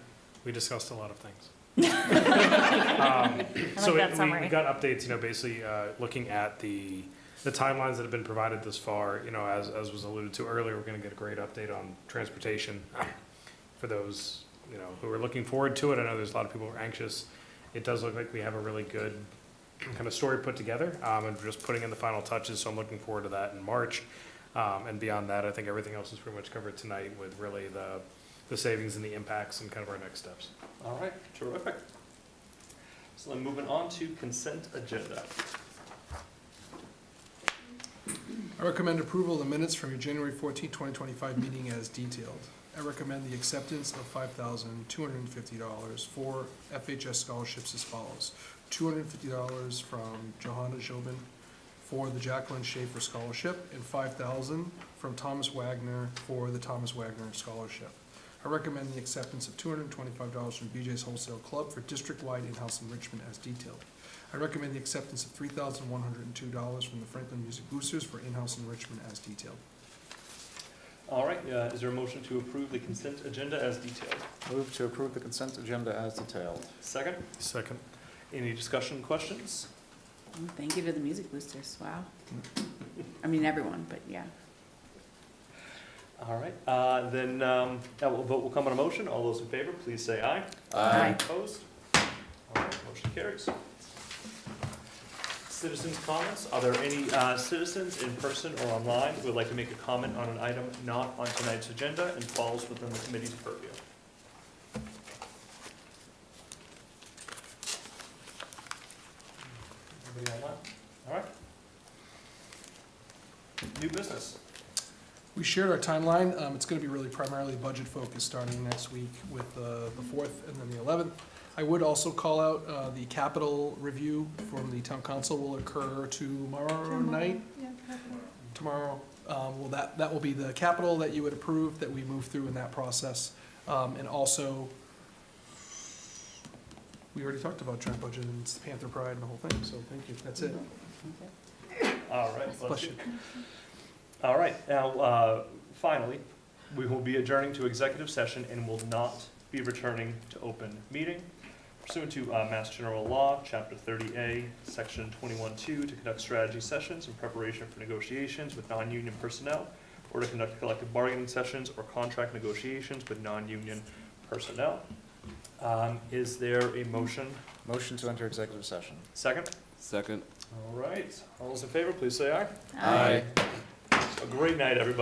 S9: we discussed a lot of things.
S3: I
S9: So
S3: like that
S9: we
S3: summary.
S9: got updates, basically looking at the timelines that have been provided thus far. As was alluded to earlier, we're going to get a great update on transportation for those, who are looking forward to it. I know there's a lot of people who are anxious. It does look like we have a really good kind of story put together, and we're just putting in the final touches, so I'm looking forward to that in March. And beyond that, I think everything else is pretty much covered tonight with really the savings and the impacts and kind of our next steps.
S2: All right, terrific. So then moving on to consent agenda.
S8: I recommend approval of the minutes from your January 14, 2025 meeting as detailed. I recommend the acceptance of $5,250 for FHS scholarships as follows. $250 from Johanna Jobin for the Jacqueline Schaefer Scholarship and $5,000 from Thomas Wagner for the Thomas Wagner Scholarship. I recommend the acceptance of $225 from BJ's Wholesale Club for district-wide in-house enrichment as detailed. I recommend the acceptance of $3,102 from the Franklin Music Boosters for in-house enrichment as detailed.
S2: All right, is there a motion to approve the consent agenda as detailed?
S1: Move to approve the consent agenda as detailed.
S2: Second?
S9: Second.
S2: Any discussion, questions?
S7: Thank you to the music boosters. Wow. I mean, everyone, but yeah.
S2: All right, then that vote will come on a motion. All those in favor, please say aye.
S7: Aye.
S2: Opposed? All right, motion carries. Citizens' comments. Are there any citizens in person or online who would like to make a comment on an item not on tonight's agenda and falls within the committee's purview? Anybody online? All right. New business.
S8: We shared our timeline. It's going to be really primarily budget focused starting next week with the 4th and then the 11th. I would also call out the capital review from the town council will occur tomorrow night. Tomorrow. Well, that will be the capital that you would approve that we move through in that process. And also, we already talked about joint budget and Panther Pride and the whole thing, so thank you. That's it.
S2: All right.
S8: Bless you.
S2: All right, now, finally, we will be adjourning to executive session and will not be returning to open meeting pursuant to Mass General Law, Chapter 30A, Section 21-2, to conduct strategy sessions in preparation for negotiations with non-union personnel, or to conduct collective bargaining sessions or contract negotiations with non-union personnel. Is there a motion?
S1: Motion to enter executive session.
S2: Second?
S12: Second.
S2: All right, all those in favor, please say aye.
S1: Aye.
S2: A great night, everybody.